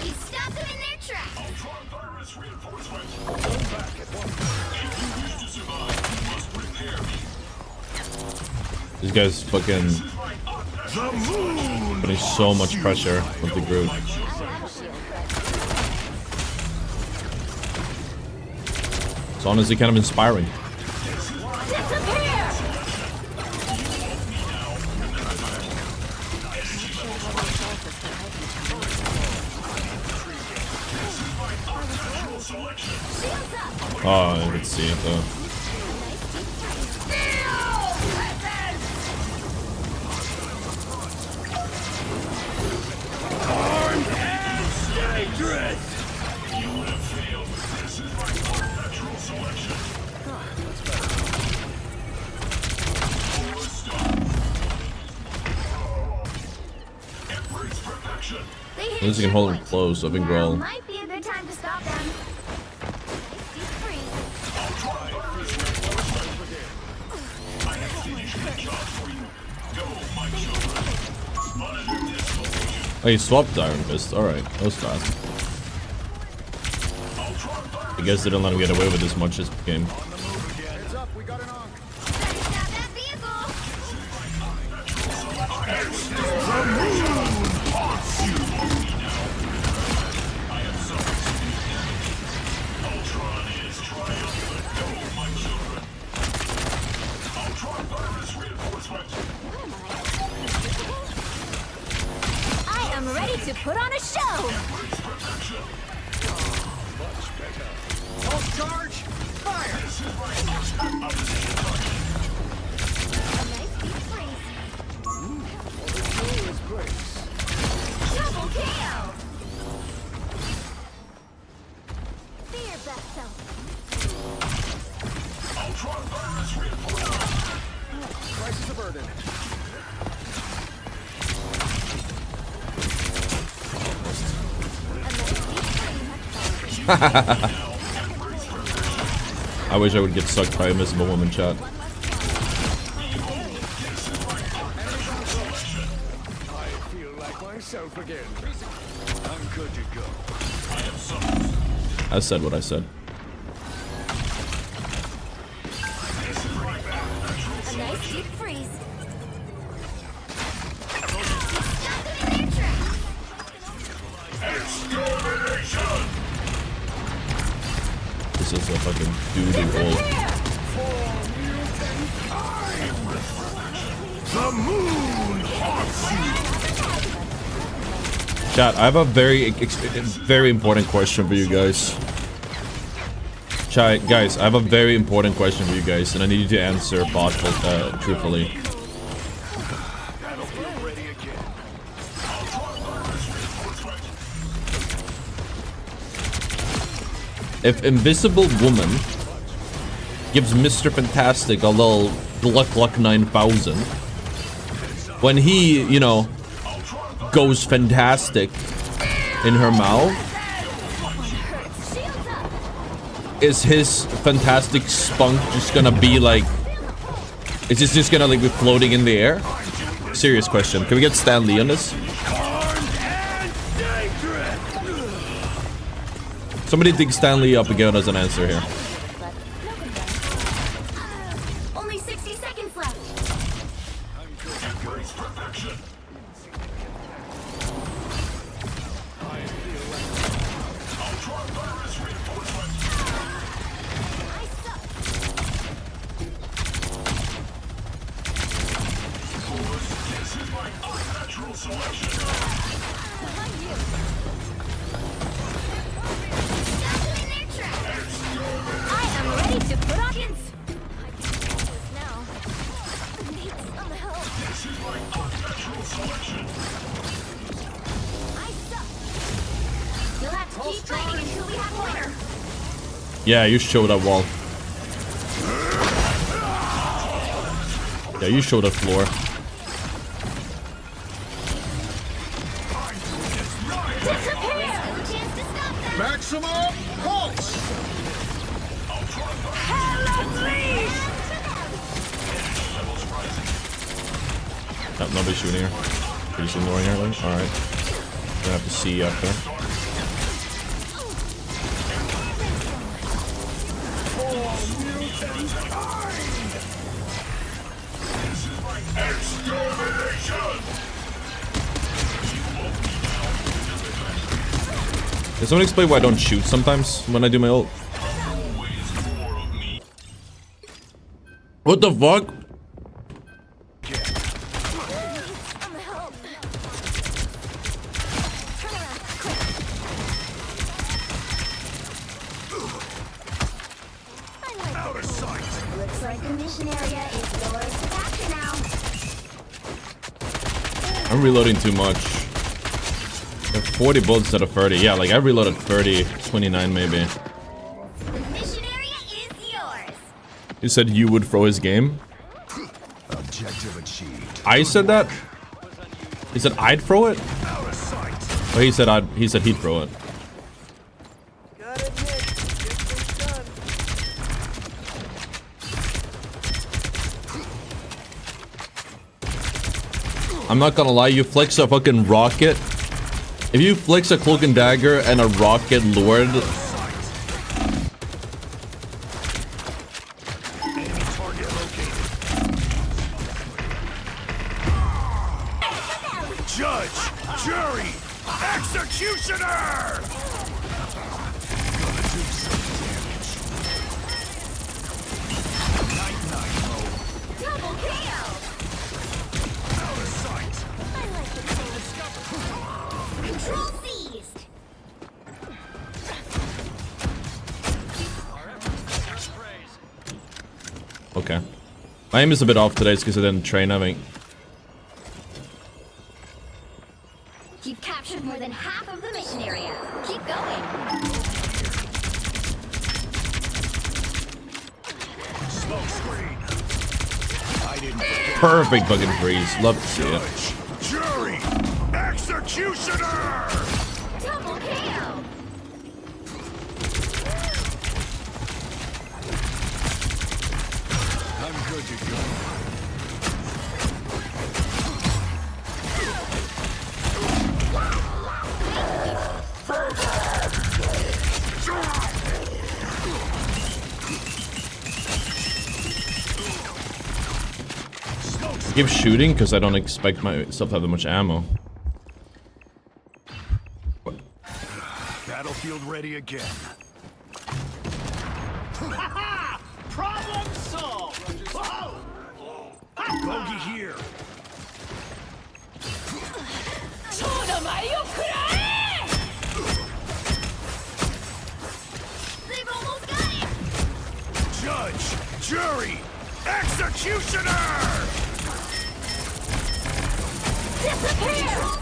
Speaker 4: He stopped them in their tracks!
Speaker 5: Ultron virus reinforcement.
Speaker 6: Back at one.
Speaker 5: If you wish to survive, you must prepare me.
Speaker 7: These guys fucking
Speaker 5: The moon!
Speaker 7: putting so much pressure with the Groot. It's honestly kind of inspiring.
Speaker 4: Disappear! Shields up!
Speaker 7: Oh, I could see it though.
Speaker 4: They hit
Speaker 7: At least you can hold them close, so I think we're
Speaker 4: Now
Speaker 7: all...
Speaker 4: might be a good time to stop them. Nice deep freeze.
Speaker 7: Oh, he swapped Iron Fist. Alright, that was fast. I guess they didn't let him get away with this much this game.
Speaker 6: Heads up. We got an onk.
Speaker 4: Better stop that vehicle! I am ready to put on a show!
Speaker 6: Pulse charge. Fire.
Speaker 4: A nice deep freeze.
Speaker 6: Overflow is grace.
Speaker 4: Double KO!
Speaker 7: I wish I would get sucked by Invisible Woman, chat.
Speaker 6: I feel like myself again. I'm good to go.
Speaker 7: I said what I said.
Speaker 4: A nice deep freeze.
Speaker 7: This is a fucking duty hole.
Speaker 5: The moon haunts you.
Speaker 7: Chat, I have a very important question for you guys. Chat, guys, I have a very important question for you guys, and I need you to answer truthfully. If Invisible Woman gives Mr. Fantastic a little Gluck 9000, when he, you know, goes fantastic in her mouth, is his fantastic spunk just gonna be like, is this just gonna like be floating in the air? Serious question. Can we get Stan Lee on this? Somebody dig Stan Lee up again as an answer here.
Speaker 4: Only 60 seconds left. I am ready to put on hints. I can do this now. I need some help. I suck. You'll have to keep fighting until we have order.
Speaker 7: Yeah, you show that wall. Yeah, you show the floor.
Speaker 6: Maximum pulse!
Speaker 7: Nope, nobody's shooting her. You're just ignoring her, like? Alright. Gonna have to see you after. Can someone explain why I don't shoot sometimes when I do my ult? What the fuck?
Speaker 4: Some help. Turn around, quick.
Speaker 5: Out of sight.
Speaker 4: Looks like the mission area is yours to capture now.
Speaker 7: I'm reloading too much. I have 40 bullets instead of 30. Yeah, like I reloaded 30, 29 maybe.
Speaker 4: The mission area is yours.
Speaker 7: You said you would throw his game?
Speaker 5: Objective achieved.
Speaker 7: I said that? He said I'd throw it?
Speaker 5: Out of sight.
Speaker 7: Oh, he said he'd throw it.
Speaker 8: Gotta admit, get things done.
Speaker 7: I'm not gonna lie, you flex a fucking rocket. If you flex a cloak and dagger and a rocket lord,
Speaker 5: Judge, jury, executioner! Gonna do some damage. Night, mode.
Speaker 4: Double kill.
Speaker 5: Out of sight.
Speaker 4: I like the thing. Control seized.
Speaker 7: okay. My aim is a bit off today, it's because I didn't train, I think.
Speaker 4: You've captured more than half of the mission area. Keep going.
Speaker 5: Smoke screen. I didn't forget.
Speaker 7: Perfect fucking freeze. Love to see it.
Speaker 5: Judge, jury, executioner!
Speaker 4: Double kill.
Speaker 7: keep shooting because I don't expect myself to have that much ammo.
Speaker 5: Battlefield ready again.
Speaker 8: Problem solved.
Speaker 5: Bogey here.
Speaker 4: They've almost got it!
Speaker 5: Judge, jury, executioner!
Speaker 4: Disappear!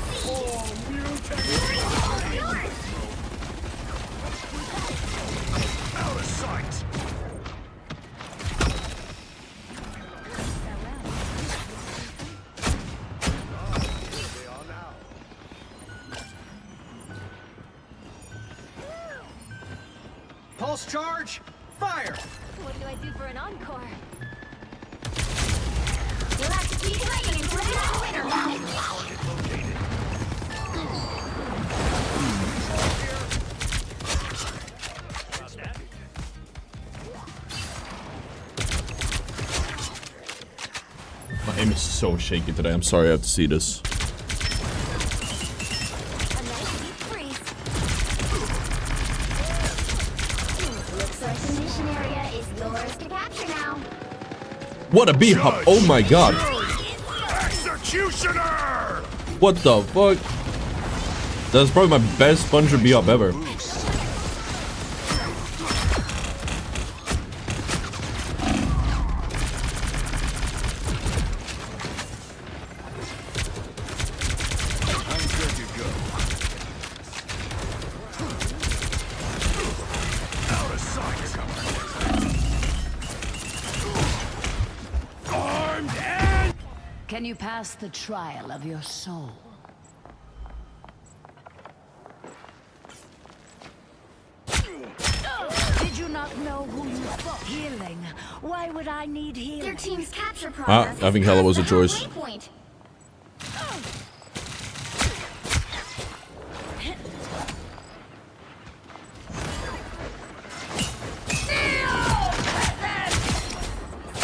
Speaker 5: Out of sight.
Speaker 6: Pulse charge. Fire.
Speaker 4: What do I do for an encore? You'll have to keep playing until you have a winner!
Speaker 7: My aim is so shaky today. I'm sorry I have to see this.
Speaker 4: A nice deep freeze. Looks like the mission area is yours to capture now.
Speaker 7: What a B-hop! Oh my god!
Speaker 5: Executioner!
Speaker 7: What the fuck? That's probably my best Punisher B-hop ever.
Speaker 5: I'm good to go. Out of sight. Armed and
Speaker 9: Can you pass the trial of your soul? Did you not know who you thought? Healing. Why would I need healing?
Speaker 4: Their team's capture progress.
Speaker 7: I think Hella was a
Speaker 4: is past the
Speaker 7: choice.
Speaker 4: halfway point.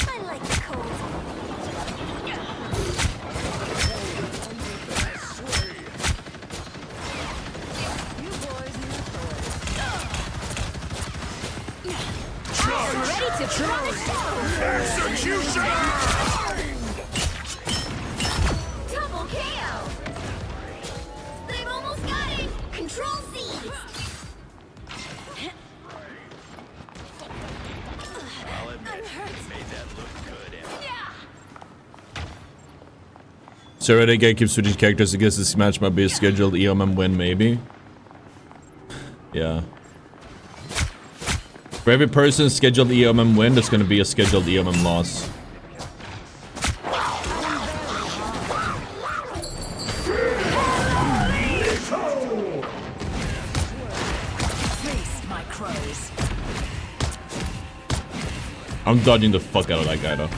Speaker 4: I like the cold. Ready to try the show.
Speaker 5: executioner!
Speaker 4: Double KO. They've almost got it. Control C.
Speaker 7: So I think I keep switching characters. I guess this match might be a scheduled EOMM win, maybe. Yeah. For every person scheduled EOMM win, there's gonna be a scheduled EOMM loss.
Speaker 9: Feast, my crows.
Speaker 7: I'm dodging the fuck out of that guy though.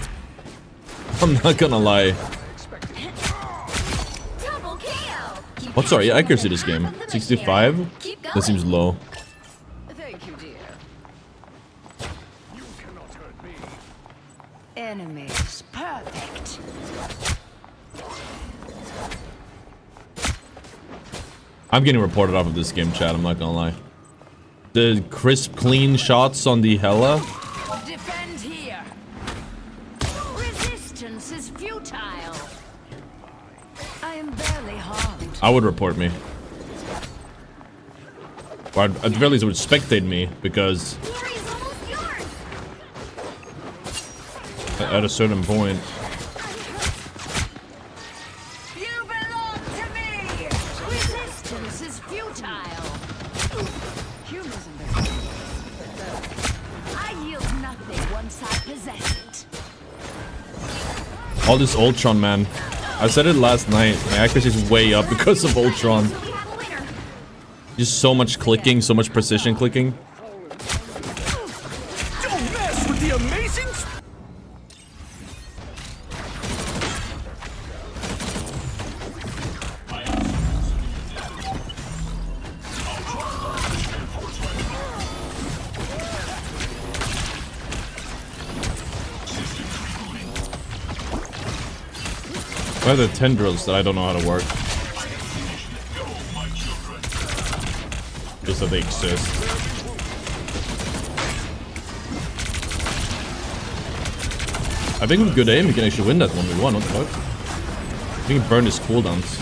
Speaker 7: I'm not gonna lie.
Speaker 4: Double KO. Keep
Speaker 7: What's our
Speaker 4: catching
Speaker 7: accuracy
Speaker 4: them
Speaker 7: this game?
Speaker 4: half of the
Speaker 7: 65?
Speaker 4: mission. Keep going.
Speaker 7: That seems low.
Speaker 9: Thank you, dear.
Speaker 5: You cannot hurt me.
Speaker 9: Enemies. Perfect.
Speaker 7: I'm getting reported off of this game, chat. I'm not gonna lie. The crisp, clean shots on the Hella.
Speaker 9: Defend here. Resistance is futile. I am barely harmed.
Speaker 7: I would report me. Or at the very least, it would spectate me because
Speaker 4: Glory is almost yours.
Speaker 7: at a certain point.
Speaker 9: You belong to me! Resistance is futile. Humans in this. I yield nothing once I possess it.
Speaker 7: All this Ultron, man. I said it last night. My accuracy is way up because of Ultron.
Speaker 4: So we have a winner.
Speaker 7: Just so much clicking, so much precision clicking.
Speaker 6: Don't mess with the amazing.
Speaker 7: Why are there tendrils that I don't know how to work? Just that they exist. I think with good aim, we can actually win that 1v1. What the fuck? I think he burned his cooldowns.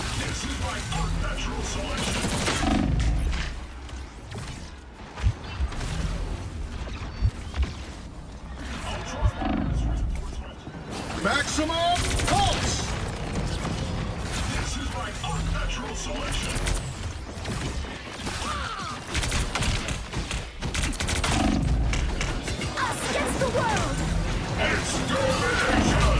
Speaker 6: Maximum pulse!
Speaker 5: This is my unnatural selection.
Speaker 4: Us against the world!
Speaker 5: Extermination!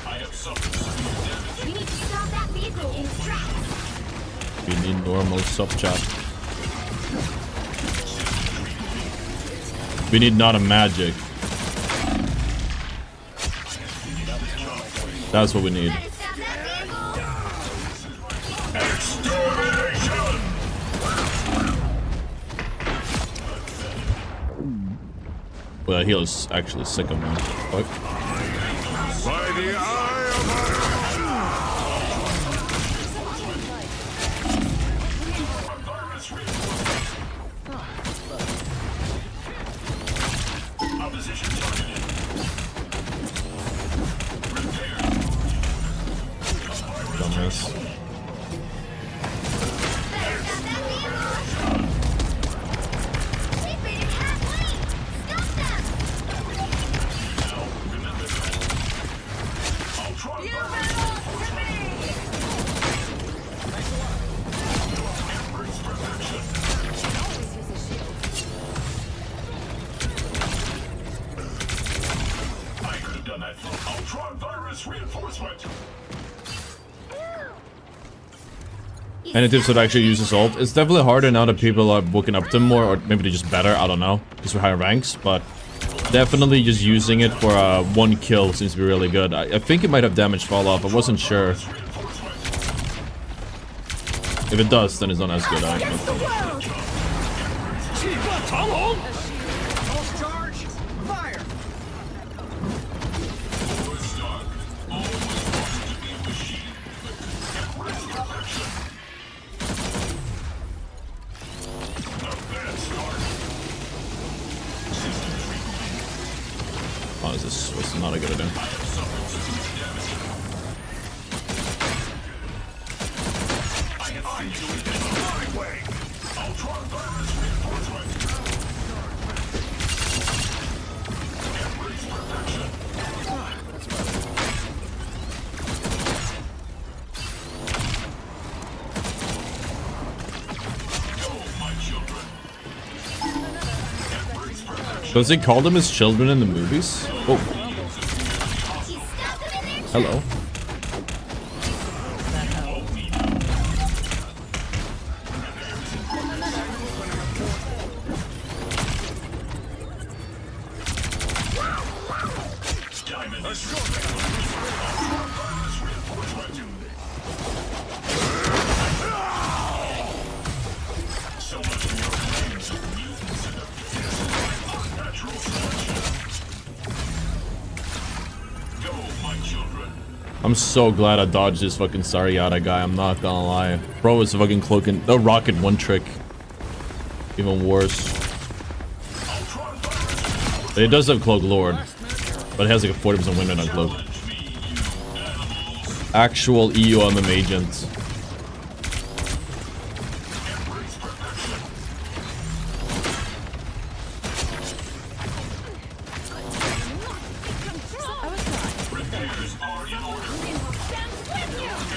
Speaker 5: I have suffered severe damage.
Speaker 4: We need to stop that vehicle in its tracks.
Speaker 7: We need normal sub chat. We need not a magic. That's what we need.
Speaker 4: Better stop that vehicle!
Speaker 5: Extermination!
Speaker 7: Well, he was actually sick of me. Fuck.
Speaker 5: By the eye of opposition targeted.
Speaker 7: Dumbass.
Speaker 4: We've made it halfway! Stop them!
Speaker 5: Ultron
Speaker 4: You belong to me!
Speaker 5: Embrace perfection.
Speaker 9: Always use a shield.
Speaker 5: I could have done that for Ultron virus reinforcement.
Speaker 7: Any tips that actually uses ult? It's definitely harder now that people are booking up to him more, or maybe they're just better, I don't know, because we're higher ranks, but definitely just using it for one kill seems to be really good. I think it might have damage fall off, I wasn't sure. If it does, then it's not as good.
Speaker 4: Against the world!
Speaker 6: Pulse charge! Fire!
Speaker 7: Oh, this was not a good idea. Does he call them his children in the movies? Oh, hello. I'm so glad I dodged this fucking Sariata guy, I'm not gonna lie. Bro is fucking cloaking, the rocket one trick. Even worse. It does have Cloak Lord, but it has like a 40% win rate on Cloak. Actual EU MM agent.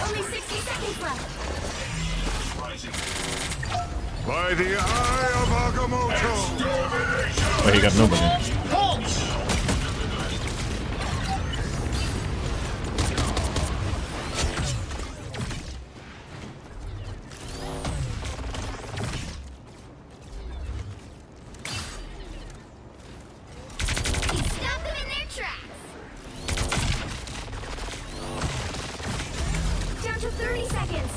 Speaker 4: Only 60 seconds left!
Speaker 5: By the eye of Agamotto.
Speaker 7: Oh, he got nobody.
Speaker 6: Pulse!
Speaker 4: Stop them in their tracks! Down to 30 seconds!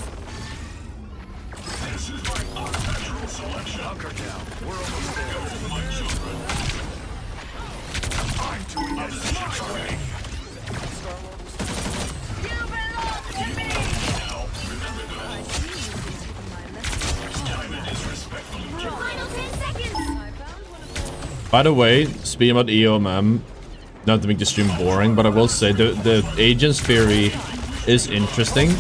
Speaker 5: This is my unnatural selection.
Speaker 6: Hunker down. We're almost there.
Speaker 5: My children. I'm doing this training.
Speaker 4: You belong to me! Final 10 seconds!
Speaker 7: By the way, speaking about EOMM, not to make the stream boring, but I will say the agent's theory is interesting.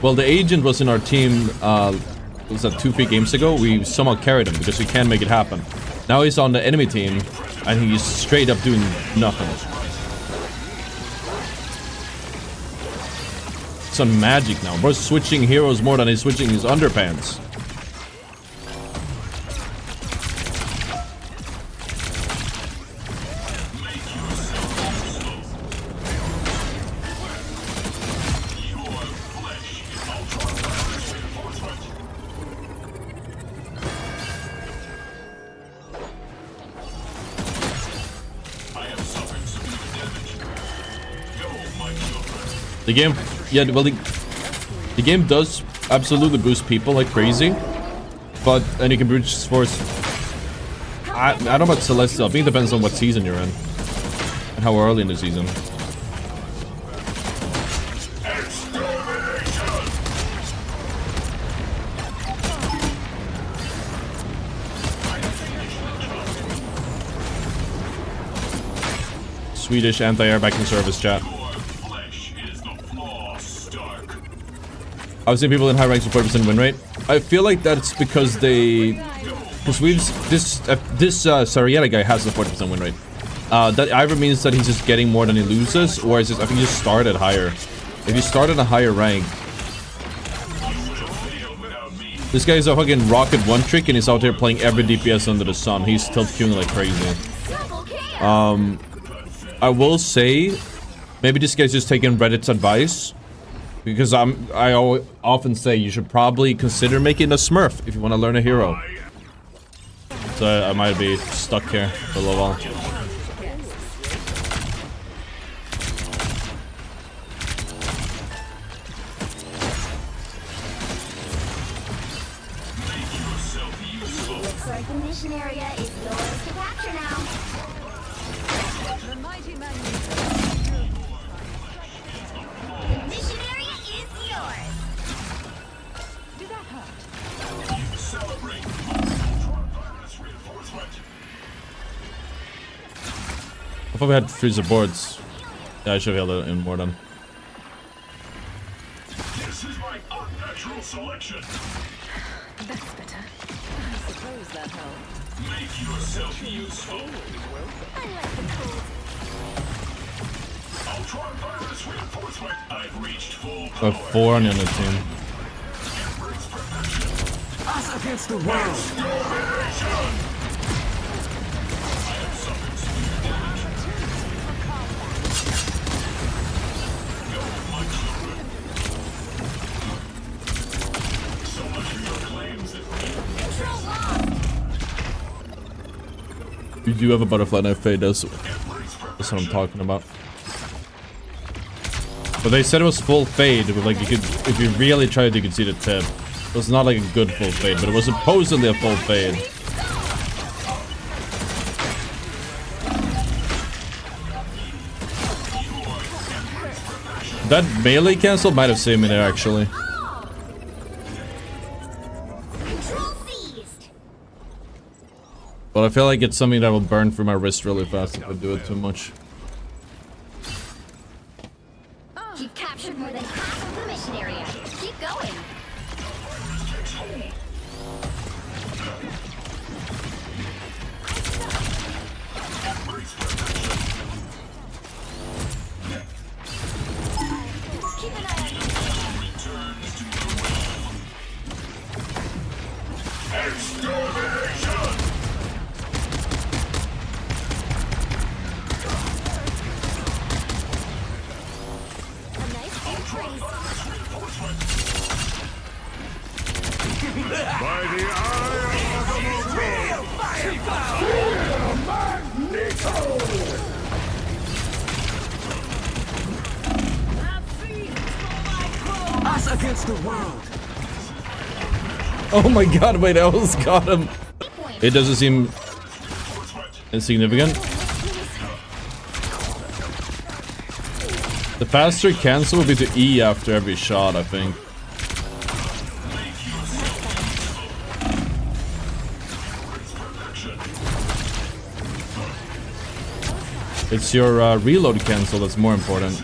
Speaker 7: Well, the agent was in our team, was that 2-3 games ago? We somehow carried him because we can't make it happen. Now he's on the enemy team, and he's straight up doing nothing. It's on magic now. We're switching heroes more than he's switching his underpants. The game, yeah, well, the game does absolutely boost people like crazy, but and you can boost force. I don't know about Celestial. I think it depends on what season you're in and how early in the season. Swedish anti-air backing service chat. I've seen people in high ranks with 40% win rate. I feel like that's because they... Because this Sarietta guy has a 40% win rate. That either means that he's just getting more than he loses, or it's just, I think he just started higher. If you start at a higher rank... This guy is a fucking rocket one trick and he's out here playing every DPS under the sun. He's tilt queuing like crazy. I will say, maybe this guy's just taking Reddit's advice. Because I often say you should probably consider making a Smurf if you want to learn a hero. So I might be stuck here for a little while.
Speaker 4: Looks like the mission area is yours to capture now.
Speaker 9: The mighty man.
Speaker 4: The mission area is yours.
Speaker 9: Did that hurt?
Speaker 5: Celebrate. Reinforcement.
Speaker 7: I thought we had freezer boards. Yeah, I should have held it in more than.
Speaker 5: This is my unnatural selection.
Speaker 9: That's better. I suppose that helped.
Speaker 5: Make yourself useful.
Speaker 4: I like the cold.
Speaker 5: Ultron virus reinforcement. I've reached full
Speaker 7: I
Speaker 5: power.
Speaker 7: have 4 on the other team.
Speaker 8: Us against the world.
Speaker 7: You do have a butterfly knife fade, that's what I'm talking about. But they said it was full fade, but like you could, if you really tried, you could see the tip. It was not like a good full fade, but it was supposedly a full fade. That melee cancel might have saved me there actually.
Speaker 4: Control seized.
Speaker 7: But I feel like it's something that will burn through my wrist really fast if I do it too much.
Speaker 4: You've captured more than half of the mission area. Keep going. Keep an eye on a nice big trace.
Speaker 5: By the eye of
Speaker 8: Us against the world.
Speaker 7: Oh my god, wait, I almost got him.
Speaker 4: Point.
Speaker 7: It doesn't seem insignificant. The faster cancel would be to E after every shot, I think. It's your reload cancel that's more important.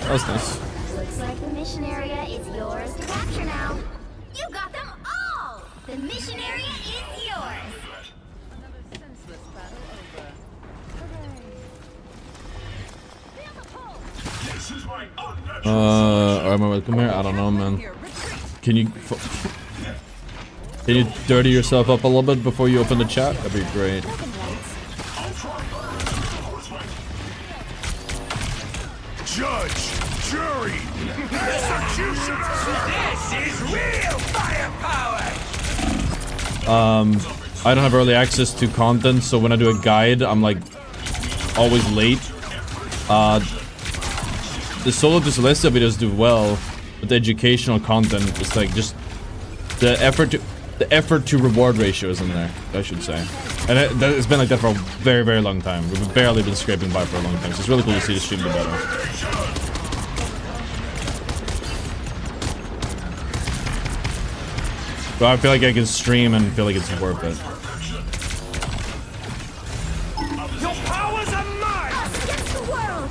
Speaker 7: That's nice.
Speaker 4: Looks like the mission area is yours to capture now. You got them all! The mission area is yours!
Speaker 7: Am I welcome here? I don't know, man. Can you dirty yourself up a little bit before you open the chat? That'd be great.
Speaker 5: Judge, jury, executioner. This is real firepower.
Speaker 7: I don't have early access to content, so when I do a guide, I'm like always late. The solo dyslexia videos do well, but the educational content is like just the effort to reward ratio is in there, I should say. And it's been like that for a very, very long time. We've barely been scraping by for a long time, so it's really cool to see the stream do better. But I feel like I can stream and feel like it's worth it.
Speaker 8: Your powers are mine!
Speaker 4: Us against the world!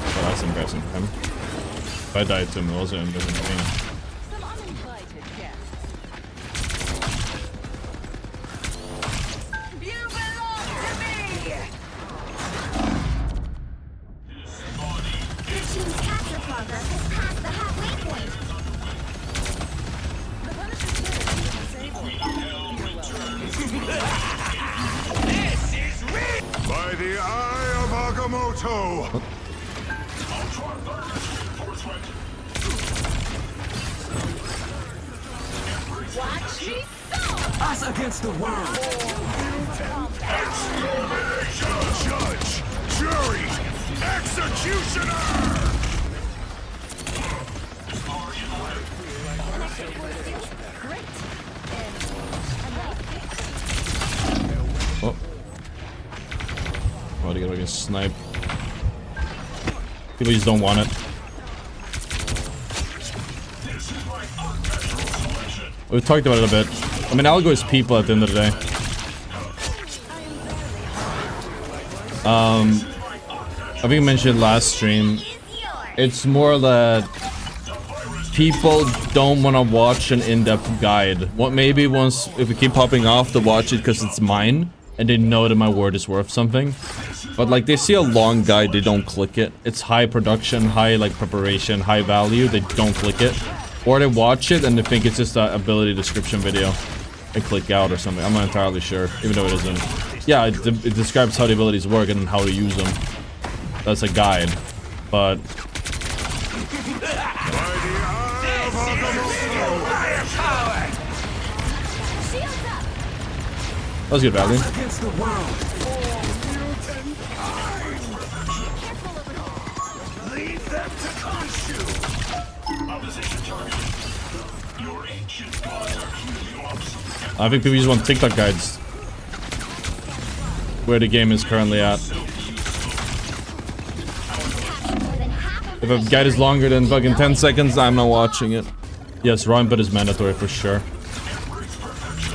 Speaker 7: Oh, that's embarrassing for him. If I die to him, it also embarrassing for me.
Speaker 9: Some uninvited guests. You belong to me!
Speaker 4: Your team's capture progress has passed the halfway point.
Speaker 9: The Punisher said he was
Speaker 5: This is real. By the eye of Agamotto.
Speaker 4: Watch me go!
Speaker 8: Us against the world!
Speaker 5: Judge, jury, executioner.
Speaker 7: Oh. Oh, to get like a snipe. People just don't want it. We've talked about it a bit. I mean, Algo is people at the end of the day. I think I mentioned last stream. It's more that people don't want to watch an in-depth guide. What maybe once if we keep popping off to watch it because it's mine and they know that my word is worth something. But like they see a long guide, they don't click it. It's high production, high like preparation, high value. They don't click it. Or they watch it and they think it's just an ability description video and click out or something. I'm not entirely sure, even though it isn't. Yeah, it describes how the abilities work and how to use them. That's a guide, but that was good value.
Speaker 8: Against the world!
Speaker 5: Leave them to consume. Opposition target. Your ancient gods are clearly obsolete.
Speaker 7: I think people just want TikTok guides. Where the game is currently at. If a guide is longer than fucking 10 seconds, I'm not watching it. Yes, raw input is mandatory for sure.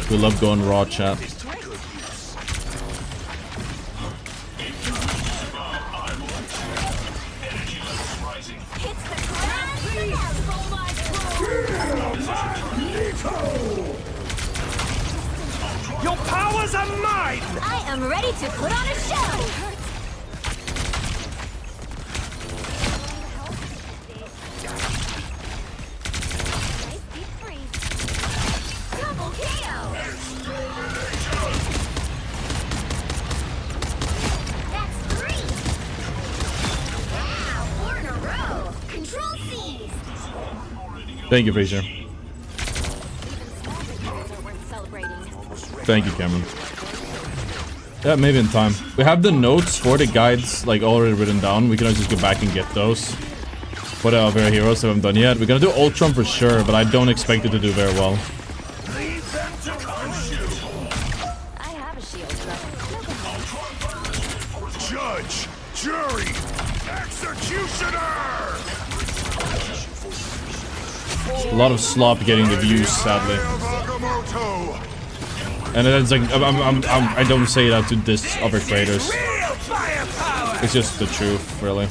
Speaker 7: We love going raw chat.
Speaker 8: Your powers are mine!
Speaker 4: I am ready to put on a show! Double KO! That's 3! Wow!
Speaker 7: Thank you, Fraser. Thank you, Cameron. Yeah, maybe in time. We have the notes for the guides like already written down. We can always just go back and get those. What other heroes haven't done yet? We're gonna do Ultron for sure, but I don't expect it to do very well.
Speaker 9: I have a shield.
Speaker 5: Judge, jury, executioner!
Speaker 7: A lot of slop getting the views, sadly. And it's like I don't say that to diss other creators. It's just the truth, really.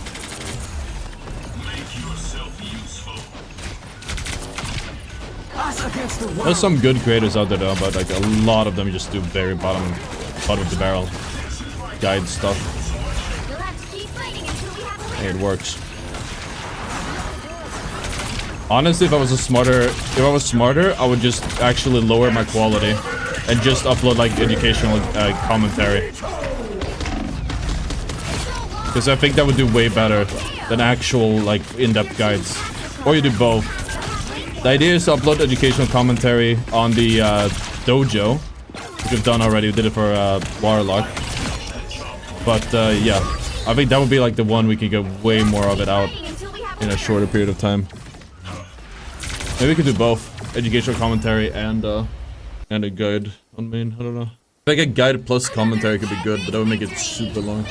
Speaker 7: There's some good creators out there though, but like a lot of them just do very bottom of the barrel guide stuff. Hey, it works. Honestly, if I was smarter, I would just actually lower my quality and just upload like educational commentary. Because I think that would do way better than actual like in-depth guides. Or you do both. The idea is to upload educational commentary on the dojo, which we've done already. We did it for Warlock. But yeah, I think that would be like the one we could get way more of it out in a shorter period of time. Maybe we could do both educational commentary and a guide on main. I don't know. I think a guide plus commentary could be good, but that would make it super long.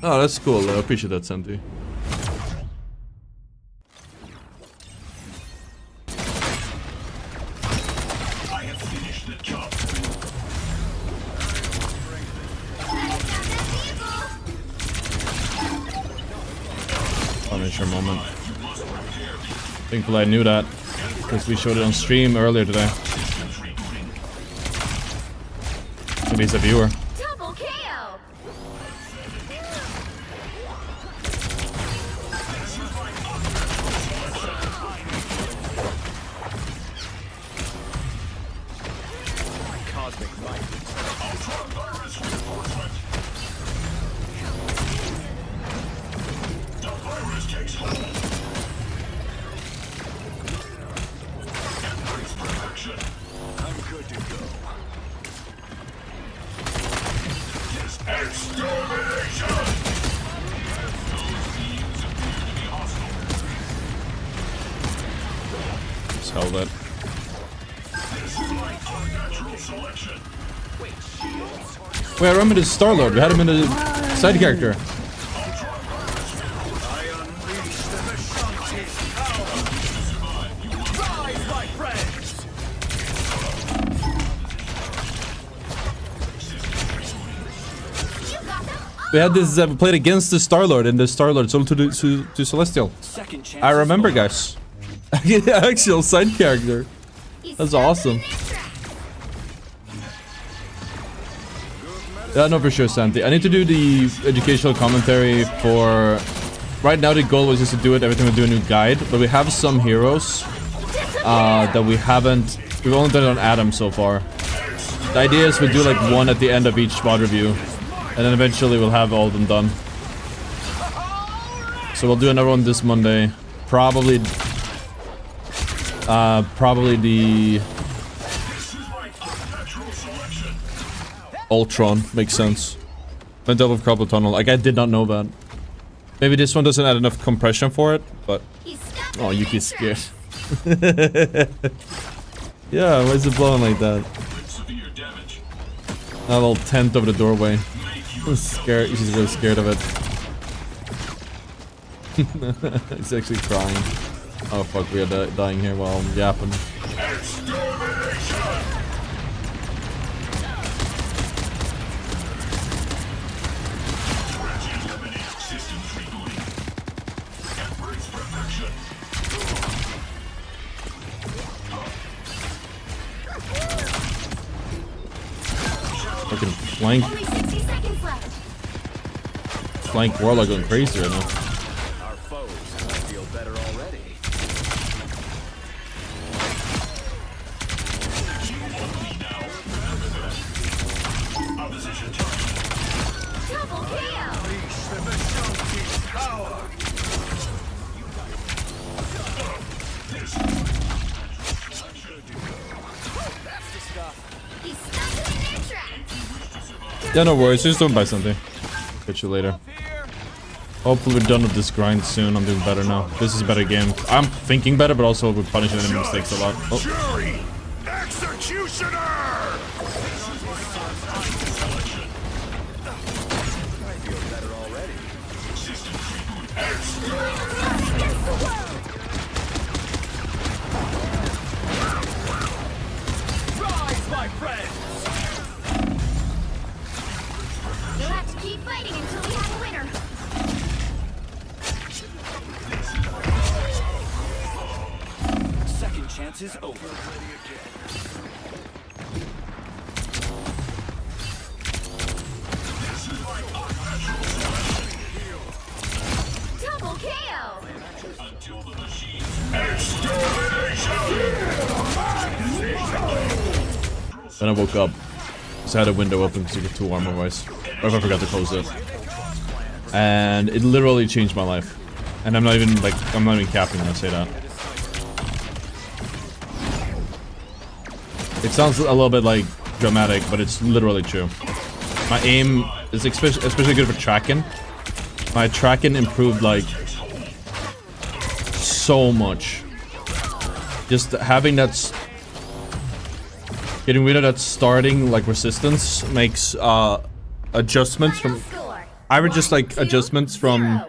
Speaker 7: Oh, that's cool. I appreciate that, Santi. Punisher moment. Thankfully I knew that because we showed it on stream earlier today. At least a viewer.
Speaker 4: Double KO.
Speaker 6: Cosmic light. I'm good to go.
Speaker 7: Just held it. Wait, I remember this Star-Lord. We had him in a side character. We had this, we played against the Star-Lord, and the Star-Lord sold to Celestial. I remember, guys. Actual side character. That's awesome. Yeah, no, for sure, Santi. I need to do the educational commentary for... Right now, the goal was just to do it every time we do a new guide, but we have some heroes that we haven't... We've only done it on Adam so far. The idea is we do like one at the end of each spot review. And then eventually we'll have all of them done. So we'll do another one this Monday. Probably the Ultron makes sense. Then double carpal tunnel. Like I did not know that. Maybe this one doesn't add enough compression for it, but oh, Yuki's scared. Yeah, why is it blowing like that? A little tent over the doorway. He's scared. She's really scared of it. He's actually crying. Oh fuck, we are dying here while I'm yapping. Fucking flank. Flank Warlock going crazy right now.
Speaker 6: Our foes feel better already.
Speaker 4: Double KO.
Speaker 6: Unleash the Vishanti's power.
Speaker 7: Yeah, no worries. Just don't buy something. Catch you later. Hopefully we're done with this grind soon. I'm doing better now. This is a better game. I'm thinking better, but also we're punishing enemy mistakes a lot. Oh.
Speaker 5: Jury! Executioner!
Speaker 8: Rise, my friend!
Speaker 4: We'll have to keep fighting until we have a winner.
Speaker 8: Second chance is over.
Speaker 4: Double KO.
Speaker 7: Then I woke up. Just had a window open because you get 2 armor wise. Or if I forgot to close it. And it literally changed my life. And I'm not even capping when I say that. It sounds a little bit like dramatic, but it's literally true. My aim is especially good for tracking. My tracking improved like so much. Just having that, getting rid of that starting like resistance makes adjustments from. I would just like adjustments from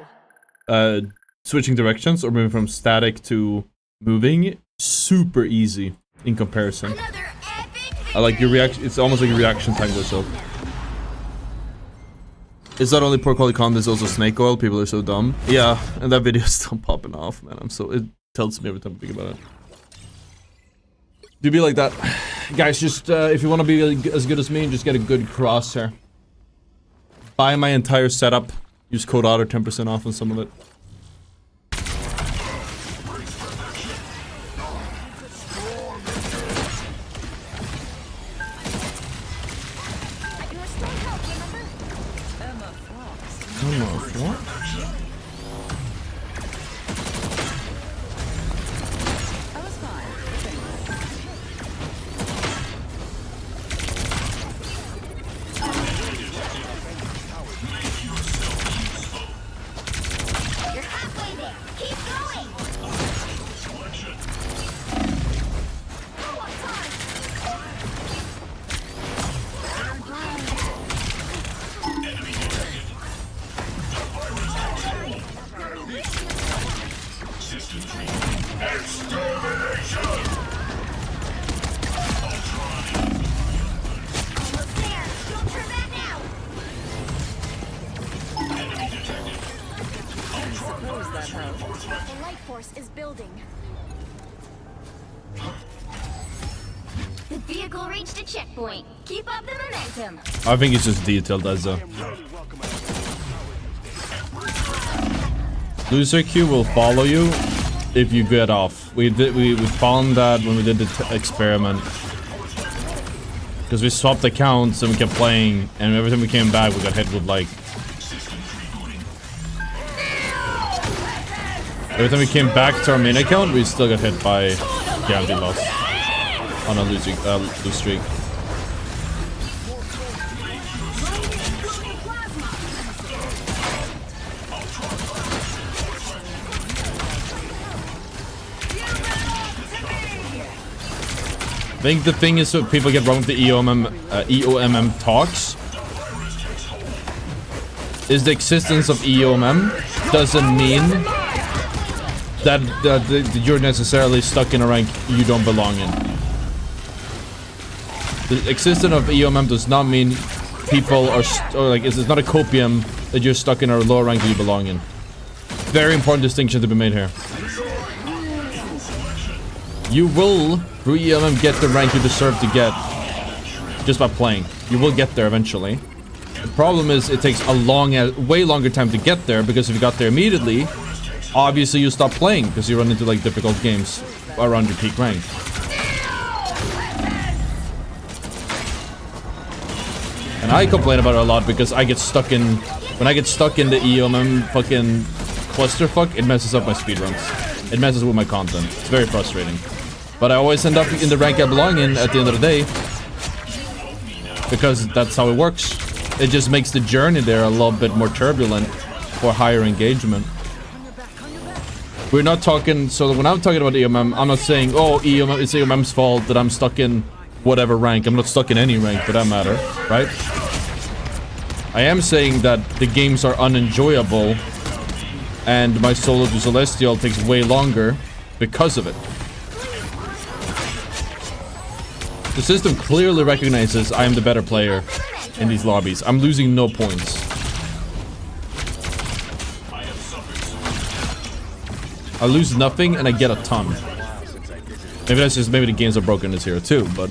Speaker 7: switching directions or moving from static to moving super easy in comparison. I like your reaction. It's almost like a reaction time goes up. It's not only poor quality content, it's also snake oil. People are so dumb. Yeah, and that video is still popping off, man. It tells me every time I think about it. Do be like that. Guys, just if you want to be as good as me, just get a good crosshair. Buy my entire setup. Use code ottr 10% off on some of it.
Speaker 4: The light force is building. The vehicle reached a checkpoint. Keep up the momentum.
Speaker 7: I think it's just detailed as a loser queue will follow you if you get off. We found that when we did the experiment. Because we swapped accounts and we kept playing, and every time we came back we got hit with like every time we came back to our main account, we still got hit by guaranteed loss on a lose streak. I think the thing is what people get wrong with the EOMM talks is the existence of EOMM doesn't mean that you're necessarily stuck in a rank you don't belong in. The existence of EOMM does not mean people are it's not a copium that you're stuck in a lower rank that you belong in. Very important distinction to be made here. You will, through EOMM, get the rank you deserve to get just by playing. You will get there eventually. The problem is it takes a way longer time to get there, because if you got there immediately, obviously you stop playing because you run into like difficult games around your peak rank. And I complain about it a lot because I get stuck in when I get stuck in the EOMM fucking clusterfuck, it messes up my speedruns. It messes with my content. It's very frustrating. But I always end up in the rank I belong in at the end of the day, because that's how it works. It just makes the journey there a little bit more turbulent for higher engagement. We're not talking, so when I'm talking about EOMM, I'm not saying, oh, EOMM, it's EOMM's fault that I'm stuck in whatever rank. I'm not stuck in any rank for that matter, right? I am saying that the games are unenjoyable and my solo to Celestial takes way longer because of it. The system clearly recognizes I am the better player in these lobbies. I'm losing no points. I lose nothing and I get a ton. Maybe that's just, maybe the games are broken this hero too, but...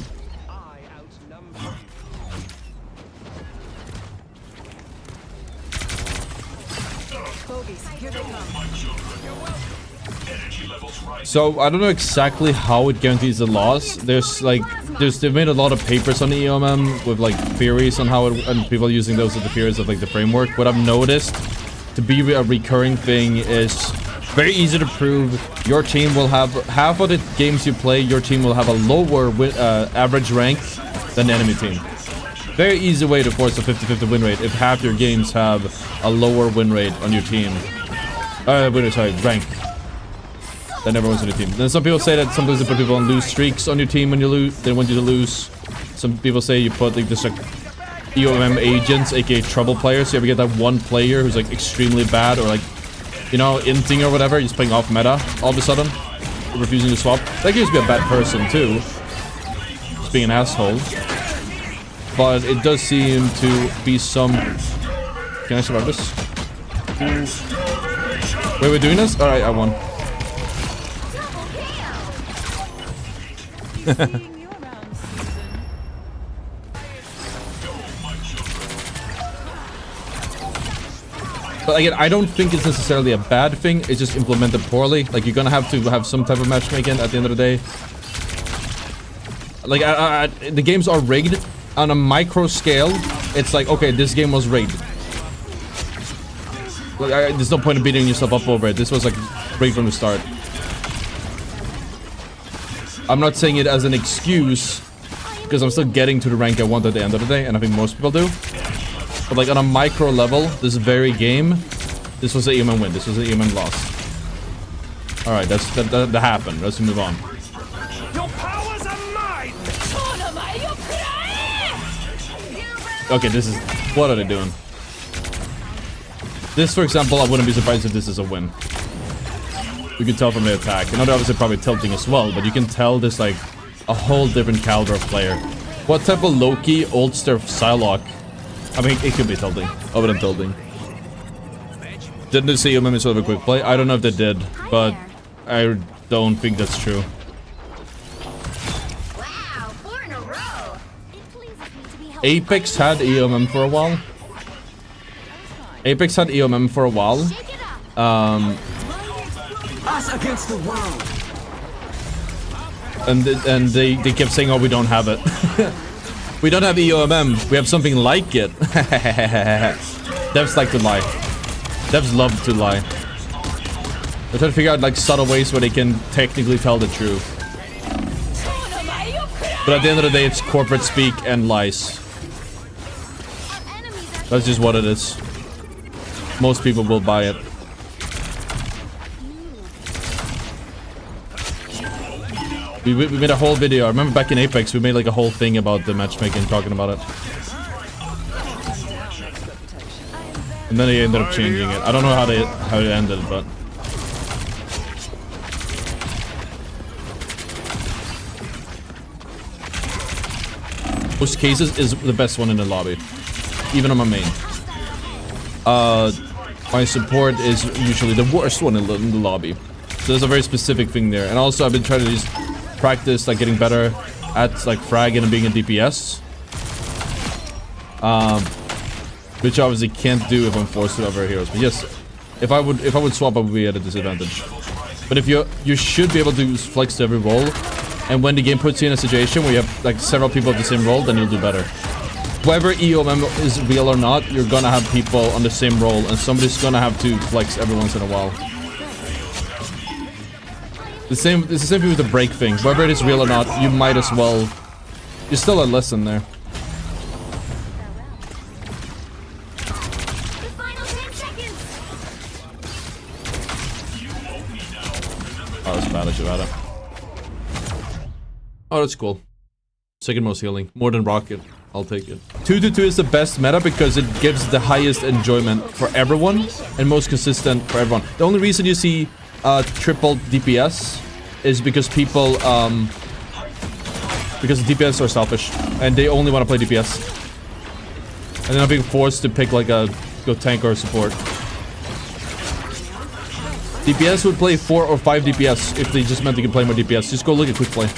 Speaker 7: So I don't know exactly how it guarantees the loss. There's like, they've made a lot of papers on the EOMM with like theories on how it, and people using those as the theories of like the framework. What I've noticed to be a recurring thing is very easy to prove. Your team will have half of the games you play. Your team will have a lower average rank than the enemy team. Very easy way to force a 50-50 win rate if half your games have a lower win rate on your team. Rank. Than everyone's on your team. Then some people say that sometimes they put people on lose streaks on your team when you lose. They want you to lose. Some people say you put like this like EOMM agents, aka trouble players. So you ever get that one player who's like extremely bad or like, you know, inting or whatever, just playing off meta all of a sudden, refusing to swap. That can just be a bad person too, just being an asshole. But it does seem to be some. Can I survive this? Wait, we're doing this? All right, I won. But again, I don't think it's necessarily a bad thing. It's just implemented poorly. Like, you're gonna have to have some type of matchmaking at the end of the day. Like, the games are rigged on a micro scale. It's like, okay, this game was rigged. Like, there's no point in beating yourself up over it. This was like rigged from the start. I'm not saying it as an excuse, because I'm still getting to the rank I want at the end of the day, and I think most people do. But like on a micro level, this very game, this was an EOMM win, this was an EOMM loss. Alright, that happened. Let's move on.
Speaker 8: Your powers are mine!
Speaker 7: Okay, this is... What are they doing? This, for example, I wouldn't be surprised if this is a win. You can tell from the attack. And they're obviously probably tilting as well, but you can tell there's like a whole different caliber of player. What type of Loki, Ultron, Psylocke? I mean, it could be tilting. Other than tilting. Didn't they see EOMM sort of a quick play? I don't know if they did, but I don't think that's true.
Speaker 4: Wow, 4 in a row. It pleases me to be held
Speaker 7: Apex had EOMM for a while. Apex had EOMM for a while.
Speaker 4: Shake it up.
Speaker 8: Us against the world.
Speaker 7: And they kept saying, oh, we don't have it. We don't have EOMM. We have something like it. Devs like to lie. Devs love to lie. They're trying to figure out like subtle ways where they can technically tell the truth. But at the end of the day, it's corporate speak and lies. That's just what it is. Most people will buy it. We made a whole video. I remember back in Apex, we made like a whole thing about the matchmaking, talking about it. And then they ended up changing it. I don't know how it ended, but... Most cases is the best one in the lobby. Even on my main. My support is usually the worst one in the lobby. So there's a very specific thing there. And also I've been trying to just practice like getting better at like fragging and being a DPS. Which I obviously can't do if I'm forced to other heroes. But yes, if I would swap, I would be at a disadvantage. But if you should be able to flex to every role. And when the game puts you in a situation where you have like several people of the same role, then you'll do better. Whether EOMM is real or not, you're gonna have people on the same role, and somebody's gonna have to flex every once in a while. It's the same thing with the break thing. Whether it is real or not, you might as well. You're still a lesson there. Oh, that's bad. I should have had it. Oh, that's cool. Second most healing. More than Rocket. I'll take it. 2-2-2 is the best meta because it gives the highest enjoyment for everyone and most consistent for everyone. The only reason you see triple DPS is because people because the DPS are selfish and they only want to play DPS. And they're not being forced to pick like a go tank or support. DPS would play 4 or 5 DPS if they just meant they could play more DPS. Just go look at quick play.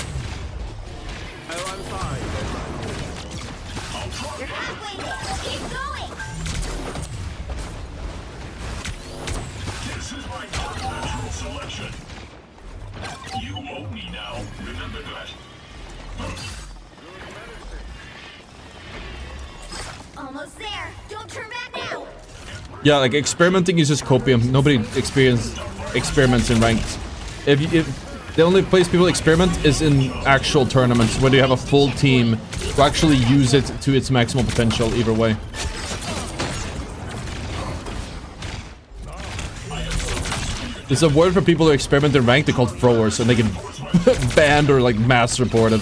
Speaker 4: Almost there. Don't turn back now.
Speaker 7: Yeah, like experimenting is just copium. Nobody experiments in ranked. If the only place people experiment is in actual tournaments where you have a full team to actually use it to its maximum potential either way. There's a word for people who experiment in ranked. They're called throwers, and they get banned or like mass reported.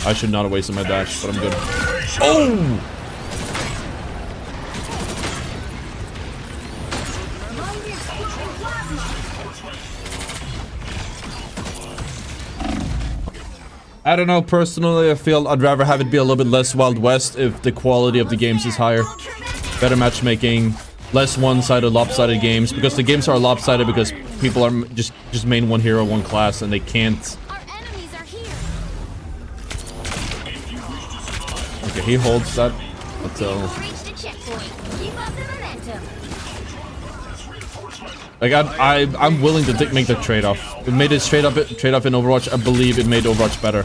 Speaker 7: I should not have wasted my dash, but I'm good. Oh! I don't know, personally I feel I'd rather have it be a little bit less Wild West if the quality of the games is higher. Better matchmaking, less one-sided, lopsided games, because the games are lopsided because people are just main one hero, one class, and they can't. Okay, he holds that until... Like, I'm willing to make the trade-off. It made it trade-off in Overwatch. I believe it made Overwatch better.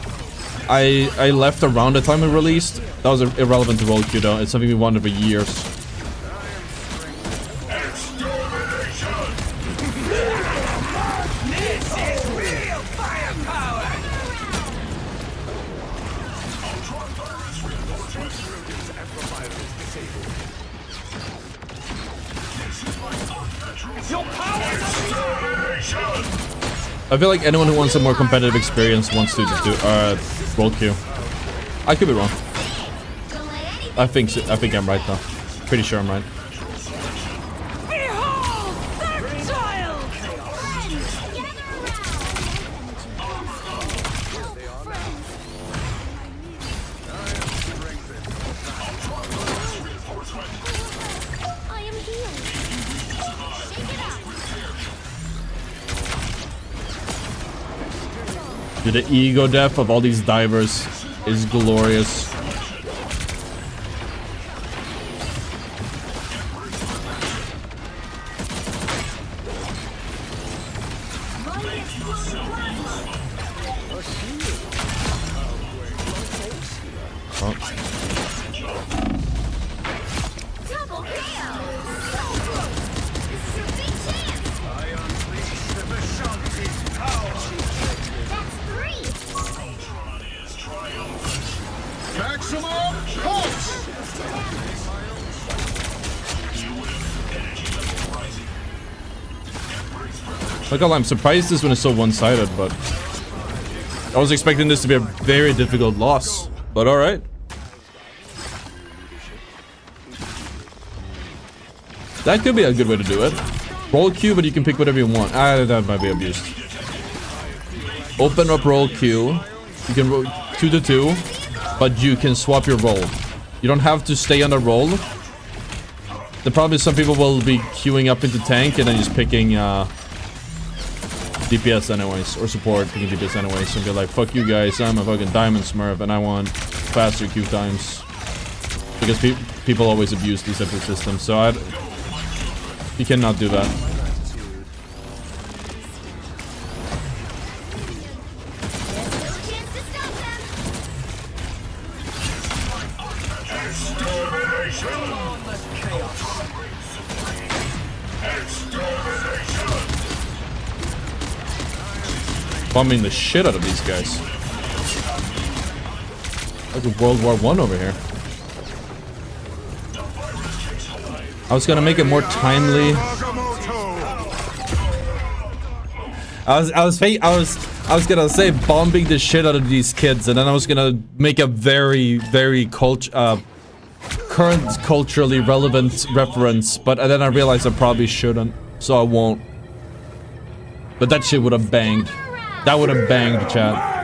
Speaker 7: I left around the time it released. That was irrelevant to role queue, though. It's something we wanted for years. I feel like anyone who wants a more competitive experience wants to do role queue. I could be wrong. I think I'm right though. Pretty sure I'm right. Dude, the ego depth of all these divers is glorious. Like, I'm surprised this one is so one-sided, but I was expecting this to be a very difficult loss. But alright. That could be a good way to do it. Roll queue, but you can pick whatever you want. That might be abused. Open up roll queue. You can roll 2-2, but you can swap your role. You don't have to stay on the roll. The problem is some people will be queuing up into tank and then just picking DPS anyways, or support picking DPS anyways, and be like, fuck you guys, I'm a fucking diamond smurf and I want faster queue times. Because people always abuse these types of systems, so you cannot do that. Bombing the shit out of these guys. Like a World War I over here. I was gonna make it more timely. I was gonna say bombing the shit out of these kids, and then I was gonna make a very current culturally relevant reference, but then I realized I probably shouldn't, so I won't. But that shit would have banged. That would have banged the chat.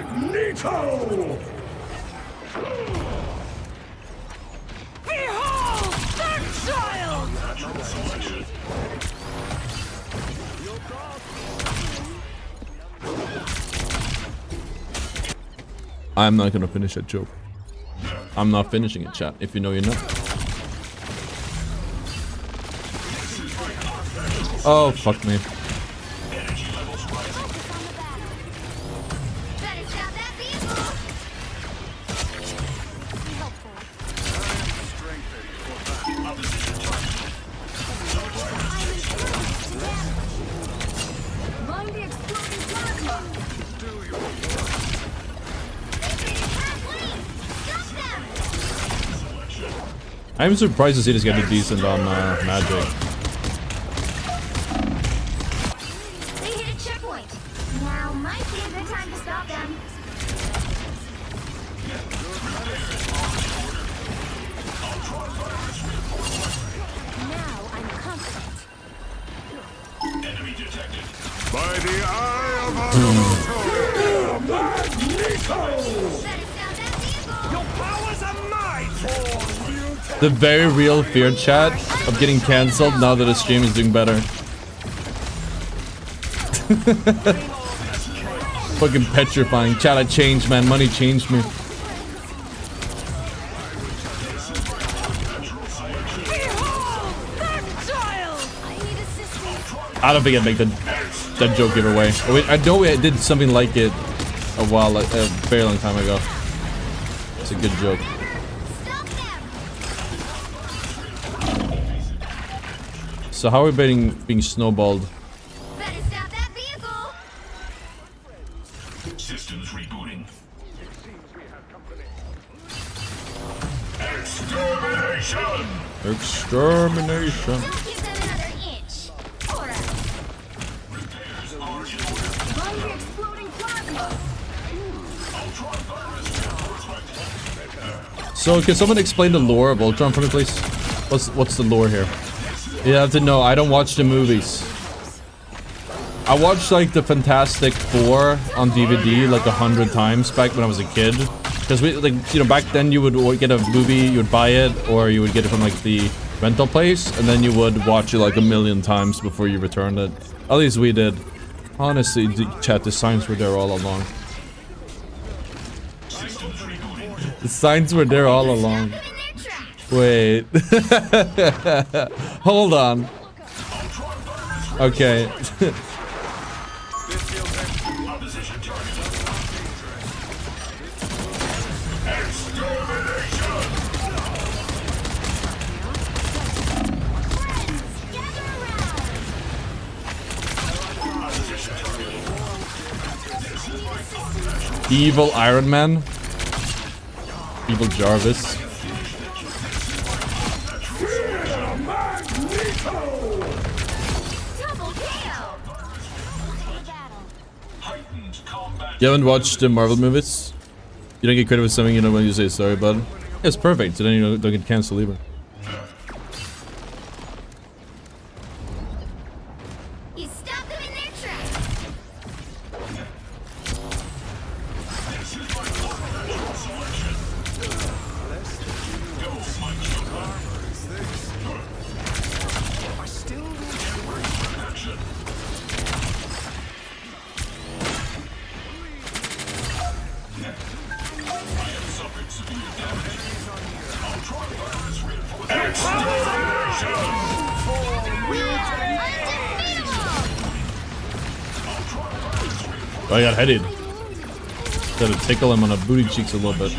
Speaker 7: I'm not gonna finish that joke. I'm not finishing it, chat. If you know, you know. Oh, fuck me. I'm surprised to see this getting decent on magic.
Speaker 4: They hit a checkpoint. Now might be a good time to stop them. Now I'm confident.
Speaker 5: Enemy detected. By the eye of Agamotto!
Speaker 8: Your powers are mine!
Speaker 7: The very real fear, chat, of getting cancelled now that the stream is doing better. Fucking petrifying. Chat, I changed, man. Money changed me. I don't think I'd make that joke either way. Wait, I know I did something like it a very long time ago. It's a good joke. So how are we being snowballed?
Speaker 4: Better stop that vehicle.
Speaker 5: Systems rebooting.
Speaker 7: Extermination.
Speaker 4: Don't give them another inch. Aura. Run the exploding plasma.
Speaker 7: So can someone explain the lore of Ultron for me, please? What's the lore here? You have to know, I don't watch the movies. I watched like the Fantastic Four on DVD like 100 times back when I was a kid. Because we like, you know, back then you would get a movie, you would buy it, or you would get it from like the rental place, and then you would watch it like 1,000,000 times before you returned it. At least we did. Honestly, chat, the signs were there all along. The signs were there all along. Wait. Hold on. Okay. Evil Iron Man. Evil Jarvis. You haven't watched the Marvel movies? You don't get credit for something, you know, when you say sorry, bud. Yeah, it's perfect, so then you don't get cancelled either.
Speaker 4: You stop them in their tracks.
Speaker 7: Oh, I got headed. Gotta tickle him on the booty cheeks a little bit.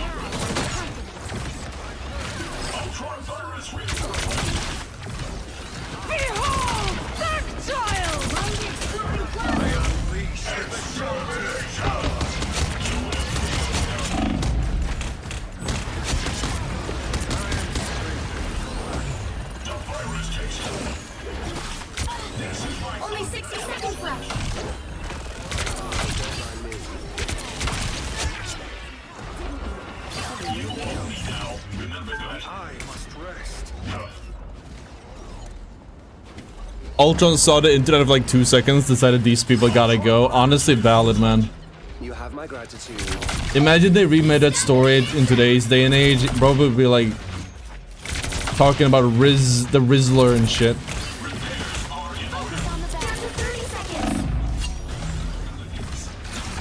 Speaker 7: Ultron saw the internet of like 2 seconds, decided these people gotta go. Honestly, valid, man.
Speaker 8: You have my gratitude.
Speaker 7: Imagine they remade that story in today's day and age. Bro would be like talking about the Rizzler and shit.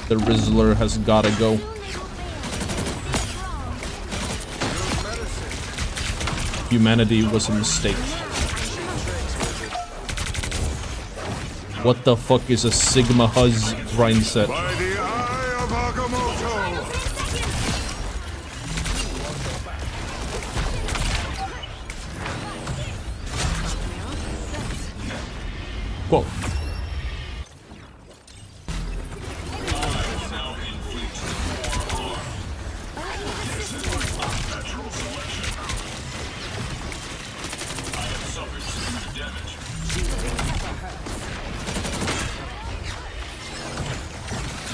Speaker 7: The Rizzler has gotta go. Humanity was a mistake. What the fuck is a Sigma Huz grind set?
Speaker 5: By the eye of Agamotto.
Speaker 7: Whoa.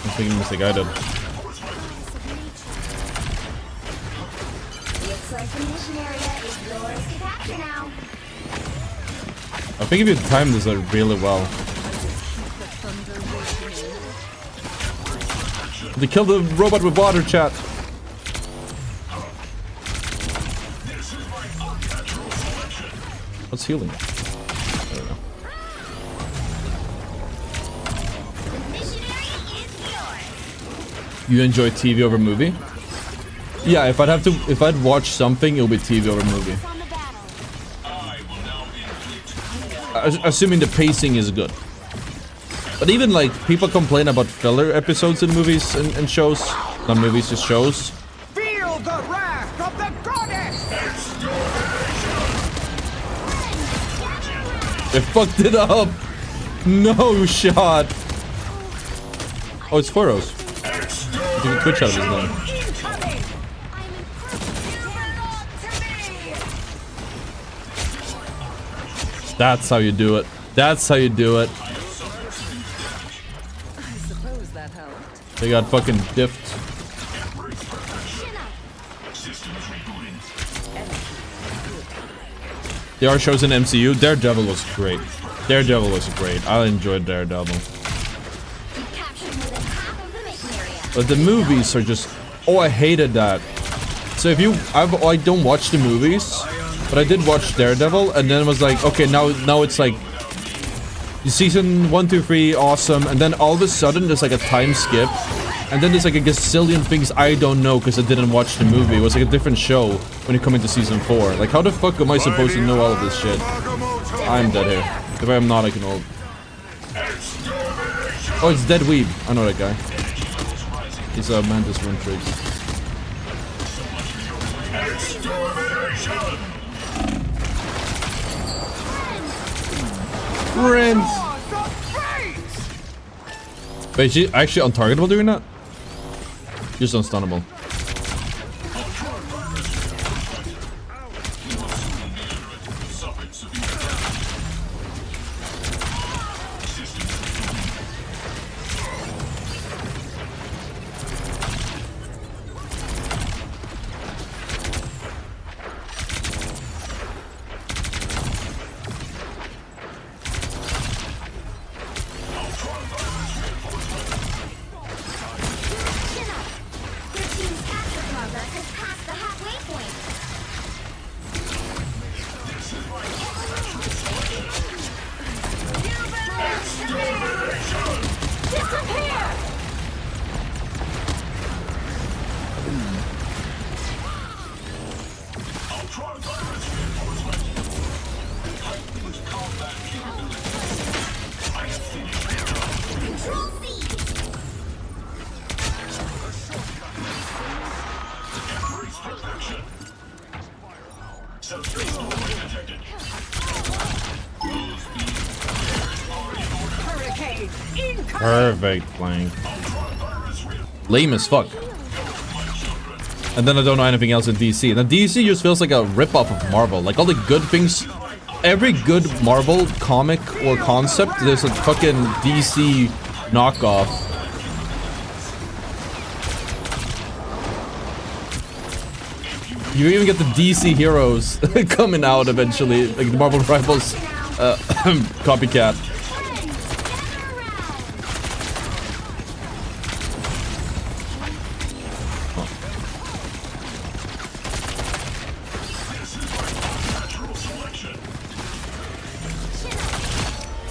Speaker 7: I'm thinking mistake I did.
Speaker 4: Looks like the mission area is yours to capture now.
Speaker 7: I think if you time this really well. They killed the robot with water, chat. What's healing? I don't know.
Speaker 4: The mission area is yours.
Speaker 7: You enjoy TV over movie? Yeah, if I'd watch something, it'll be TV over movie.
Speaker 4: On the battle.
Speaker 7: Assuming the pacing is good. But even like people complain about filler episodes in movies and shows. Not movies, just shows.
Speaker 8: Feel the wrath of the goddess!
Speaker 7: They fucked it up. No shot. Oh, it's Foros. You can Twitch out of his name.
Speaker 8: Incoming!
Speaker 7: That's how you do it. That's how you do it.
Speaker 9: I suppose that helped.
Speaker 7: They got fucking diffed. There are shows in MCU. Daredevil was great. Daredevil was great. I enjoyed Daredevil.
Speaker 4: Captured more than half of the mission area.
Speaker 7: But the movies are just... Oh, I hated that. So if you... I don't watch the movies, but I did watch Daredevil, and then it was like, okay, now it's like... Season 1, 2, 3, awesome, and then all of a sudden there's like a time skip, and then there's like a gazillion things I don't know because I didn't watch the movie. It was like a different show when you come into season 4. Like, how the fuck am I supposed to know all of this shit? I'm dead here. If I'm not, I can hold. Oh, it's Dead Weeb. I know that guy. He's a Mantis Run Trig. Friends! Wait, is she actually untargetable doing that? Just unstunnable.
Speaker 4: Your team's capture progress has passed the halfway point. Disappear! Control C!
Speaker 8: Hurricane! Incoming!
Speaker 7: Perfect flank. Lame as fuck. And then I don't know anything else in DC. And DC just feels like a ripoff of Marvel. Like all the good things, every good Marvel comic or concept, there's a fucking DC knockoff. You even get the DC heroes coming out eventually, like the Marvel Rivals. Copycat.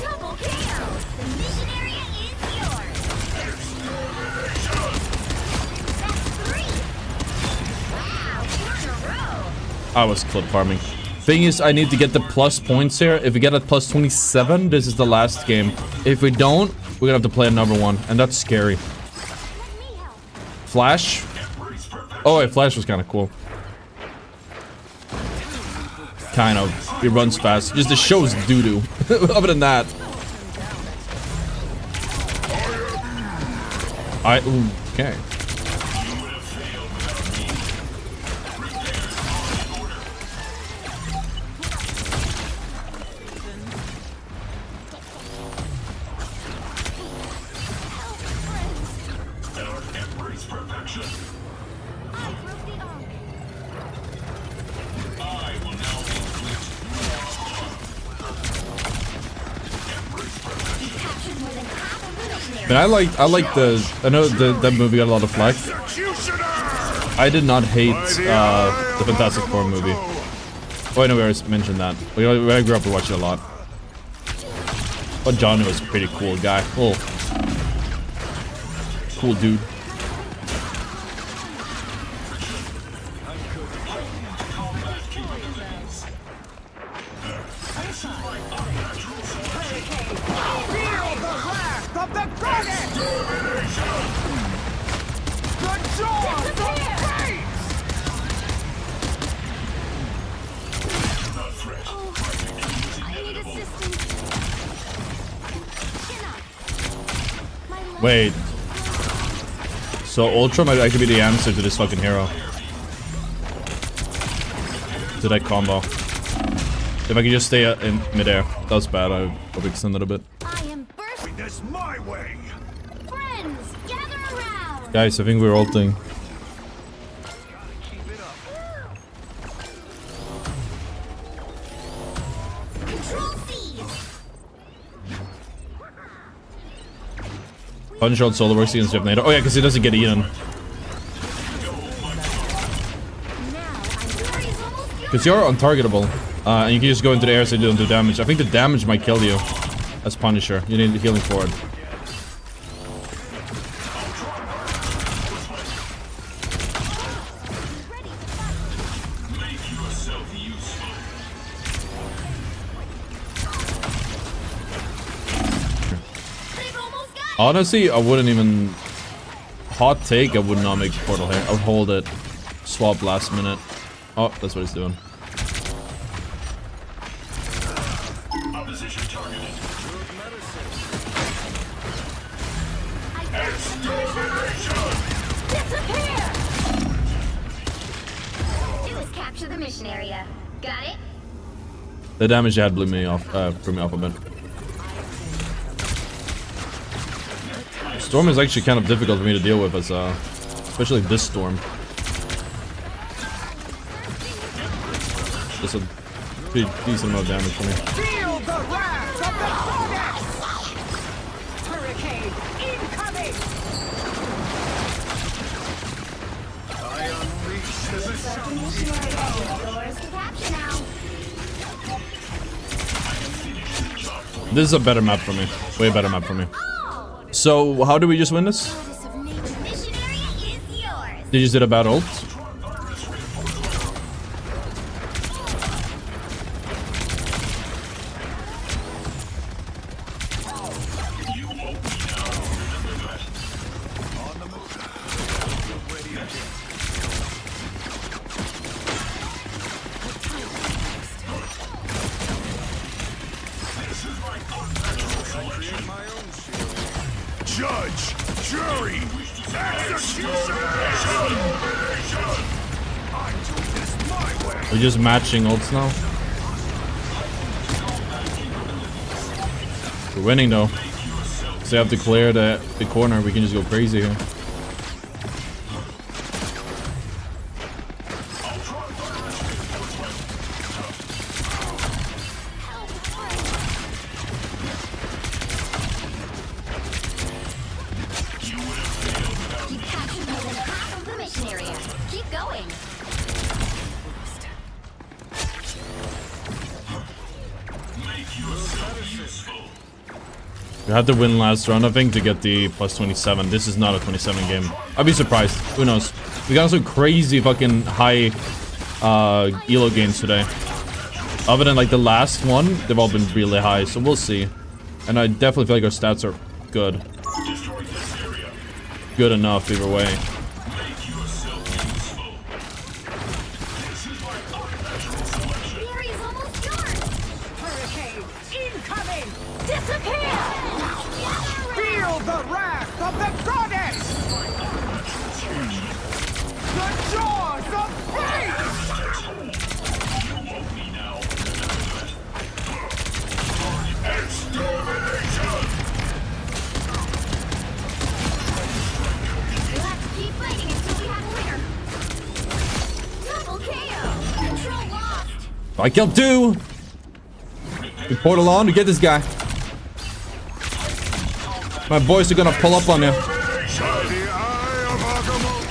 Speaker 4: Double kill! The mission area is yours! That's 3! Wow, 4 in a row!
Speaker 7: I was clip farming. Thing is, I need to get the plus points here. If we get at plus 27, this is the last game. If we don't, we're gonna have to play another one, and that's scary. Flash? Oh wait, Flash was kind of cool. Kind of. He runs fast. Just the show's doo-doo. Other than that. Okay. And I know that movie got a lot of flack. I did not hate the Fantastic Four movie. Oh, I know we already mentioned that. I grew up to watch it a lot. But Johnny was a pretty cool guy. Oh, cool dude. Wait. So Ultron might actually be the answer to this fucking hero. To that combo. If I could just stay in midair. That was bad. I hope we extend it a bit.
Speaker 4: I am bursting
Speaker 5: This my way.
Speaker 4: friends! Gather around!
Speaker 7: Guys, I think we're ulting.
Speaker 4: Control C!
Speaker 7: Punch out solo works against Jeff Nader. Oh yeah, because he doesn't get eaten. Because you're untargetable. And you can just go into the air so you don't do damage. I think the damage might kill you. As Punisher. You need healing forward. Honestly, I wouldn't even... Hot take, I would not make portal here. I would hold it. Swap last minute. Oh, that's what he's doing.
Speaker 5: Opposition targeted.
Speaker 4: Disappear! Do is capture the mission area. Got it?
Speaker 7: The damage they had threw me off a bit. Storm is actually kind of difficult for me to deal with, as especially this storm. Just a pretty decent amount of damage for me.
Speaker 8: Feel the wrath of the Codex! Hurricane incoming!
Speaker 5: I unleash the
Speaker 4: Yours to capture now.
Speaker 7: This is a better map for me. Way better map for me. So, how do we just win this?
Speaker 4: Mission area is yours.
Speaker 7: Did you just did a bad ult?
Speaker 5: judge, jury, execution. I do this my way.
Speaker 7: We're just matching ults now. We're winning though. So they have to clear the corner. We can just go crazy here. You had to win last round, I think, to get the plus 27. This is not a 27 game. I'd be surprised. Who knows? We got some crazy fucking high elo gains today. Other than like the last one, they've all been really high, so we'll see. And I definitely feel like our stats are good. Good enough either way.
Speaker 8: Feel the wrath of the goddess! The jaws of fate!
Speaker 4: Let's keep fighting until we have a winner. Double KO. Control lost.
Speaker 7: I killed 2. We portal on to get this guy. My boys are gonna pull up on you.
Speaker 5: By the eye of Agamotto.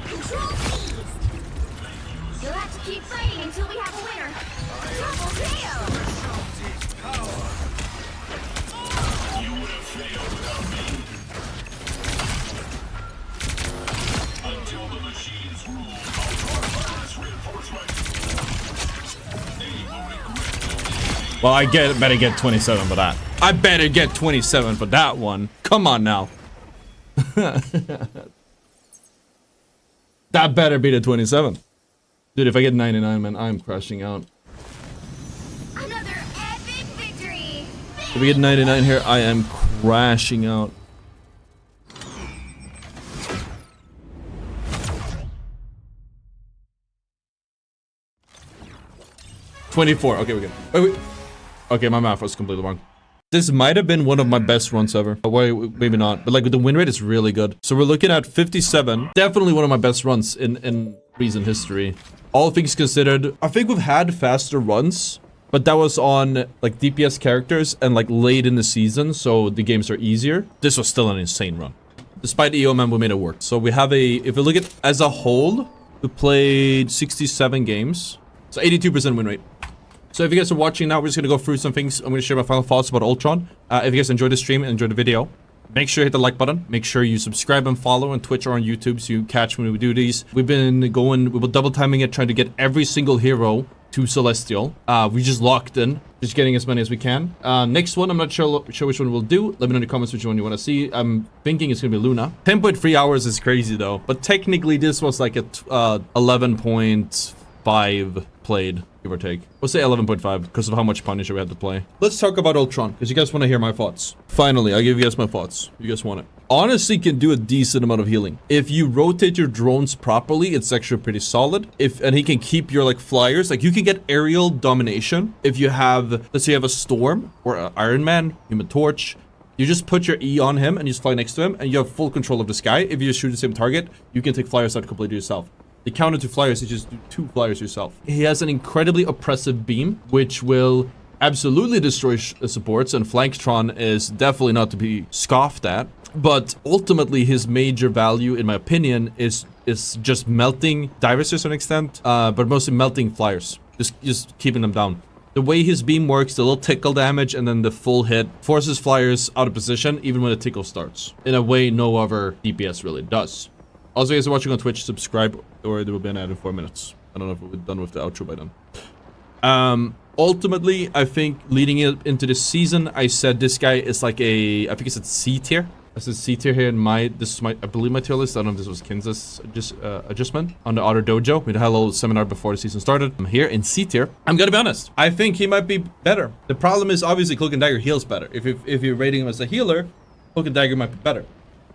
Speaker 4: Control seized. You'll have to keep fighting until we have a winner. Double KO.
Speaker 7: Well, I better get 27 for that. I better get 27 for that one. Come on now. That better be the 27. Dude, if I get 99, man, I'm crashing out.
Speaker 4: Another epic victory.
Speaker 7: If we get 99 here, I am crashing out. $24. Okay, we're good. Wait. Okay, my math was completely wrong. This might have been one of my best runs ever. Wait, maybe not. But like the win rate is really good. So we're looking at 57. Definitely one of my best runs in recent history. All things considered, I think we've had faster runs, but that was on like DPS characters and like late in the season, so the games are easier. This was still an insane run. Despite EO, man, we made it work. So we have if we look at as a whole, we played 67 games. So 82% win rate. So if you guys are watching now, we're just going to go through some things. I'm going to share my final thoughts about Ultron. If you guys enjoyed the stream and enjoyed the video, make sure you hit the like button. Make sure you subscribe and follow on Twitch or on YouTube so you catch when we do these. We were double timing it, trying to get every single hero to Celestial. We just locked in, just getting as many as we can. Next one, I'm not sure which one we'll do. Let me know in the comments which one you want to see. I'm thinking it's going to be Luna. 10.3 hours is crazy though. But technically this was like a 11.5 played, give or take. We'll say 11.5 because of how much Punisher we had to play. Let's talk about Ultron because you guys want to hear my thoughts. Finally, I'll give you guys my thoughts. You guys want it. Honestly, can do a decent amount of healing. If you rotate your drones properly, it's actually pretty solid. And he can keep your like flyers. Like you can get aerial domination. If you have, let's say you have a Storm or an Iron Man, Human Torch, you just put your E on him and you just fly next to him and you have full control of the sky. If you just shoot the same target, you can take flyers out completely yourself. The counter to flyers is just do 2 flyers yourself. He has an incredibly oppressive beam, which will absolutely destroy supports, and Flanktron is definitely not to be scoffed at. But ultimately, his major value, in my opinion, is just melting divers to an extent, but mostly melting flyers, just keeping them down. The way his beam works, the little tickle damage and then the full hit forces flyers out of position even when the tickle starts, in a way no other DPS really does. Also, guys are watching on Twitch, subscribe or there will be an ad in 4 minutes. I don't know if we're done with the outro by then. Ultimately, I think leading into this season, I said this guy is like I think it's at C tier. I said C tier here in I believe my tier list. I don't know if this was Kinza's adjustment on the ottr dojo. We had a little seminar before the season started. I'm here in C tier. I'm gonna be honest. I think he might be better. The problem is obviously Cloak and Dagger heals better. If you're rating him as a healer, Cloak and Dagger might be better.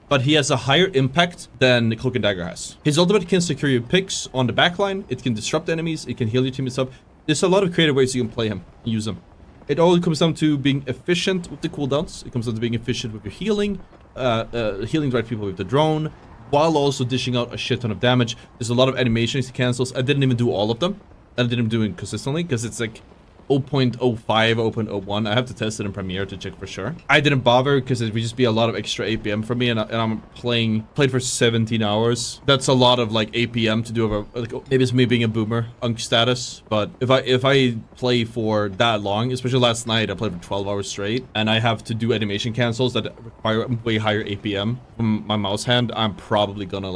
Speaker 7: But he has a higher impact than Cloak and Dagger has. His ultimate can secure your picks on the backline. It can disrupt enemies. It can heal your teammates up. There's a lot of creative ways you can play him and use him. It all comes down to being efficient with the cooldowns. It comes down to being efficient with your healing, healing the right people with the drone, while also dishing out a shit ton of damage. There's a lot of animations he cancels. I didn't even do all of them. I didn't do it consistently because it's like 0.05, 0.01. I have to test it in Premiere to check for sure. I didn't bother because it would just be a lot of extra APM for me, and I'm played for 17 hours. That's a lot of like APM to do over, like, maybe it's me being a boomer, unk status, but if I play for that long, especially last night, I played for 12 hours straight, and I have to do animation cancels that require way higher APM from my mouse hand, I'm probably gonna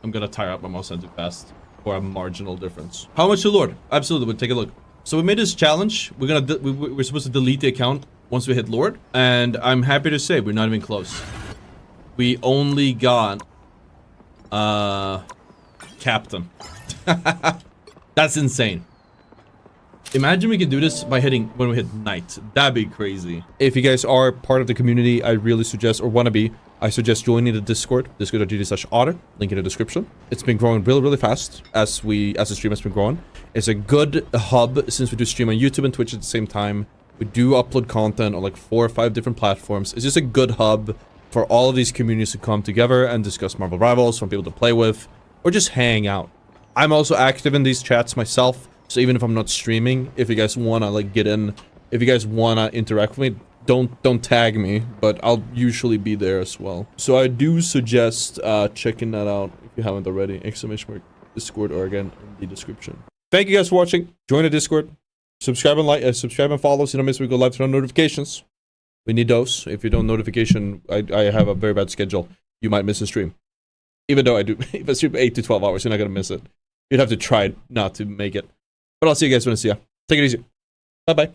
Speaker 7: I'm gonna tire out my mouse hand too fast for a marginal difference. How much to Lord? Absolutely, we'll take a look. So we made this challenge. We're supposed to delete the account once we hit Lord, and I'm happy to say we're not even close. We only got Captain. That's insane. Imagine we could do this by hitting when we hit Knight. That'd be crazy. If you guys are part of the community, I really suggest, or wanna be, I suggest joining the Discord, discord.gg/ottr, link in the description. It's been growing really, really fast as the stream has been growing. It's a good hub since we do stream on YouTube and Twitch at the same time. We do upload content on like 4 or 5 different platforms. It's just a good hub for all of these communities to come together and discuss Marvel Rivals, for people to play with, or just hang out. I'm also active in these chats myself, so even if I'm not streaming, if you guys wanna like get in, if you guys wanna interact with me, don't tag me, but I'll usually be there as well. So I do suggest checking that out if you haven't already. !Discord or again in the description. Thank you guys for watching. Join the Discord. Subscribe and like, subscribe and follow so you don't miss when we go live, turn on notifications. We need those. If you don't notification, I have a very bad schedule. You might miss a stream. Even though I do, if I stream 8 to 12 hours, you're not gonna miss it. You'd have to try not to make it. But I'll see you guys when I see ya. Take it easy. Bye bye.